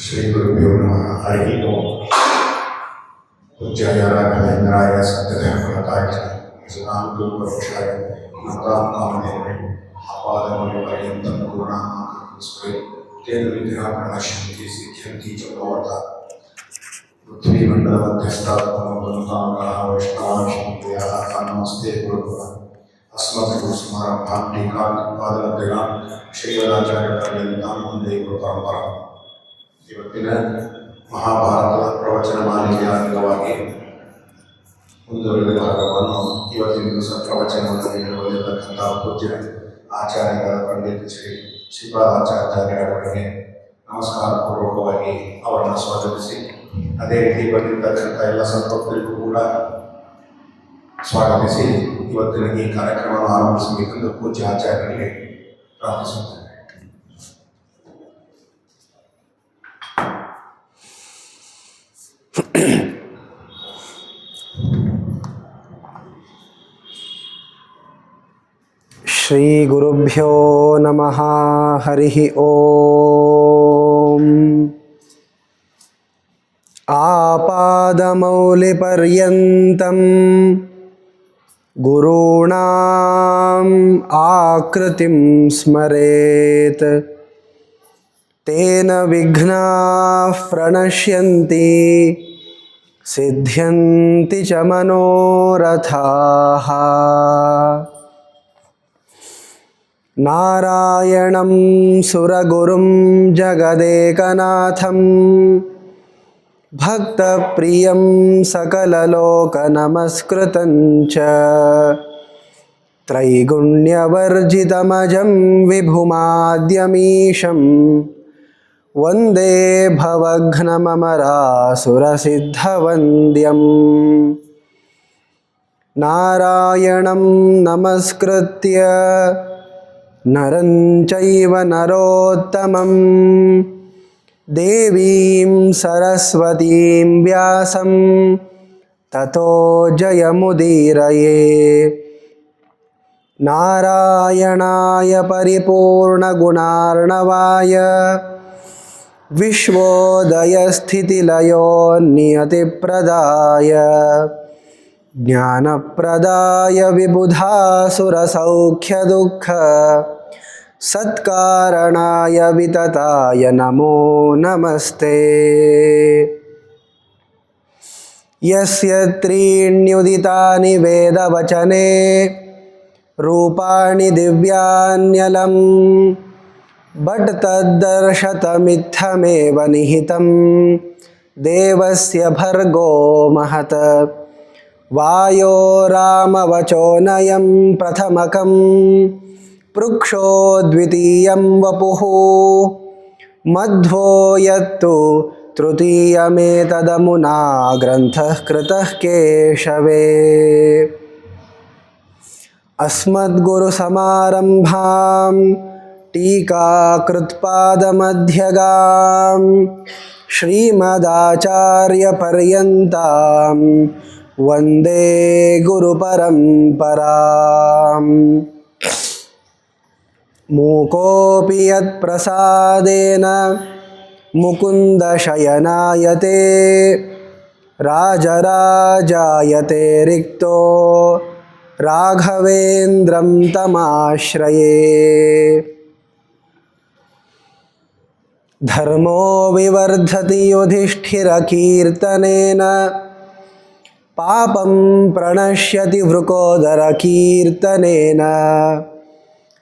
ಶ್ರೀ ಗುರುಭ್ಯೋ ನಮಃ. ಹರಿ ಓಂ. ಪೂಜ್ಯಾಯ ರಾಘವೇಂದ್ರಾಯ ಸತ್ಯಧರ್ಮರತಾಯ ಸುನಾಮಕಲ್ಪವೃಕ್ಷಾಯ ನಮತಾಂಕಾಮಧೇನವೇ ಅಪಾದಮೌಲಿಪರ್ಯಂತಂ ಗುರುಣಾಮಾಕೃತಸ್ವೇ ತೇನ ವಿದ್ಯಾ ಪ್ರಣಶ್ಯಂತಿ ಸಿದ್ಧ್ಯಂತಿ ಚ ಭವತಾ ಪೃಥ್ವೀಮಂಡಲಮಧ್ಯಸ್ಥಾತ್ಮನೋಬಂಧಾಂಗಾಃ ವೈಷ್ಣವಾಂಶಮುಖ್ಯಾಃ ನಮಸ್ತೆ ಗುರುಭ್ಯಃ. ಅಸ್ಮತ್ ಗುರುಸಮಾರಂಭಾಂ ಟೀಕಾಪಾದಮಧ್ಯಗಾಂ ಶ್ರೀಮದಾಚಾರ್ಯಪರ್ಯಂತಾಂ ವಂದೇ ಗುರುಪರಂಪರಾಂ. ಇವತ್ತಿನ ಮಹಾಭಾರತದ ಪ್ರವಚನ ಮಾಲಿಕೆಯ ಅಂಗವಾಗಿ ಮುಂದುವರೆದ ಭಾಗವನ್ನು ಇವತ್ತಿನ ದಿವಸ ಪ್ರವಚನವನ್ನು ನೀಡುವುದಿರತಕ್ಕಂಥ ಪೂಜ್ಯ ಆಚಾರ್ಯರಾದ ಪಂಡಿತ ಶ್ರೀಪಾದಾಚಾರ್ಯರವರಿಗೆ ನಮಸ್ಕಾರ ಪೂರ್ವಕವಾಗಿ ಅವರನ್ನು ಸ್ವಾಗತಿಸಿ, ಅದೇ ರೀತಿ ಬಂದಿರತಕ್ಕಂಥ ಎಲ್ಲ ಸಂಪರ್ಕರಿಗೂ ಕೂಡ ಸ್ವಾಗತಿಸಿ ಇವತ್ತಿನ ಈ ಕಾರ್ಯಕ್ರಮವನ್ನು ಆರಂಭಿಸಬೇಕೆಂದು ಪೂಜ್ಯ ಆಚಾರ್ಯರಿಗೆ ಪ್ರಾರ್ಥಿಸುತ್ತೇನೆ. ಶ್ರೀ ಗುರುಭ್ಯೋ ನಮಃ. ಹರಿ ಓಂ. ಆಪಾದಮೌಲಿಪರ್ಯಂತಂ ಗುರುಣಾಂ ಆಕೃತಿಂ ಸ್ಮರೇತ್ ತೇನ ವಿಘ್ನಾಃ ಪ್ರಣಶ್ಯಂತಿ ಸಿದ್ಧ್ಯಂತಿ ಚ ಮನೋರಥಾಃ. ನಾರಾಯಣಂ ಸುರಗುರುಂ ಜಗದೇಕನಾಥಂ ಭಕ್ತಪ್ರಿಯಂ ಸಕಲಲೋಕನಮಸ್ಕೃತಂ ಚ ತ್ರೈಗುಣ್ಯವರ್ಜಿತಮಜಂ ವಿಭುಮಾದ್ಯಮೀಶಂ ವಂದೇ ಭವಘ್ನಮಮರಾಸುರಸಿದ್ಧವಂದ್ಯಂ. ನಾರಾಯಣಂ ನಮಸ್ಕೃತ್ಯ ನರಂ ಚೈವ ನರೋತ್ತಮಂ ದೇವೀಂ ಸರಸ್ವತೀಂ ವ್ಯಾಸಂ ತತೋ ಜಯಮುದೀರಯೇ. ನಾರಾಯಣಾಯ ಪರಿಪೂರ್ಣಗುಣಾರ್ಣವಾಯ ವಿಶ್ವೋದಯಸ್ಥಿತಿಲಯೋನ್ನಿಯತಿಪ್ರದಾಯ ಜ್ಞಾನಪ್ರದಾಯ ವಿಬುಧಾಸುರಸೌಖ್ಯದುಃಖ ಸತ್ಕಾರಣಾಯ ವಿತತಾಯ ನಮೋ ನಮಸ್ತೆ. ಯಸ್ಯ ತ್ರೀಣ್ಯುದಿತಾನಿ ವೇದವಚನೆ ರೂಪಾಣಿ ದಿವ್ಯಾನ್ಯಲಂ ಬಟ್ ತದ್ದರ್ಶತಮಿತ್ಥಮೇವ ನಿಹಿತಂ ದೇವಸ್ಯ ಭರ್ಗೋ ಮಹತ್. ವಾಯೋ ರಾಮವಚೋನಯಂ ಪ್ರಥಮಕಂ ಪೃಕ್ಷೋ ದ್ವಿತೀಯಂ ವಪುಃ ಮಧ್ವೋ ಯತ್ತು ತೃತೀಯಮೇತದಮುನಾ ಗ್ರಂಥಃ ಕೃತಃ ಕೇಶವೇ. ಅಸ್ಮದ್ಗುರುಸಮಾರಂಭಾಂ ಟೀಕಾಕೃತ್ಪಾದಮಧ್ಯಗಾಂ ಶ್ರೀಮದಾಚಾರ್ಯಪರ್ಯಂತಾಂ ವಂದೇ ಗುರುಪರಂಪರಾಂ. ಮೂಕೋಪಿ ಯತ್ಪ್ರಸಾದೇನ ಮುಕುಂದಶಯನಾಯತೆ ರಾಜರಾಜಾಯತೆ ರಿಕ್ತೋ ರಾಘವೇಂದ್ರಂ ತಮಾಶ್ರಯೇ. ಧರ್ಮೋ ವಿವರ್ಧತಿ ಯುಧಿಷ್ಠಿರಕೀರ್ತನೇನ ಪಾಪಂ ಪ್ರಣಶ್ಯತಿ ವೃಕೋದರಕೀರ್ತನೇನ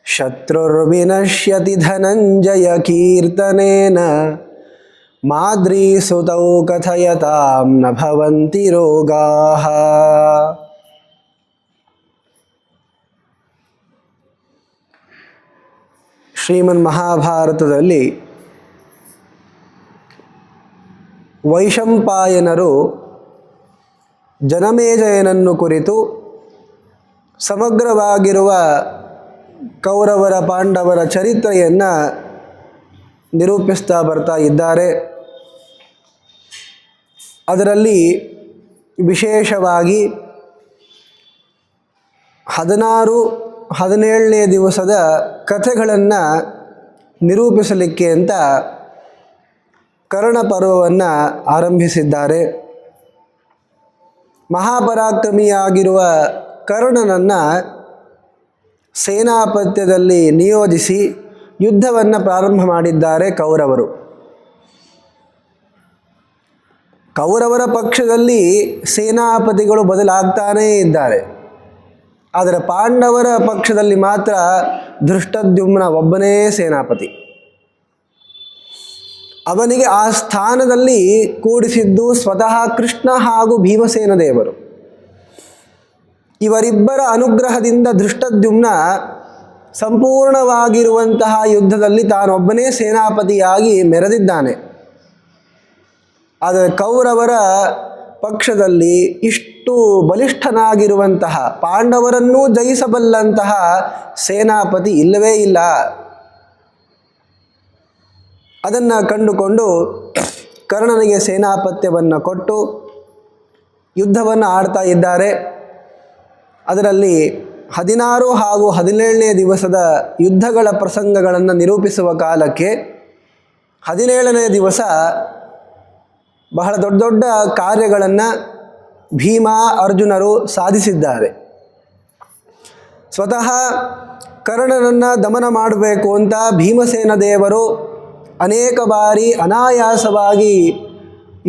ಶತ್ರುರ್ವಿನಶ್ಯತಿ ಧನಂಜಯಕೀರ್ತನೇನ ಮಾದ್ರೀಸುತೌ ಕಥಯತಾಂ ನ ಭವಂತಿ ರೋಗಾಃ. ಶ್ರೀಮನ್ ಮಹಾಭಾರತದಲ್ಲಿ ವೈಶಂಪಾಯನರು ಜನಮೇಜಯನನ್ನು ಕುರಿತು ಸಮಗ್ರವಾಗಿರುವ ಕೌರವರ ಪಾಂಡವರ ಚರಿತ್ರೆಯನ್ನು ನಿರೂಪಿಸ್ತಾ ಬರ್ತಾ ಇದ್ದಾರೆ. ಅದರಲ್ಲಿ ವಿಶೇಷವಾಗಿ 16-17ನೇ ದಿವಸದ ಕಥೆಗಳನ್ನು ನಿರೂಪಿಸಲಿಕ್ಕೆ ಅಂತ ಕರ್ಣ ಪರ್ವವನ್ನು ಆರಂಭಿಸಿದ್ದಾರೆ. ಮಹಾಪರಾಕ್ರಮಿಯಾಗಿರುವ ಕರ್ಣನನ್ನು ಸೇನಾಪತ್ಯದಲ್ಲಿ ನಿಯೋಜಿಸಿ ಯುದ್ಧವನ್ನು ಪ್ರಾರಂಭ ಮಾಡಿದ್ದಾರೆ ಕೌರವರು. ಕೌರವರ ಪಕ್ಷದಲ್ಲಿ ಸೇನಾಪತಿಗಳು ಬದಲಾಗ್ತಾನೇ ಇದ್ದಾರೆ. ಆದರೆ ಪಾಂಡವರ ಪಕ್ಷದಲ್ಲಿ ಮಾತ್ರ ಧೃಷ್ಟದ್ಯುಮ್ನ ಒಬ್ಬನೇ ಸೇನಾಪತಿ. ಅವನಿಗೆ ಆ ಸ್ಥಾನದಲ್ಲಿ ಕೂಡಿಸಿದ್ದು ಸ್ವತಃ ಕೃಷ್ಣ ಹಾಗೂ ಭೀಮಸೇನ ದೇವರು. ಇವರಿಬ್ಬರ ಅನುಗ್ರಹದಿಂದ ಧೃಷ್ಟದ್ಯುಮ್ನ ಸಂಪೂರ್ಣವಾಗಿರುವಂತಹ ಯುದ್ಧದಲ್ಲಿ ತಾನೊಬ್ಬನೇ ಸೇನಾಪತಿಯಾಗಿ ಮೆರೆದಿದ್ದಾನೆ. ಆದರೆ ಕೌರವರ ಪಕ್ಷದಲ್ಲಿ ಇಷ್ಟು ಬಲಿಷ್ಠನಾಗಿರುವಂತಹ, ಪಾಂಡವರನ್ನೂ ಜಯಿಸಬಲ್ಲಂತಹ ಸೇನಾಪತಿ ಇಲ್ಲವೇ ಇಲ್ಲ. ಅದನ್ನು ಕಂಡುಕೊಂಡು ಕರ್ಣನಿಗೆ ಸೇನಾಪತ್ಯವನ್ನು ಕೊಟ್ಟು ಯುದ್ಧವನ್ನು ಆಡ್ತಾ ಇದ್ದಾರೆ. ಅದರಲ್ಲಿ 16 ಹಾಗೂ 17ನೇ ದಿವಸದ ಯುದ್ಧಗಳ ಪ್ರಸಂಗಗಳನ್ನು ನಿರೂಪಿಸುವ ಕಾಲಕ್ಕೆ 17ನೇ ದಿವಸ ಬಹಳ ದೊಡ್ಡ ದೊಡ್ಡ ಕಾರ್ಯಗಳನ್ನು ಭೀಮ ಅರ್ಜುನರು ಸಾಧಿಸಿದ್ದಾರೆ. ಸ್ವತಃ ಕರ್ಣನನ್ನು ದಮನ ಮಾಡಬೇಕು ಅಂತ ಭೀಮಸೇನ ದೇವರು ಅನೇಕ ಬಾರಿ ಅನಾಯಾಸವಾಗಿ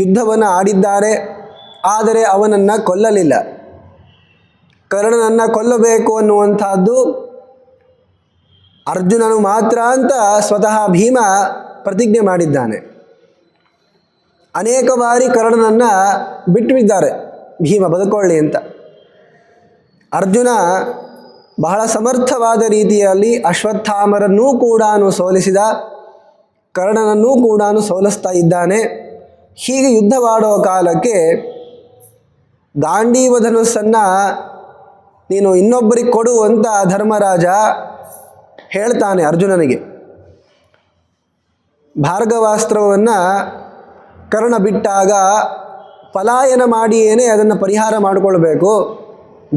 ಯುದ್ಧವನ್ನು ಆಡಿದ್ದಾರೆ. ಆದರೆ ಅವನನ್ನು ಕೊಲ್ಲಲಿಲ್ಲ. ಕರ್ಣನನ್ನು ಕೊಲ್ಲಬೇಕು ಅನ್ನುವಂಥದ್ದು ಅರ್ಜುನನು ಮಾತ್ರ ಅಂತ ಸ್ವತಃ ಭೀಮ ಪ್ರತಿಜ್ಞೆ ಮಾಡಿದ್ದಾನೆ. ಅನೇಕ ಬಾರಿ ಕರ್ಣನನ್ನು ಬಿಟ್ಟಿದ್ದಾರೆ ಭೀಮ ಬದುಕೊಳ್ಳಿ ಅಂತ. ಅರ್ಜುನ ಬಹಳ ಸಮರ್ಥವಾದ ರೀತಿಯಲ್ಲಿ ಅಶ್ವತ್ಥಾಮರನ್ನೂ ಕೂಡ ಸೋಲಿಸಿದ, ಕರ್ಣನನ್ನೂ ಕೂಡ ಸೋಲಿಸ್ತಾ ಇದ್ದಾನೆ. ಹೀಗೆ ಯುದ್ಧವಾಡೋ ಕಾಲಕ್ಕೆ ಗಾಂಡೀವ ಧನುಸ್ಸನ್ನು ನೀನು ಇನ್ನೊಬ್ಬರಿಗೆ ಕೊಡು ಅಂತ ಧರ್ಮರಾಜ ಹೇಳ್ತಾನೆ ಅರ್ಜುನನಿಗೆ. ಭಾರ್ಗವಾಸ್ತ್ರವನ್ನು ಕರ್ಣ ಬಿಟ್ಟಾಗ ಪಲಾಯನ ಮಾಡಿಯೇನೇ ಅದನ್ನು ಪರಿಹಾರ ಮಾಡಿಕೊಳ್ಬೇಕು,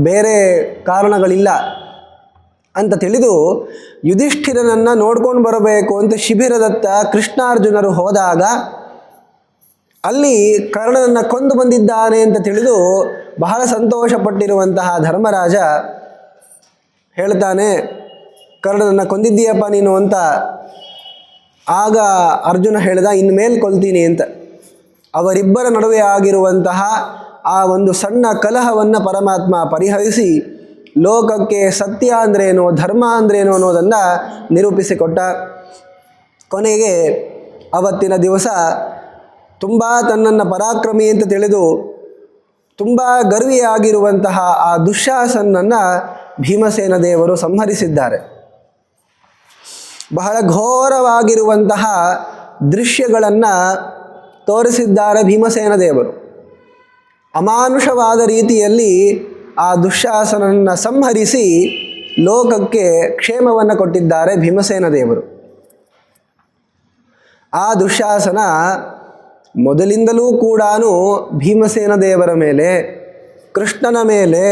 ಬೇರೆ ಕಾರಣಗಳಿಲ್ಲ ಅಂತ ತಿಳಿದು ಯುಧಿಷ್ಠಿರನನ್ನು ನೋಡ್ಕೊಂಡು ಬರಬೇಕು ಅಂತ ಶಿಬಿರದತ್ತ ಕೃಷ್ಣಾರ್ಜುನರು ಹೋದಾಗ ಅಲ್ಲಿ ಕರ್ಣನನ್ನು ಕೊಂದು ಬಂದಿದ್ದಾನೆ ಅಂತ ತಿಳಿದು ಬಹಳ ಸಂತೋಷಪಟ್ಟಿರುವಂತಹ ಧರ್ಮರಾಜ ಹೇಳ್ತಾನೆ, ಕರ್ಣನನ್ನು ಕೊಂದಿದ್ದೀಯಪ್ಪ ನೀನು ಅಂತ. ಆಗ ಅರ್ಜುನ ಹೇಳಿದ, ಇನ್ಮೇಲೆ ಕೊಲ್ತೀನಿ ಅಂತ. ಅವರಿಬ್ಬರ ನಡುವೆ ಆಗಿರುವಂತಹ ಆ ಒಂದು ಸಣ್ಣ ಕಲಹವನ್ನು ಪರಮಾತ್ಮ ಪರಿಹರಿಸಿ ಲೋಕಕ್ಕೆ ಸತ್ಯ ಅಂದ್ರೇನು, ಧರ್ಮ ಅಂದ್ರೇನು ಅನ್ನೋದನ್ನು ನಿರೂಪಿಸಿಕೊಟ್ಟ. ಕೊನೆಗೆ ಅವತ್ತಿನ ದಿವಸ ತುಂಬ ತನ್ನನ್ನು ಪರಾಕ್ರಮಿ ಅಂತ ತಿಳಿದು ತುಂಬ ಗರ್ವಿಯಾಗಿರುವಂತಹ ಆ ದುಶ್ಯಾಸನನ್ನು ಭೀಮಸೇನ ದೇವರು ಸಂಹರಿಸಿದ್ದಾರೆ. ಬಹಳ ಘೋರವಾಗಿರುವಂತಹ ದೃಶ್ಯಗಳನ್ನು ತೋರಿಸಿದ್ದಾರೆ ಭೀಮಸೇನ ದೇವರು. ಅಮಾನುಷವಾದ ರೀತಿಯಲ್ಲಿ ಆ ದುಶ್ಯಾಸನನ್ನು ಸಂಹರಿಸಿ ಲೋಕಕ್ಕೆ ಕ್ಷೇಮವನ್ನು ಕೊಟ್ಟಿದ್ದಾರೆ ಭೀಮಸೇನ ದೇವರು. ಆ ದುಶ್ಯಾಸನ ಮೊದಲಿಂದಲೂ ಕೂಡ ಭೀಮಸೇನ ದೇವರ ಮೇಲೆ, ಕೃಷ್ಣನ ಮೇಲೆ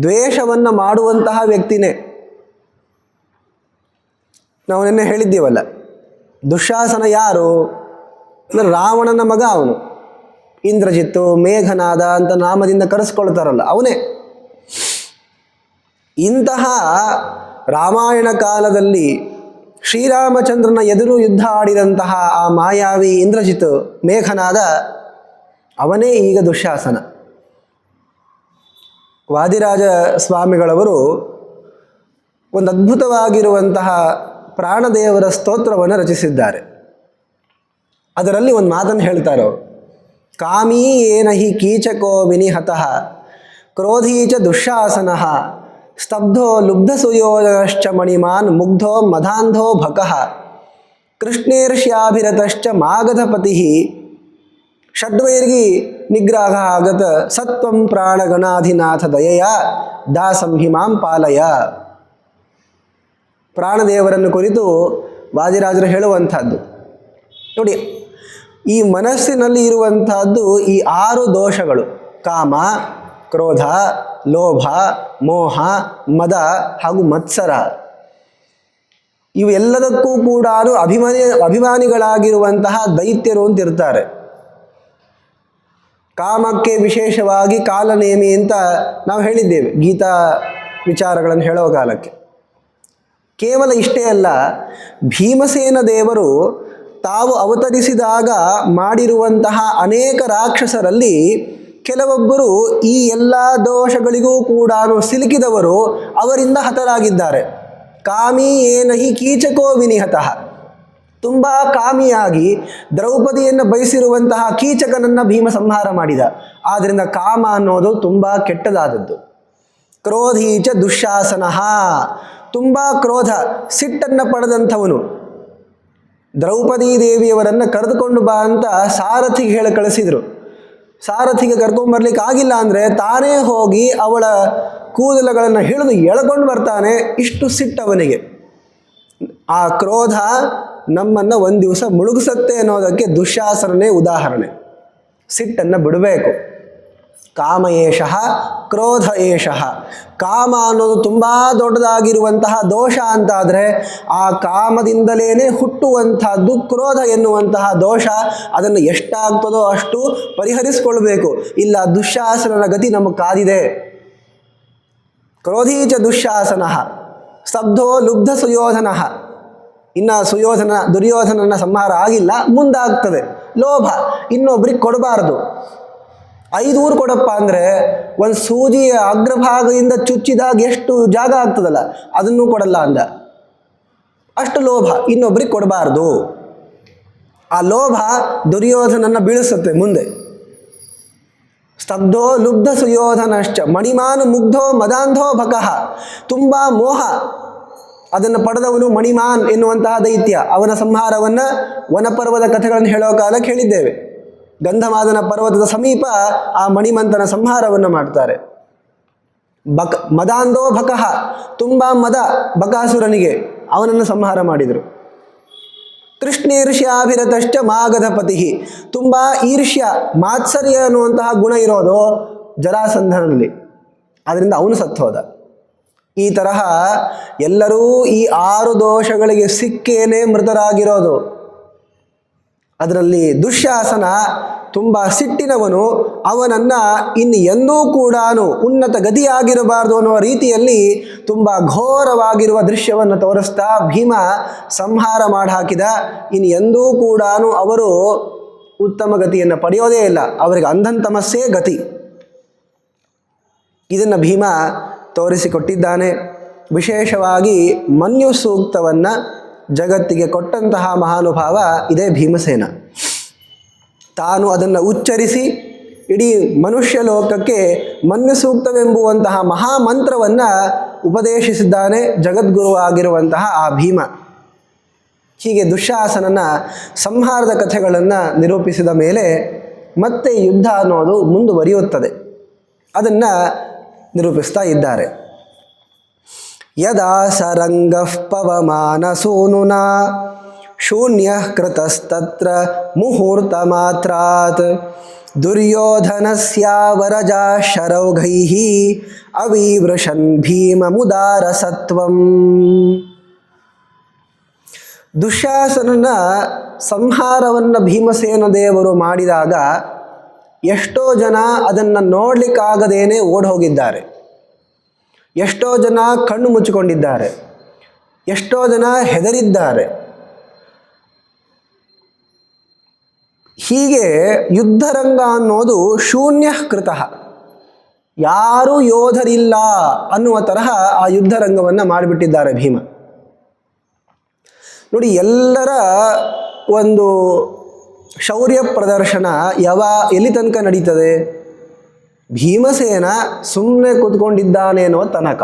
ದ್ವೇಷವನ್ನು ಮಾಡುವಂತಹ ವ್ಯಕ್ತಿನೇ. ನಾವು ನಿನ್ನೆ ಹೇಳಿದ್ದೀವಲ್ಲ, ದುಶ್ಯಾಸನ ಯಾರು ಅಂದರೆ ರಾವಣನ ಮಗ ಅವನು. ಇಂದ್ರಜಿತ್ತು, ಮೇಘನಾದ ಅಂತ ನಾಮದಿಂದ ಕರೆಸ್ಕೊಳ್ತಾರಲ್ಲ ಅವನೇ. ಇಂತಹ ರಾಮಾಯಣ ಕಾಲದಲ್ಲಿ ಶ್ರೀರಾಮಚಂದ್ರನ ಎದುರು ಯುದ್ಧ ಆಡಿದಂತಹ ಆ ಮಾಯಾವಿ ಇಂದ್ರಜಿತ್, ಮೇಘನಾದ ಅವನೇ ಈಗ ದುಶ್ಯಾಸನ. ವಾದಿರಾಜ ಸ್ವಾಮಿಗಳವರು ಒಂದು ಅದ್ಭುತವಾಗಿರುವಂತಹ ಪ್ರಾಣದೇವರ ಸ್ತೋತ್ರವನ್ನು ರಚಿಸಿದ್ದಾರೆ. ಅದರಲ್ಲಿ ಒಂದು ಮಾತನ್ನು ಹೇಳ್ತಾರೆ ಅವರು, ಕಾಮೀ ಏನ ಹಿ ಕೀಚಕೋ ವಿನಿಹತಃ ಕ್ರೋಧೀಚ ದುಶ್ಯಾಸನಃ ಸ್ತಬ್ಧೋ ಲುಬ್ಧಸುಯೋಧನಶ್ಚ ಮಣಿಮಾನ್ ಮುಗ್ಧೋ ಮದಾಂಧೋ ಭಕಃ ಕೃಷ್ಣೇರ್ಷ್ಯಾಭಿರತಶ್ಚ ಮಾಗಧಪತಿ ಷಡ್ವೈರ್ಗಿ ನಿಗ್ರಹ ಆಗತ ಸತ್ವಂ ಪ್ರಾಣಗಣಾಧಿನಾಥ ದಯೆಯ ದಾಸಂ ಹಿಮಾಂ ಪಾಲಯ. ಪ್ರಾಣದೇವರನ್ನು ಕುರಿತು ವಾದಿರಾಜರು ಹೇಳುವಂಥದ್ದು ನೋಡಿ. ಈ ಮನಸ್ಸಿನಲ್ಲಿ ಇರುವಂತಹದ್ದು ಈ 6 ದೋಷಗಳು: ಕಾಮ, ಕ್ರೋಧ, ಲೋಭ, ಮೋಹ, ಮದ ಹಾಗೂ ಮತ್ಸರ. ಇವು ಎಲ್ಲದಕ್ಕೂ ಕೂಡ ಅಭಿಮಾನಿಗಳಾಗಿರುವಂತಹ ದೈತ್ಯರು ಅಂತ ಇರ್ತಾರೆ. ಕಾಮಕ್ಕೆ ವಿಶೇಷವಾಗಿ ಕಾಲನೇಮಿ ಅಂತ ನಾವು ಹೇಳಿದ್ದೇವೆ ಗೀತಾ ವಿಚಾರಗಳನ್ನು ಹೇಳೋ ಕಾಲಕ್ಕೆ. ಕೇವಲ ಇಷ್ಟೇ ಅಲ್ಲ, ಭೀಮಸೇನ ದೇವರು ತಾವು ಅವತರಿಸಿದಾಗ ಮಾಡಿರುವಂತಹ ಅನೇಕ ರಾಕ್ಷಸರಲ್ಲಿ ಕೆಲವೊಬ್ಬರು ಈ ಎಲ್ಲ ದೋಷಗಳಿಗೂ ಕೂಡ ಸಿಲುಕಿದವರು ಅವರಿಂದ ಹತರಾಗಿದ್ದಾರೆ. ಕಾಮಿ ಏನಹಿ ಕೀಚಕೋ ವಿನಿಹತಃ. ತುಂಬ ಕಾಮಿಯಾಗಿ ದ್ರೌಪದಿಯನ್ನು ಬಯಸಿರುವಂತಹ ಕೀಚಕನನ್ನು ಭೀಮ ಸಂಹಾರ ಮಾಡಿದ. ಆದ್ದರಿಂದ ಕಾಮ ಅನ್ನೋದು ತುಂಬ ಕೆಟ್ಟದಾದದ್ದು. ಕ್ರೋಧೀಚ ದುಶ್ಯಾಸನಃ, ತುಂಬ ಕ್ರೋಧ ಸಿಟ್ಟನ್ನು ಪಡೆದಂಥವನು. ದ್ರೌಪದಿ ದೇವಿಯವರನ್ನು ಕರೆದುಕೊಂಡು ಬಾ ಅಂತ ಸಾರಥಿಗೆ ಹೇಳಿ ಕಳಿಸಿದರು. ಸಾರಥಿಗೆ ಕರ್ಕೊಂಬರ್ಲಿಕ್ಕೆ ಆಗಿಲ್ಲ ಅಂದರೆ ತಾನೇ ಹೋಗಿ ಅವಳ ಕೂದಲುಗಳನ್ನು ಹಿಡಿದು ಎಳ್ಕೊಂಡು ಬರ್ತಾನೆ. ಇಷ್ಟು ಸಿಟ್ಟವನಿಗೆ. ಆ ಕ್ರೋಧ ನಮ್ಮನ್ನು ಒಂದು ದಿವಸ ಮುಳುಗಿಸುತ್ತೆ ಅನ್ನೋದಕ್ಕೆ ದುಶ್ಯಾಸನನೇ ಉದಾಹರಣೆ. ಸಿಟ್ಟನ್ನು ಬಿಡಬೇಕು. ಕಾಮ ಏಷಃ ಕ್ರೋಧ ಏಷಃ. ಕಾಮ ಅನ್ನೋದು ತುಂಬ ದೊಡ್ಡದಾಗಿರುವಂತಹ ದೋಷ ಅಂತಾದರೆ ಆ ಕಾಮದಿಂದಲೇ ಹುಟ್ಟುವಂತಹದ್ದು ಕ್ರೋಧ ಎನ್ನುವಂತಹ ದೋಷ. ಅದನ್ನು ಎಷ್ಟಾಗ್ತದೋ ಅಷ್ಟು ಪರಿಹರಿಸಿಕೊಳ್ಬೇಕು. ಇಲ್ಲ ದುಶ್ಯಾಸನನ ಗತಿ ನಮಗೆ ಕಾದಿದೆ. ಕ್ರೋಧೀಚ ದುಶ್ಯಾಸನಃ ಸ್ತಬ್ಧೋ ಲುಬ್ಧ ಸುಯೋಧನಃ. ಇನ್ನು ದುರ್ಯೋಧನನ ಸಂಹಾರ ಆಗಿಲ್ಲ, ಮುಂದಾಗ್ತದೆ. ಲೋಭ, ಇನ್ನೊಬ್ರಿಗೆ ಕೊಡಬಾರ್ದು. 5 ಊರು ಕೊಡಪ್ಪ ಅಂದರೆ ಒಂದು ಸೂಜಿಯ ಅಗ್ರಭಾಗದಿಂದ ಚುಚ್ಚಿದಾಗ ಎಷ್ಟು ಜಾಗ ಆಗ್ತದಲ್ಲ ಅದನ್ನೂ ಕೊಡಲ್ಲ ಅಂದ. ಅಷ್ಟು ಲೋಭ, ಇನ್ನೊಬ್ರಿಗೆ ಕೊಡಬಾರ್ದು. ಆ ಲೋಭ ದುರ್ಯೋಧನನ್ನು ಬೀಳಿಸುತ್ತೆ ಮುಂದೆ. ಸ್ತಬ್ಧೋ ಲುಬ್ಧ ಸುಯೋಧನಶ್ಚ ಮಣಿಮಾನ್ ಮುಗ್ಧೋ ಮದಾಂಧೋ ಭಕಃ. ತುಂಬ ಮೋಹ ಅದನ್ನು ಪಡೆದವನು ಮಣಿಮಾನ್ ಎನ್ನುವಂತಹ ದೈತ್ಯ. ಅವನ ಸಂಹಾರವನ್ನು ವನಪರ್ವದ ಕಥೆಗಳನ್ನು ಹೇಳೋ ಕಾಲಕ್ಕೆ ಹೇಳಿದ್ದೇವೆ. ಗಂಧಮಾದನ ಪರ್ವತದ ಸಮೀಪ ಆ ಮಣಿಮಂತನ ಸಂಹಾರವನ್ನು ಮಾಡ್ತಾರೆ. ಮದಾಂಧೋ ಭಕಃ, ತುಂಬ ಮದ ಬಕಾಸುರನಿಗೆ, ಅವನನ್ನು ಸಂಹಾರ ಮಾಡಿದರು. ತೃಷ್ಣೀರ್ಷ್ಯಾಭಿರತಶ್ಚ ಮಾಗಧಪತಿ. ತುಂಬ ಈರ್ಷ್ಯ ಮಾತ್ಸರ್ಯ ಅನ್ನುವಂತಹ ಗುಣ ಇರೋದು ಜರಾಸಂಧನಲ್ಲಿ. ಆದ್ದರಿಂದ ಅವನು ಸತ್ತೋದ. ಈ ತರಹ ಎಲ್ಲರೂ ಈ 6 ದೋಷಗಳಿಗೆ ಸಿಕ್ಕೇನೆ ಮೃತರಾಗಿರೋದು. ಅದರಲ್ಲಿ ದುಶ್ಯಾಸನ ತುಂಬ ಸಿಟ್ಟಿನವನು. ಅವನನ್ನು ಇನ್ನು ಎಂದೂ ಕೂಡ ಉನ್ನತ ಗತಿಯಾಗಿರಬಾರ್ದು ಅನ್ನುವ ರೀತಿಯಲ್ಲಿ ತುಂಬ ಘೋರವಾಗಿರುವ ದೃಶ್ಯವನ್ನು ತೋರಿಸ್ತಾ ಭೀಮ ಸಂಹಾರ ಮಾಡಿ ಹಾಕಿದ. ಇನ್ನು ಎಂದೂ ಕೂಡ ಅವರು ಉತ್ತಮ ಗತಿಯನ್ನು ಪಡೆಯೋದೇ ಇಲ್ಲ. ಅವರಿಗೆ ಅಂಧಂತಮಸ್ಸೇ ಗತಿ. ಇದನ್ನು ಭೀಮ ತೋರಿಸಿಕೊಟ್ಟಿದ್ದಾನೆ. ವಿಶೇಷವಾಗಿ ಮನ್ಯು ಸೂಕ್ತವನ್ನು ಜಗತ್ತಿಗೆ ಕೊಟ್ಟಂತಹ ಮಹಾನುಭಾವ ಇದೇ ಭೀಮಸೇನ. ತಾನು ಅದನ್ನು ಉಚ್ಚರಿಸಿ ಇಡೀ ಮನುಷ್ಯ ಲೋಕಕ್ಕೆ ಮನ್ಯು ಸೂಕ್ತವೆಂಬುವಂತಹ ಮಹಾಮಂತ್ರವನ್ನು ಉಪದೇಶಿಸಿದ್ದಾನೆ ಜಗದ್ಗುರುವಾಗಿರುವಂತಹ ಆ ಭೀಮ. ಹೀಗೆ ದುಶ್ಯಾಸನನ ಸಂಹಾರದ ಕಥೆಗಳನ್ನು ನಿರೂಪಿಸಿದ ಮೇಲೆ ಮತ್ತೆ ಯುದ್ಧ ಅನ್ನೋದು ಮುಂದುವರಿಯುತ್ತದೆ. ಅದನ್ನು ನಿರೂಪಿಸ್ತಾ ಇದ್ದಾರೆ. ಯದಾ ಸರಂಗಃ ಪವಮಾನಸೂನುನಾ ಶೂನ್ಯಃ ಕೃತಸ್ತತ್ರ ಮುಹೂರ್ತ ಮಾತ್ರಾತ್ ದುರ್ಯೋಧನಸ್ಯಾವರಜಾ ಶರೌಘೈಃ ಅವೀವೃಶನ್ ಭೀಮಮುದಾರ ಸತ್ವಂ. ದುಶ್ಯಾಸನನ ಸಂಹಾರವನ್ನು ಭೀಮಸೇನ ದೇವರು ಮಾಡಿದಾಗ ಎಷ್ಟೋ ಜನ ಅದನ್ನು ನೋಡಲಿಕ್ಕಾಗದೇನೆ ಓಡಿ ಹೋಗಿದ್ದಾರೆ. ಎಷ್ಟೋ ಜನ ಕಣ್ಣು ಮುಚ್ಚಿಕೊಂಡಿದ್ದಾರೆ. ಎಷ್ಟೋ ಜನ ಹೆದರಿದ್ದಾರೆ. ಹೀಗೆ ಯುದ್ಧರಂಗ ಅನ್ನೋದು ಶೂನ್ಯ ಕೃತಃ, ಯಾರೂ ಯೋಧರಿಲ್ಲ ಅನ್ನುವ ತರಹ ಆ ಯುದ್ಧರಂಗವನ್ನು ಮಾಡಿಬಿಟ್ಟಿದ್ದಾರೆ ಭೀಮ. ನೋಡಿ, ಎಲ್ಲರ ಒಂದು ಶೌರ್ಯ ಪ್ರದರ್ಶನ ಎಲ್ಲಿ ತನಕ ನಡೀತದೆ? ಭೀಮಸೇನ ಸುಮ್ಮನೆ ಕೂತ್ಕೊಂಡಿದ್ದಾನೆ ಅನ್ನೋ ತನಕ.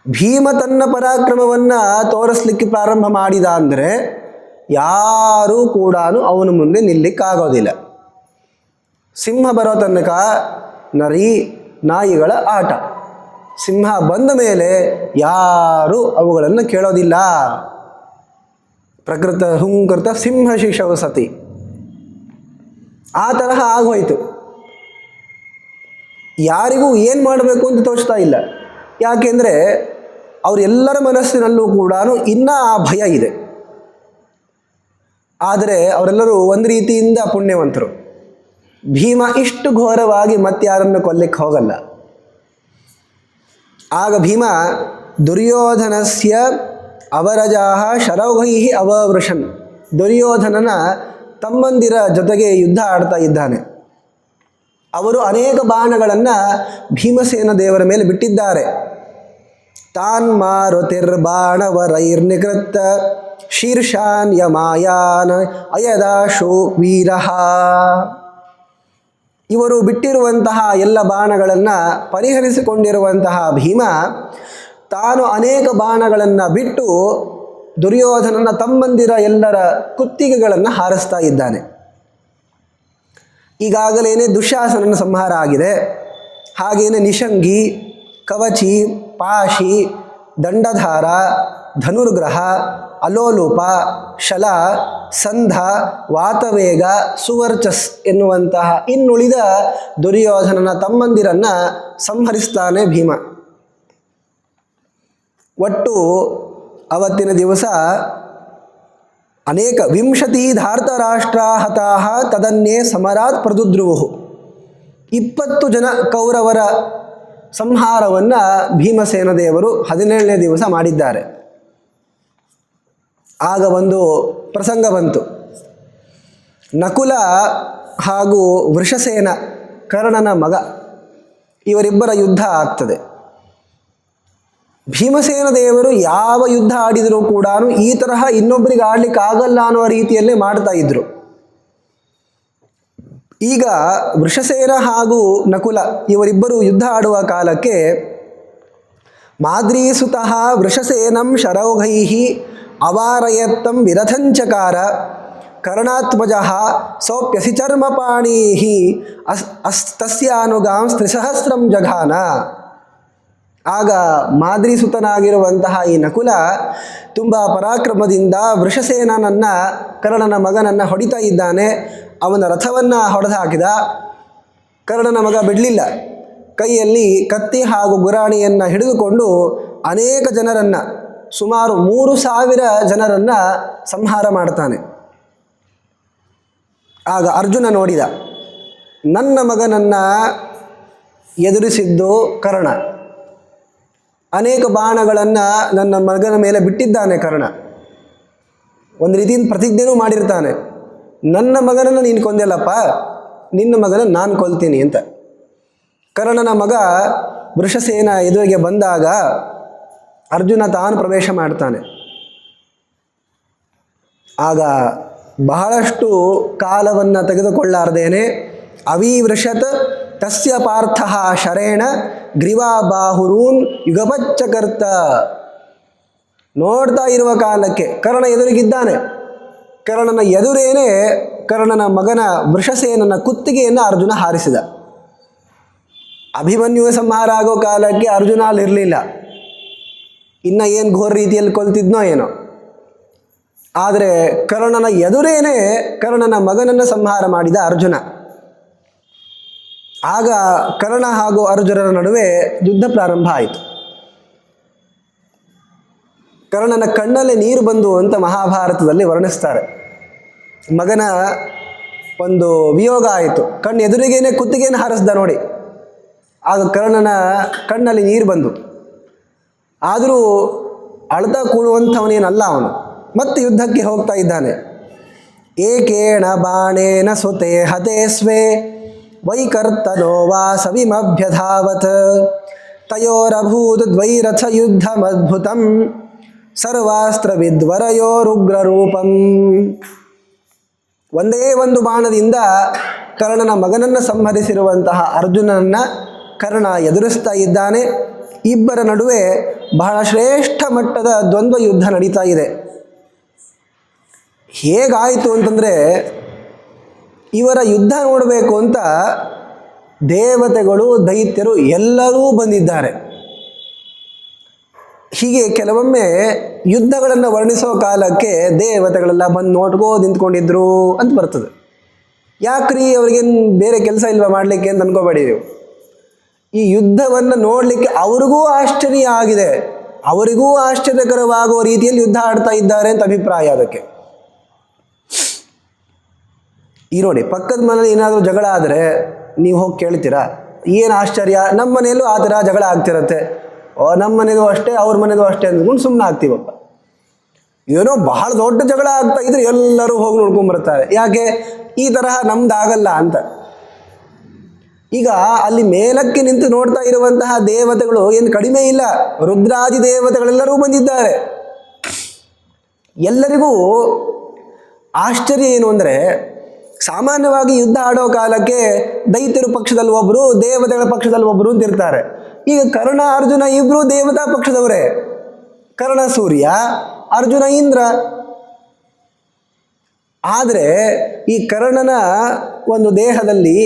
ಭೀಮ ತನ್ನ ಪರಾಕ್ರಮವನ್ನು ತೋರಿಸ್ಲಿಕ್ಕೆ ಪ್ರಾರಂಭ ಮಾಡಿದ ಅಂದರೆ ಯಾರೂ ಕೂಡ ಅವನ ಮುಂದೆ ನಿಲ್ಲಕ್ಕಾಗೋದಿಲ್ಲ. ಸಿಂಹ ಬರೋ ತನಕ ನರಿ ನಾಯಿಗಳ ಆಟ. ಸಿಂಹ ಬಂದ ಮೇಲೆ ಯಾರೂ ಅವುಗಳನ್ನು ಕೇಳೋದಿಲ್ಲ. ಪ್ರಕೃತ ಹುಂಕೃತ ಸಿಂಹ ಶಿಶವ ಸತಿ, ಆ ತರಹ ಆಗೋಯ್ತು. ಯಾರಿಗೂ ಏನು ಮಾಡಬೇಕು ಅಂತ ತೋಚ್ತಾ ಇಲ್ಲ. ಯಾಕೆಂದರೆ ಅವರೆಲ್ಲರ ಮನಸ್ಸಿನಲ್ಲೂ ಕೂಡ ಇನ್ನೂ ಆ ಭಯ ಇದೆ. ಆದರೆ ಅವರೆಲ್ಲರೂ ಒಂದು ರೀತಿಯಿಂದ ಪುಣ್ಯವಂತರು. ಭೀಮ ಇಷ್ಟು ಘೋರವಾಗಿ ಮತ್ತಾರನ್ನು ಕೊಲ್ಲಿಕ್ಕೆ ಹೋಗಲ್ಲ. ಆಗ ಭೀಮ ದುರ್ಯೋಧನಸ್ಯ ಅವರಜಾಹ ಶರೌಘೈ ಅವವೃಷನ್, ದುರ್ಯೋಧನನ ತಮ್ಮಂದಿರ ಜೊತೆಗೆ ಯುದ್ಧ ಆಡ್ತಾ ಇದ್ದಾನೆ. ಅವರು ಅನೇಕ ಬಾಣಗಳನ್ನು ಭೀಮಸೇನ ದೇವರ ಮೇಲೆ ಬಿಟ್ಟಿದ್ದಾರೆ. ತಾನ್ ಮಾರುತಿರ್ಬಾಣವರೈರ್ನಿಕೃತ್ತ ಶೀರ್ಷಾನ್ ಯಮಾಯಾನ್ ಅಯದಾಶು ವೀರಃ. ಇವರು ಬಿಟ್ಟಿರುವಂತಹ ಎಲ್ಲ ಬಾಣಗಳನ್ನು ಪರಿಹರಿಸಿಕೊಂಡಿರುವಂತಹ ಭೀಮ ತಾನು ಅನೇಕ ಬಾಣಗಳನ್ನು ಬಿಟ್ಟು ದುರ್ಯೋಧನನ ತಮ್ಮಂದಿರ ಎಲ್ಲರ ಕುತ್ತಿಗೆಗಳನ್ನು ಹಾರಿಸ್ತಾ ಇದ್ದಾನೆ. ಈಗಾಗಲೇ ದುಶ್ಯಾಸನನ ಸಂಹಾರ ಆಗಿದೆ. ಹಾಗೇನೆ ನಿಷಂಗಿ, ಕವಚಿ, ಪಾಶಿ, ದಂಡಧಾರ, ಧನುರ್ಗ್ರಹ, ಅಲೋಲೂಪ, ಶಲ, ಸಂಧ, ವಾತವೇಗ, ಸುವರ್ಚಸ್ ಎನ್ನುವಂತಹ ಇನ್ನುಳಿದ ದುರ್ಯೋಧನನ ತಮ್ಮಂದಿರನ್ನು ಸಂಹರಿಸ್ತಾನೆ ಭೀಮ. ಒಟ್ಟು ಅವತ್ತಿನ ದಿವಸ ಅನೇಕ ವಿಂಶತಿ ಧಾರ್ತರಾಷ್ಟ್ರ ಹತಾಹ ತದನ್ಯೇ ಸಮರಾತ್ ಪ್ರದುದ್ರುವು. 20 ಜನ ಕೌರವರ ಸಂಹಾರವನ್ನು ಭೀಮಸೇನ ದೇವರು 17ನೇ ದಿವಸ ಮಾಡಿದ್ದಾರೆ. ಆಗ ಒಂದು ಪ್ರಸಂಗ ಬಂತು. ನಕುಲ ಹಾಗೂ ವೃಷಸೇನ, ಕರ್ಣನ ಮಗ, ಇವರಿಬ್ಬರ ಯುದ್ಧ ಆಗ್ತದೆ. ಭೀಮಸೇನ ದೇವರು ಯಾವ ಯುದ್ಧ ಆಡಿದರೂ ಕೂಡ ಈ ತರಹ ಇನ್ನೊಬ್ಬರಿಗೆ ಆಡ್ಲಿಕ್ಕೆ ಆಗಲ್ಲ ಅನ್ನೋ ರೀತಿಯಲ್ಲೇ ಮಾಡ್ತಾ ಇದ್ರು. ಈಗ ವೃಷಸೇನ ಹಾಗೂ ನಕುಲ ಇವರಿಬ್ಬರು ಯುದ್ಧ ಆಡುವ ಕಾಲಕ್ಕೆ ಮಾದ್ರೀಸುತಃ ವೃಷಸೇನಂ ಶರೌಘೈಃ ಅವಾರಯತ್ತಂ ವಿರಥಂಚಕಾರ ಕರ್ಣಾತ್ಮಜಃ ಸೌಪ್ಯಸಿ ಚರ್ಮಪಾಣೀಃ ತಸ್ಯಾನುಗಾಂ 3,000 ಜಘಾನ. ಆಗ ಮಾದ್ರೀಸುತನಾಗಿರುವಂತಹ ಈ ನಕುಲ ತುಂಬ ಪರಾಕ್ರಮದಿಂದ ವೃಷಸೇನನನ್ನು, ಕರ್ಣನ ಮಗನನ್ನು ಹೊಡಿತಾ ಇದ್ದಾನೆ. ಅವನ ರಥವನ್ನು ಹೊಡೆದು ಹಾಕಿದ. ಕರ್ಣನ ಮಗ ಬಿಡಲಿಲ್ಲ. ಕೈಯಲ್ಲಿ ಕತ್ತಿ ಹಾಗೂ ಗುರಾಣಿಯನ್ನು ಹಿಡಿದುಕೊಂಡು ಅನೇಕ ಜನರನ್ನು, ಸುಮಾರು 3,000 ಜನರನ್ನು ಸಂಹಾರ ಮಾಡ್ತಾನೆ. ಆಗ ಅರ್ಜುನ ನೋಡಿದ, ನನ್ನ ಮಗನನ್ನು ಎದುರಿಸಿದ್ದು ಕರ್ಣ, ಅನೇಕ ಬಾಣಗಳನ್ನು ನನ್ನ ಮಗನ ಮೇಲೆ ಬಿಟ್ಟಿದ್ದಾನೆ ಕರ್ಣ. ಒಂದು ರೀತಿಯಿಂದ ಪ್ರತಿಜ್ಞೆನೂ ಮಾಡಿರ್ತಾನೆ, ನನ್ನ ಮಗನನ್ನು ನೀನು ಕೊಂದೆಲ್ಲಪ್ಪ, ನಿನ್ನ ಮಗನನ್ನು ನಾನು ಕೊಲ್ತೀನಿ ಅಂತ. ಕರ್ಣನ ಮಗ ವೃಷಸೇನ ಎದುರಿಗೆ ಬಂದಾಗ ಅರ್ಜುನ ತಾನು ಪ್ರವೇಶ ಮಾಡ್ತಾನೆ. ಆಗ ಬಹಳಷ್ಟು ಕಾಲವನ್ನು ತೆಗೆದುಕೊಳ್ಳಾರ್ದೇನೆ ಅವೀವೃಷತ್ ತಸ್ಯ ಪಾರ್ಥಃ ಶರೇಣ ಗ್ರೀವಾ ಬಾಹುರೂನ್ ಯುಗಪಚ್ಚಕರ್ತ. ನೋಡ್ತಾ ಇರುವ ಕಾಲಕ್ಕೆ ಕರ್ಣ ಎದುರಿಗಿದ್ದಾನೆ. ಕರ್ಣನ ಎದುರೇನೆ ಕರ್ಣನ ಮಗನ ವೃಷಸೇನನ ಕುತ್ತಿಗೆಯನ್ನು ಅರ್ಜುನ ಹಾರಿಸಿದ. ಅಭಿಮನ್ಯುವ ಸಂಹಾರ ಆಗೋ ಕಾಲಕ್ಕೆ ಅರ್ಜುನ ಅಲ್ಲಿರಲಿಲ್ಲ. ಇನ್ನು ಏನು ಘೋರ ರೀತಿಯಲ್ಲಿ ಕೊಲ್ತಿದ್ನೋ ಏನೋ. ಆದರೆ ಕರ್ಣನ ಎದುರೇನೆ ಕರ್ಣನ ಮಗನನ್ನು ಸಂಹಾರ ಮಾಡಿದ ಅರ್ಜುನ. ಆಗ ಕರ್ಣ ಹಾಗೂ ಅರ್ಜುನರ ನಡುವೆ ಯುದ್ಧ ಪ್ರಾರಂಭ ಆಯಿತು. ಕರ್ಣನ ಕಣ್ಣಲ್ಲೇ ನೀರು ಬಂದು ಅಂತ ಮಹಾಭಾರತದಲ್ಲಿ ವರ್ಣಿಸ್ತಾರೆ. ಮಗನ ಒಂದು ವಿಯೋಗ ಆಯಿತು, ಕಣ್ಣು ಎದುರಿಗೇನೆ ಕುತ್ತಿಗೆಯನ್ನು ಹಾರಿಸ್ದ ನೋಡಿ. ಆಗ ಕರ್ಣನ ಕಣ್ಣಲ್ಲಿ ನೀರು ಬಂದು, ಆದರೂ ಅಳ್ತಾ ಕೂಡುವಂಥವನೇನಲ್ಲ ಅವನು. ಮತ್ತೆ ಯುದ್ಧಕ್ಕೆ ಹೋಗ್ತಾ ಇದ್ದಾನೆ. ಏಕೇಣ ಬಾಣೇನ ಸುತೆ ಹತೆ ಸ್ವೇ ವೈಕರ್ತನೋ ವಾಸವಿಮಭ್ಯಧಾವತ್ ತಯೋರಭೂತ್ ದ್ವೈರಥ ಯುದ್ಧಮದ್ಭುತಂ ಸರ್ವಾಸ್ತ್ರವಿದ್ವರಯೋರುಗ್ರರೂಪಂ. ಒಂದೇ ಒಂದು ಬಾಣದಿಂದ ಕರ್ಣನ ಮಗನನ್ನು ಸಂಹರಿಸಿರುವಂತಹ ಅರ್ಜುನನನ್ನು ಕರ್ಣ ಎದುರಿಸ್ತಾ ಇದ್ದಾನೆ. ಇಬ್ಬರ ನಡುವೆ ಬಹಳ ಶ್ರೇಷ್ಠ ಮಟ್ಟದ ದ್ವಂದ್ವ ಯುದ್ಧ ನಡೀತಾ ಇದೆ. ಹೇಗಾಯಿತು ಅಂತಂದರೆ, ಇವರ ಯುದ್ಧ ನೋಡಬೇಕು ಅಂತ ದೇವತೆಗಳು, ದೈತ್ಯರು ಎಲ್ಲರೂ ಬಂದಿದ್ದಾರೆ. ಹೀಗೆ ಕೆಲವೊಮ್ಮೆ ಯುದ್ಧಗಳನ್ನು ವರ್ಣಿಸೋ ಕಾಲಕ್ಕೆ ದೇವತೆಗಳೆಲ್ಲ ಬಂದು ನೋಡ್ಕೋ ನಿಂತ್ಕೊಂಡಿದ್ರು ಅಂತ ಬರ್ತದೆ. ಯಾಕ್ರಿ ಅವ್ರಿಗೇನು ಬೇರೆ ಕೆಲಸ ಇಲ್ವಾ ಮಾಡಲಿಕ್ಕೆ ಅಂತ ಅನ್ಕೋಬೇಡಿ ನೀವು. ಈ ಯುದ್ಧವನ್ನು ನೋಡಲಿಕ್ಕೆ ಅವ್ರಿಗೂ ಆಶ್ಚರ್ಯ ಆಗಿದೆ. ಅವರಿಗೂ ಆಶ್ಚರ್ಯಕರವಾಗುವ ರೀತಿಯಲ್ಲಿ ಯುದ್ಧ ಆಡ್ತಾ ಇದ್ದಾರೆ ಅಂತ ಅಭಿಪ್ರಾಯ ಅದಕ್ಕೆ. ಈ ನೋಡಿ, ಪಕ್ಕದ ಮನೇಲಿ ಏನಾದರೂ ಜಗಳ ಆದರೆ ನೀವು ಹೋಗಿ ಕೇಳ್ತೀರಾ? ಏನು ಆಶ್ಚರ್ಯ, ನಮ್ಮ ಮನೆಯಲ್ಲೂ ಆ ಥರ ಜಗಳ ಆಗ್ತಿರತ್ತೆ, ನಮ್ಮ ಮನೆಯದು ಅಷ್ಟೇ ಅವ್ರ ಮನೆಯದು ಅಷ್ಟೇ ಅಂದ್ಕೊಂಡು ಸುಮ್ಮನೆ ಆಗ್ತೀವಪ್ಪ. ಏನೋ ಬಹಳ ದೊಡ್ಡ ಜಗಳ ಆಗ್ತಾ ಇದ್ರೆ ಎಲ್ಲರೂ ಹೋಗಿ ನೋಡ್ಕೊಂಡ್ಬರ್ತಾರೆ. ಯಾಕೆ? ಈ ತರಹ ನಮ್ದಾಗಲ್ಲ ಅಂತ. ಈಗ ಅಲ್ಲಿ ಮೇಲಕ್ಕೆ ನಿಂತು ನೋಡ್ತಾ ಇರುವಂತಹ ದೇವತೆಗಳು ಏನು ಕಡಿಮೆ ಇಲ್ಲ, ರುದ್ರಾದಿ ದೇವತೆಗಳೆಲ್ಲರೂ ಬಂದಿದ್ದಾರೆ. ಎಲ್ಲರಿಗೂ ಆಶ್ಚರ್ಯ ಏನು ಅಂದರೆ, ಸಾಮಾನ್ಯವಾಗಿ ಯುದ್ಧ ಆಡೋ ಕಾಲಕ್ಕೆ ದೈತ್ಯರು ಪಕ್ಷದಲ್ಲಿ ಒಬ್ಬರು, ದೇವತೆಗಳ ಪಕ್ಷದಲ್ಲಿ ಒಬ್ಬರು ಅಂತ ಇರ್ತಾರೆ. ಈಗ ಕರ್ಣ ಅರ್ಜುನ ಇಬ್ಬರು ದೇವತಾ ಪಕ್ಷದವರೇ. ಕರ್ಣ ಸೂರ್ಯ, ಅರ್ಜುನ ಇಂದ್ರ. ಆದರೆ ಈ ಕರ್ಣನ ಒಂದು ದೇಹದಲ್ಲಿ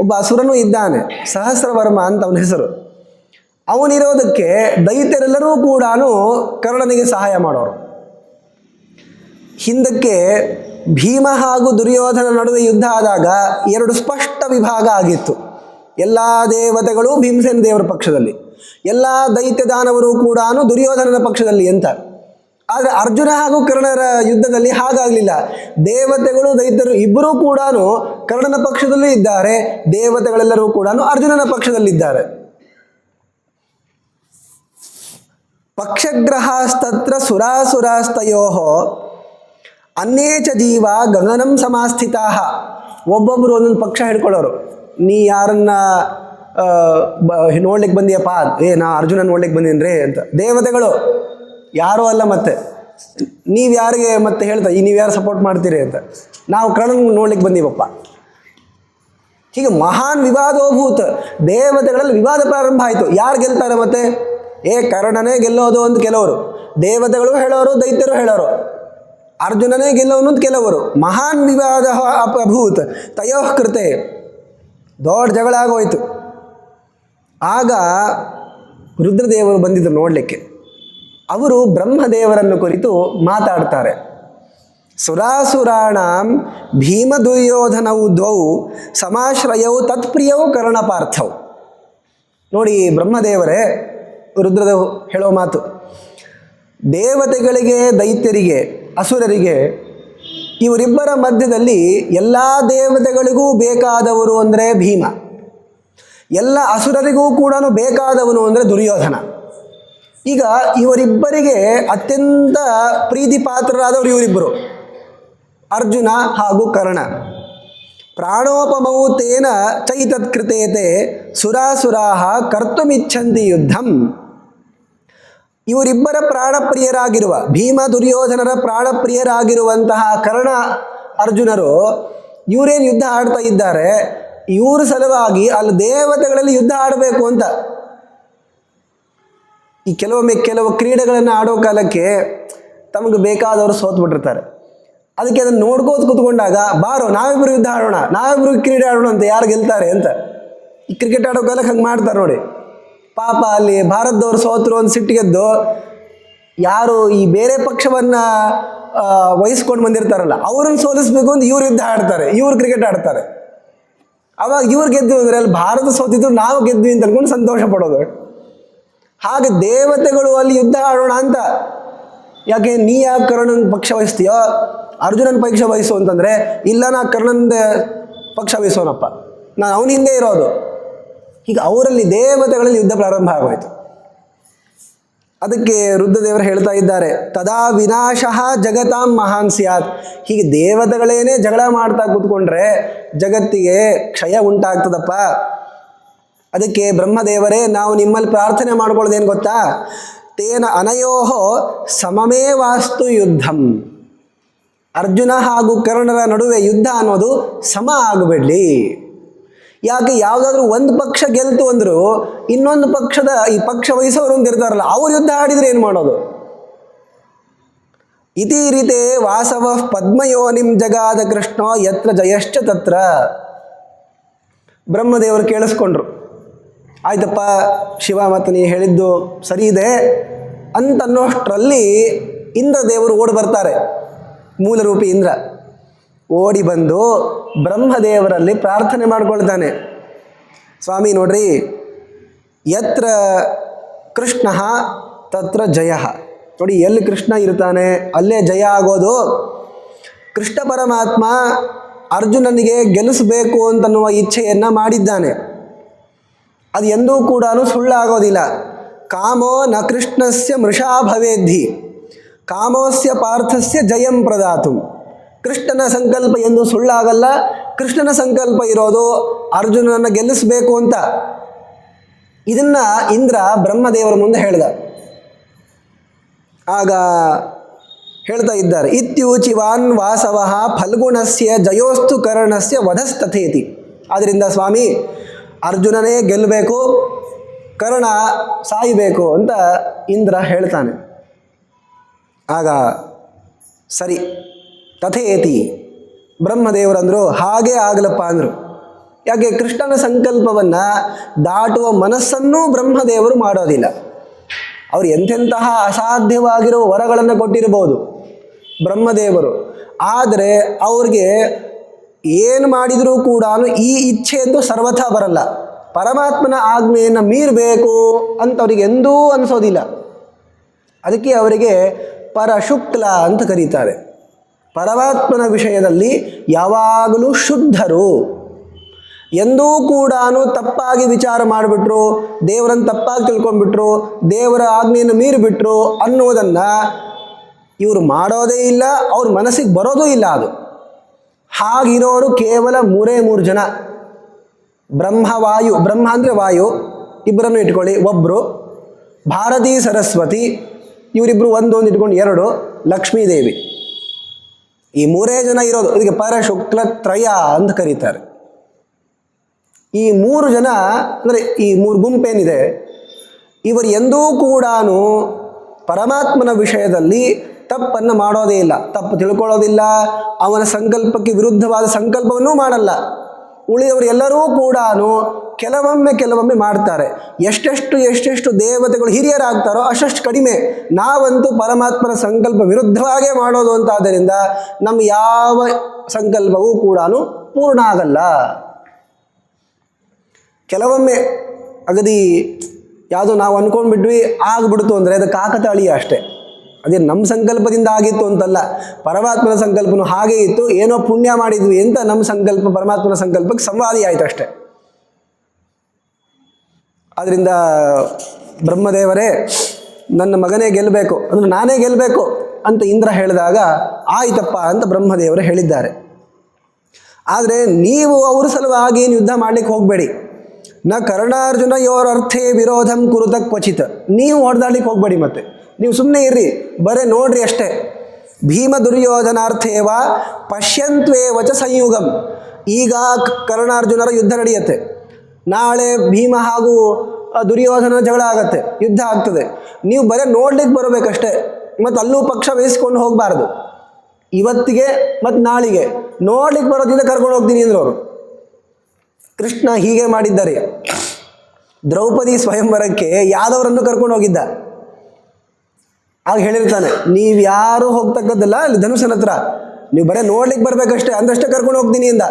ಒಬ್ಬ ಅಸುರನೂ ಇದ್ದಾನೆ, ಸಹಸ್ರವರ್ಮ ಅಂತ ಅವನ ಹೆಸರು. ಅವನಿರೋದಕ್ಕೆ ದೈತ್ಯರೆಲ್ಲರೂ ಕೂಡ ಕರ್ಣನಿಗೆ ಸಹಾಯ ಮಾಡೋರು. ಹಿಂದಕ್ಕೆ ಭೀಮ ಹಾಗೂ ದುರ್ಯೋಧನ ನಡುವೆ ಯುದ್ಧ ಆದಾಗ ಎರಡು ಸ್ಪಷ್ಟ ವಿಭಾಗ ಆಗಿತ್ತು. ಎಲ್ಲ ದೇವತೆಗಳು ಭೀಮಸೇನ ದೇವರ ಪಕ್ಷದಲ್ಲಿ, ಎಲ್ಲ ದೈತ್ಯ ದಾನವರು ಕೂಡ ದುರ್ಯೋಧನನ ಪಕ್ಷದಲ್ಲಿ ಅಂತ. ಆದರೆ ಅರ್ಜುನ ಹಾಗೂ ಕರ್ಣರ ಯುದ್ಧದಲ್ಲಿ ಹಾಗಾಗಲಿಲ್ಲ. ದೇವತೆಗಳು ದೈತ್ಯರು ಇಬ್ಬರೂ ಕೂಡ ಕರ್ಣನ ಪಕ್ಷದಲ್ಲೂ ಇದ್ದಾರೆ, ದೇವತೆಗಳೆಲ್ಲರೂ ಕೂಡ ಅರ್ಜುನನ ಪಕ್ಷದಲ್ಲಿದ್ದಾರೆ. ಪಕ್ಷಗ್ರಹಾಸ್ತತ್ರ ಸುರಾಸುರಾಸ್ತಯೋ ಅನ್ಯೇಚ ಜೀವ ಗಗನಂ ಸಮಾಸ್ಥಿತಾ. ಒಬ್ಬೊಬ್ಬರು ಒಂದೊಂದು ಪಕ್ಷ ಹಿಡ್ಕೊಳ್ಳೋರು. ನೀ ಯಾರನ್ನ ನೋಡ್ಲಿಕ್ಕೆ ಬಂದಿಯಪ್ಪ? ನಾ ಅರ್ಜುನ ನೋಡ್ಲಿಕ್ಕೆ ಬಂದೀನಿ ಅಂತ. ದೇವತೆಗಳು ಯಾರೂ ಅಲ್ಲ. ಮತ್ತೆ ನೀವು ಯಾರಿಗೆ ಮತ್ತೆ ಹೇಳ್ತಾ ನೀವು ಯಾರು ಸಪೋರ್ಟ್ ಮಾಡ್ತೀರಿ ಅಂತ? ನಾವು ಕರ್ಣನ್ ನೋಡ್ಲಿಕ್ಕೆ ಬಂದೀವಪ್ಪ. ಹೀಗೆ ಮಹಾನ್ ವಿವಾದೋಭೂತ. ದೇವತೆಗಳಲ್ಲಿ ವಿವಾದ ಪ್ರಾರಂಭ ಆಯಿತು. ಯಾರು ಗೆಲ್ತಾರೆ ಮತ್ತೆ? ಕರ್ಣನೇ ಗೆಲ್ಲೋದು ಅಂತ ಕೆಲವರು, ದೇವತೆಗಳು ಹೇಳೋರು, ದೈತ್ಯರು ಹೇಳೋರು. ಅರ್ಜುನನೇ ಗೆಲ್ಲೋನು ಅಂತ ಕೆಲವರು. ಮಹಾನ್ ವಿವಾದ ಅಭೂತ್ ತಯೋಃ ಕೃತೆ. ದೊಡ್ಡ ಜಗಳ ಆಗೋಯ್ತು. ಆಗ ರುದ್ರದೇವರು ಬಂದಿದ್ದರು ನೋಡಲಿಕ್ಕೆ. ಅವರು ಬ್ರಹ್ಮದೇವರನ್ನು ಕುರಿತು ಮಾತಾಡ್ತಾರೆ. ಸುರಾಸುರಾಣಾಂ ಭೀಮ ದುರ್ಯೋಧನವು ದ್ವೌ ಸಮಾಶ್ರಯೌ ತತ್ಪ್ರಿಯೌ ಕರ್ಣಪಾರ್ಥವು. ನೋಡಿ, ಬ್ರಹ್ಮದೇವರೇ ರುದ್ರದೇವ್ ಹೇಳೋ ಮಾತು. ದೇವತೆಗಳಿಗೆ, ದೈತ್ಯರಿಗೆ, ಅಸುರರಿಗೆ, ಇವರಿಬ್ಬರ ಮಧ್ಯದಲ್ಲಿ ಎಲ್ಲ ದೇವತೆಗಳಿಗೂ ಬೇಕಾದವರು ಅಂದರೆ ಭೀಮ, ಎಲ್ಲ ಅಸುರರಿಗೂ ಕೂಡ ಬೇಕಾದವನು ಅಂದರೆ ದುರ್ಯೋಧನ. ಈಗ ಇವರಿಬ್ಬರಿಗೆ ಅತ್ಯಂತ ಪ್ರೀತಿ ಪಾತ್ರರಾದವರು ಇವರಿಬ್ಬರು, ಅರ್ಜುನ ಹಾಗೂ ಕರ್ಣ. ಪ್ರಾಣೋಪಮೌ ತೇನ ಚೈತತ್ಕೃತೇತೆ ಸುರಾಸುರಾಹ ಕರ್ತುಮಿಚ್ಛಂತಿ ಯುದ್ಧಂ. ಇವರಿಬ್ಬರ ಪ್ರಾಣಪ್ರಿಯರಾಗಿರುವ, ಭೀಮ ದುರ್ಯೋಧನರ ಪ್ರಾಣಪ್ರಿಯರಾಗಿರುವಂತಹ ಕರ್ಣ ಅರ್ಜುನರು ಇವರೇನು ಯುದ್ಧ ಆಡ್ತಾ ಇದ್ದಾರೆ, ಇವ್ರ ಸಲುವಾಗಿ ಅಲ್ಲಿ ದೇವತೆಗಳಲ್ಲಿ ಯುದ್ಧ ಆಡಬೇಕು ಅಂತ. ಈ ಕೆಲವು ಕ್ರೀಡೆಗಳನ್ನು ಆಡೋ ಕಾಲಕ್ಕೆ ತಮಗೆ ಬೇಕಾದವರು ಸೋತ್ಬಿಟ್ಟಿರ್ತಾರೆ. ಅದಕ್ಕೆ ಅದನ್ನು ನೋಡ್ಕೋತ ಕೂತ್ಕೊಂಡಾಗ, ಬಾರೋ ನಾವಿಬ್ಬರು ಯುದ್ಧ ಆಡೋಣ, ನಾವಿಬ್ಬರು ಕ್ರೀಡೆ ಆಡೋಣ ಅಂತ, ಯಾರು ಗೆಲ್ತಾರೆ ಅಂತ. ಈ ಕ್ರಿಕೆಟ್ ಆಡೋ ಕಾಲಕ್ಕೆ ಹಂಗೆ ಮಾಡ್ತಾರೆ ನೋಡಿ. ಪಾಪ ಅಲ್ಲಿ ಭಾರತದವ್ರು ಸೋತರು ಒಂದು ಸಿಟ್ಟಿಗೆದ್ದು ಯಾರು ಈ ಬೇರೆ ಪಕ್ಷವನ್ನು ವಹಿಸ್ಕೊಂಡು ಬಂದಿರ್ತಾರಲ್ಲ ಅವ್ರನ್ನ ಸೋಲಿಸ್ಬೇಕು ಅಂತ ಇವ್ರು ಯುದ್ಧ ಆಡ್ತಾರೆ, ಇವ್ರು ಕ್ರಿಕೆಟ್ ಆಡ್ತಾರೆ. ಅವಾಗ ಇವ್ರು ಗೆದ್ದು ಅಂದರೆ ಅಲ್ಲಿ ಭಾರತ ಸೋತಿದ್ರು ನಾವು ಗೆದ್ವಿ ಅಂತ ಅಂದ್ಕೊಂಡು ಸಂತೋಷ ಪಡೋದು. ಹಾಗೆ ದೇವತೆಗಳು ಅಲ್ಲಿ ಯುದ್ಧ ಆಡೋಣ ಅಂತ. ಯಾಕೆ? ನೀ ಯಾಕೆ ಕರ್ಣನ ಪಕ್ಷ ವಹಿಸ್ತೀಯೋ, ಅರ್ಜುನನ ಪಕ್ಷ ವಹಿಸು ಅಂತಂದರೆ, ಇಲ್ಲ ನಾ ಕರ್ಣನ ಪಕ್ಷ ವಹಿಸೋನಪ್ಪ, ನಾನು ಅವನ ಹಿಂದೆ ಇರೋದು. ಹೀಗೆ ಅವರಲ್ಲಿ ದೇವತೆಗಳಲ್ಲಿ ಯುದ್ಧ ಪ್ರಾರಂಭ ಆಗೋಯ್ತು. ಅದಕ್ಕೆ ರುದ್ರದೇವರು ಹೇಳ್ತಾ ಇದ್ದಾರೆ, ತದಾ ವಿನಾಶಃ ಜಗತಾಂ ಮಹಾನ್ ಸ್ಯಾತ್. ಹೀಗೆ ದೇವತೆಗಳೇನೇ ಜಗಳ ಮಾಡ್ತಾ ಕೂತ್ಕೊಂಡ್ರೆ ಜಗತ್ತಿಗೆ ಕ್ಷಯ ಉಂಟಾಗ್ತದಪ್ಪ. ಅದಕ್ಕೆ ಬ್ರಹ್ಮದೇವರೇ, ನಾವು ನಿಮ್ಮಲ್ಲಿ ಪ್ರಾರ್ಥನೆ ಮಾಡ್ಕೊಳ್ಳೋದೇನು ಗೊತ್ತಾ? ತೇನ ಅನಯೋಹೋ ಸಮಮೇ ವಾಸ್ತು ಯುದ್ಧಂ. ಅರ್ಜುನ ಹಾಗೂ ಕರ್ಣರ ನಡುವೆ ಯುದ್ಧ ಅನ್ನೋದು ಸಮ ಆಗಬೇಡಲಿ. ಯಾಕೆ? ಯಾವುದಾದ್ರೂ ಒಂದು ಪಕ್ಷ ಗೆಲ್ತು ಅಂದರೂ ಇನ್ನೊಂದು ಪಕ್ಷದ ಈ ಪಕ್ಷ ವಹಿಸೋರು ಅಂತ ಇರ್ತಾರಲ್ಲ, ಅವ್ರು ಯುದ್ಧ ಆಡಿದರೆ ಏನು ಮಾಡೋದು? ಇತಿ ರೀತೆ ವಾಸವ ಪದ್ಮಯೋನಿಂ ಜಗಾದ ಕೃಷ್ಣ ಯತ್ರ ಜಯಶ್ಚ ತತ್ರ. ಬ್ರಹ್ಮದೇವರು ಕೇಳಿಸ್ಕೊಂಡ್ರು. ಆಯ್ತಪ್ಪ ಶಿವ, ಮತ್ತು ನೀ ಹೇಳಿದ್ದು ಸರಿ ಇದೆ ಅಂತನ್ನೋಷ್ಟರಲ್ಲಿ ಇಂದ್ರದೇವರು ಓಡಿ ಬರ್ತಾರೆ. ಮೂಲರೂಪಿ ಇಂದ್ರ ಓಡಿ ಬಂದು ಬ್ರಹ್ಮದೇವರಲ್ಲಿ ಪ್ರಾರ್ಥನೆ ಮಾಡ್ಕೊಳ್ತಾನೆ. ಸ್ವಾಮಿ ನೋಡ್ರಿ, ಯತ್ರ ಕೃಷ್ಣ ತತ್ರ ಜಯ. ನೋಡಿ, ಎಲ್ಲಿ ಕೃಷ್ಣ ಇರ್ತಾನೆ ಅಲ್ಲೇ ಜಯ ಆಗೋದು. ಕೃಷ್ಣ ಪರಮಾತ್ಮ ಅರ್ಜುನನಿಗೆ ಗೆಲ್ಲಿಸಬೇಕು ಅಂತನ್ನುವ ಇಚ್ಛೆಯನ್ನು ಮಾಡಿದ್ದಾನೆ. ಅದು ಎಂದೂ ಕೂಡ ಸುಳ್ಳಾಗೋದಿಲ್ಲ. ಕಾಮೋ ನ ಕೃಷ್ಣಸ್ಯ ಮೃಷಾ ಭವೇದ್ಧಿ ಕಾಮೋಸ್ಯ ಪಾರ್ಥಸ್ಯ ಜಯಂ ಪ್ರದಾತು. ಕೃಷ್ಣನ ಸಂಕಲ್ಪ ಎಂದೂ ಸುಳ್ಳಾಗಲ್ಲ. ಕೃಷ್ಣನ ಸಂಕಲ್ಪ ಇರೋದು ಅರ್ಜುನನನ್ನು ಗೆಲ್ಲಿಸಬೇಕು ಅಂತ. ಇದನ್ನು ಇಂದ್ರ ಬ್ರಹ್ಮದೇವರ ಮುಂದೆ ಹೇಳ್ದ. ಆಗ ಹೇಳ್ತಾ ಇದ್ದಾರೆ, ಇತ್ಯೂಚಿವಾನ್ ವಾಸವಃ ಫಲ್ಗುಣಸ್ಯ ಜಯೋಸ್ತು ಕರ್ಣಸ್ಯ ವಧಸ್ತಥೇತಿ. ಆದ್ದರಿಂದ ಸ್ವಾಮಿ, ಅರ್ಜುನನೇ ಗೆಲ್ಲಬೇಕು, ಕರ್ಣ ಸಾಯಬೇಕು ಅಂತ ಇಂದ್ರ ಹೇಳ್ತಾನೆ. ಆಗ ಸರಿ ತಥೇತಿ ಬ್ರಹ್ಮದೇವರಂದರು, ಹಾಗೇ ಆಗಲಪ್ಪ ಅಂದರು. ಯಾಕೆ? ಕೃಷ್ಣನ ಸಂಕಲ್ಪವನ್ನು ದಾಟುವ ಮನಸ್ಸನ್ನೂ ಬ್ರಹ್ಮದೇವರು ಮಾಡೋದಿಲ್ಲ. ಅವರು ಎಂತೆಂತಹ ಅಸಾಧ್ಯವಾಗಿರೋ ವರಗಳನ್ನು ಕೊಟ್ಟಿರ್ಬೋದು ಬ್ರಹ್ಮದೇವರು, ಆದರೆ ಅವ್ರಿಗೆ ಏನು ಮಾಡಿದರೂ ಕೂಡ ಈ ಇಚ್ಛೆಯಂತೂ ಸರ್ವಥಾ ಬರಲ್ಲ. ಪರಮಾತ್ಮನ ಆಜ್ಞೆಯನ್ನು ಮೀರಬೇಕು ಅಂತ ಅವರಿಗೆ ಎಂದೂ ಅನಿಸೋದಿಲ್ಲ. ಅದಕ್ಕೆ ಅವರಿಗೆ ಪರಶುಕ್ಲ ಅಂತ ಕರೀತಾರೆ. ಪರಮಾತ್ಮನ ವಿಷಯದಲ್ಲಿ ಯಾವಾಗಲೂ ಶುದ್ಧರು. ಎಂದೂ ಕೂಡ ತಪ್ಪಾಗಿ ವಿಚಾರ ಮಾಡಿಬಿಟ್ರು, ದೇವರನ್ನು ತಪ್ಪಾಗಿ ತಿಳ್ಕೊಂಡ್ಬಿಟ್ರು, ದೇವರ ಆಜ್ಞೆಯನ್ನು ಮೀರಿಬಿಟ್ರು ಅನ್ನೋದನ್ನು ಇವರು ಮಾಡೋದೇ ಇಲ್ಲ, ಅವ್ರ ಮನಸ್ಸಿಗೆ ಬರೋದೂ ಇಲ್ಲ. ಅದು ಹಾಗಿರೋರು ಕೇವಲ 3 ಜನ. ವಾಯು, ಬ್ರಹ್ಮ ಅಂದರೆ ವಾಯು, ಇಬ್ಬರನ್ನು ಇಟ್ಕೊಳ್ಳಿ, ಒಬ್ಬರು ಭಾರತೀ ಸರಸ್ವತಿ, ಇವರಿಬ್ಬರು ಒಂದೊಂದು ಇಟ್ಕೊಂಡು 2, ಲಕ್ಷ್ಮೀದೇವಿ. ಈ 3 ಜನ ಇರೋದು. ಇದಕ್ಕೆ ಪರಶುಕ್ಲ ತ್ರಯ ಅಂತ ಕರೀತಾರೆ. ಈ 3 ಜನ ಅಂದರೆ ಈ 3 ಗುಂಪೇನಿದೆ, ಇವರು ಎಂದೂ ಕೂಡ ಪರಮಾತ್ಮನ ವಿಷಯದಲ್ಲಿ ತಪ್ಪನ್ನು ಮಾಡೋದೇ ಇಲ್ಲ, ತಪ್ಪು ತಿಳ್ಕೊಳ್ಳೋದಿಲ್ಲ, ಅವನ ಸಂಕಲ್ಪಕ್ಕೆ ವಿರುದ್ಧವಾದ ಸಂಕಲ್ಪವನ್ನೂ ಮಾಡಲ್ಲ. ಉಳಿದವರು ಎಲ್ಲರೂ ಕೂಡ ಕೆಲವೊಮ್ಮೆ ಮಾಡ್ತಾರೆ. ಎಷ್ಟೆಷ್ಟು ದೇವತೆಗಳು ಹಿರಿಯರಾಗ್ತಾರೋ ಅಷ್ಟು ಕಡಿಮೆ. ನಾವಂತೂ ಪರಮಾತ್ಮನ ಸಂಕಲ್ಪ ವಿರುದ್ಧವಾಗೇ ಮಾಡೋದು ಅಂತಾದ್ದರಿಂದ ನಮ್ಮ ಯಾವ ಸಂಕಲ್ಪವೂ ಕೂಡ ಪೂರ್ಣ ಆಗಲ್ಲ. ಕೆಲವೊಮ್ಮೆ ಅಗದಿ ಯಾವುದೋ ನಾವು ಅಂದ್ಕೊಂಡ್ಬಿಟ್ವಿ ಆಗಿಬಿಡ್ತು ಅಂದರೆ ಅದು ಕಾಕತಾಳೀಯ ಅಷ್ಟೇ. ಅದೇ ನಮ್ಮ ಸಂಕಲ್ಪದಿಂದ ಆಗಿತ್ತು ಅಂತಲ್ಲ, ಪರಮಾತ್ಮನ ಸಂಕಲ್ಪನೂ ಹಾಗೇ ಇತ್ತು. ಏನೋ ಪುಣ್ಯ ಮಾಡಿದ್ವಿ ಅಂತ ನಮ್ಮ ಸಂಕಲ್ಪ ಪರಮಾತ್ಮನ ಸಂಕಲ್ಪಕ್ಕೆ ಸಂವಾದಿ ಆಯಿತು ಅಷ್ಟೆ. ಆದ್ದರಿಂದ ಬ್ರಹ್ಮದೇವರೇ, ನನ್ನ ಮಗನೇ ಗೆಲ್ಲಬೇಕು ಅಂದರೆ ನಾನೇ ಗೆಲ್ಲಬೇಕು ಅಂತ ಇಂದ್ರ ಹೇಳಿದಾಗ ಆಯ್ತಪ್ಪ ಅಂತ ಬ್ರಹ್ಮದೇವರು ಹೇಳಿದ್ದಾರೆ. ಆದರೆ ನೀವು ಅವ್ರ ಸಲುವಾಗಿ ಏನು ಯುದ್ಧ ಮಾಡಲಿಕ್ಕೆ ಹೋಗಬೇಡಿ. ನ ಕರ್ಣಾರ್ಜುನ ಯೋರರ್ಥೇ ವಿರೋಧಂ ಕುರುತ ಕ್ವಚಿತ್. ನೀವು ಹೊಡೆದಾಡ್ಲಿಕ್ಕೆ ಹೋಗಬೇಡಿ. ಮತ್ತೆ ನೀವು ಸುಮ್ಮನೆ ಇರ್ರಿ, ಬರೇ ನೋಡ್ರಿ ಅಷ್ಟೇ. ಭೀಮ ದುರ್ಯೋಧನಾರ್ಥೇವ ಪಶ್ಯಂತ್ವೇವಚ ಸಂಯುಗಂ. ಈಗ ಕರ್ಣಾರ್ಜುನರ ಯುದ್ಧ ನಡೆಯುತ್ತೆ, ನಾಳೆ ಭೀಮ ಹಾಗೂ ದುರ್ಯೋಧನ ಜಗಳ ಆಗತ್ತೆ, ಯುದ್ಧ ಆಗ್ತದೆ. ನೀವು ಬರೇ ನೋಡ್ಲಿಕ್ಕೆ ಬರಬೇಕಷ್ಟೇ, ಮತ್ತು ಅಲ್ಲೂ ಪಕ್ಷ ವಹಿಸ್ಕೊಂಡು ಹೋಗಬಾರ್ದು. ಇವತ್ತಿಗೆ ಮತ್ತು ನಾಳಿಗೆ ನೋಡ್ಲಿಕ್ಕೆ ಬರೋದ್ರಿಂದ ಕರ್ಕೊಂಡು ಹೋಗ್ತೀನಿ ಅಂದರು ಅವರು. ಕೃಷ್ಣ ಹೀಗೆ ಮಾಡಿದ್ದಾರೆ. ದ್ರೌಪದಿ ಸ್ವಯಂವರಕ್ಕೆ ಯಾದವರನ್ನು ಕರ್ಕೊಂಡು ಹೋಗಿದ್ದ. ಆಗ ಹೇಳಿರ್ತಾನೆ, ನೀವು ಯಾರು ಹೋಗ್ತಕ್ಕದ್ದಲ್ಲ, ಅಲ್ಲಿ ಧನುಷನ ಹತ್ರ ನೀವು ಬರೀ ನೋಡ್ಲಿಕ್ಕೆ ಬರಬೇಕಷ್ಟೇ, ಅಂದಷ್ಟೇ ಕರ್ಕೊಂಡು ಹೋಗ್ತೀನಿ ಅಂದ.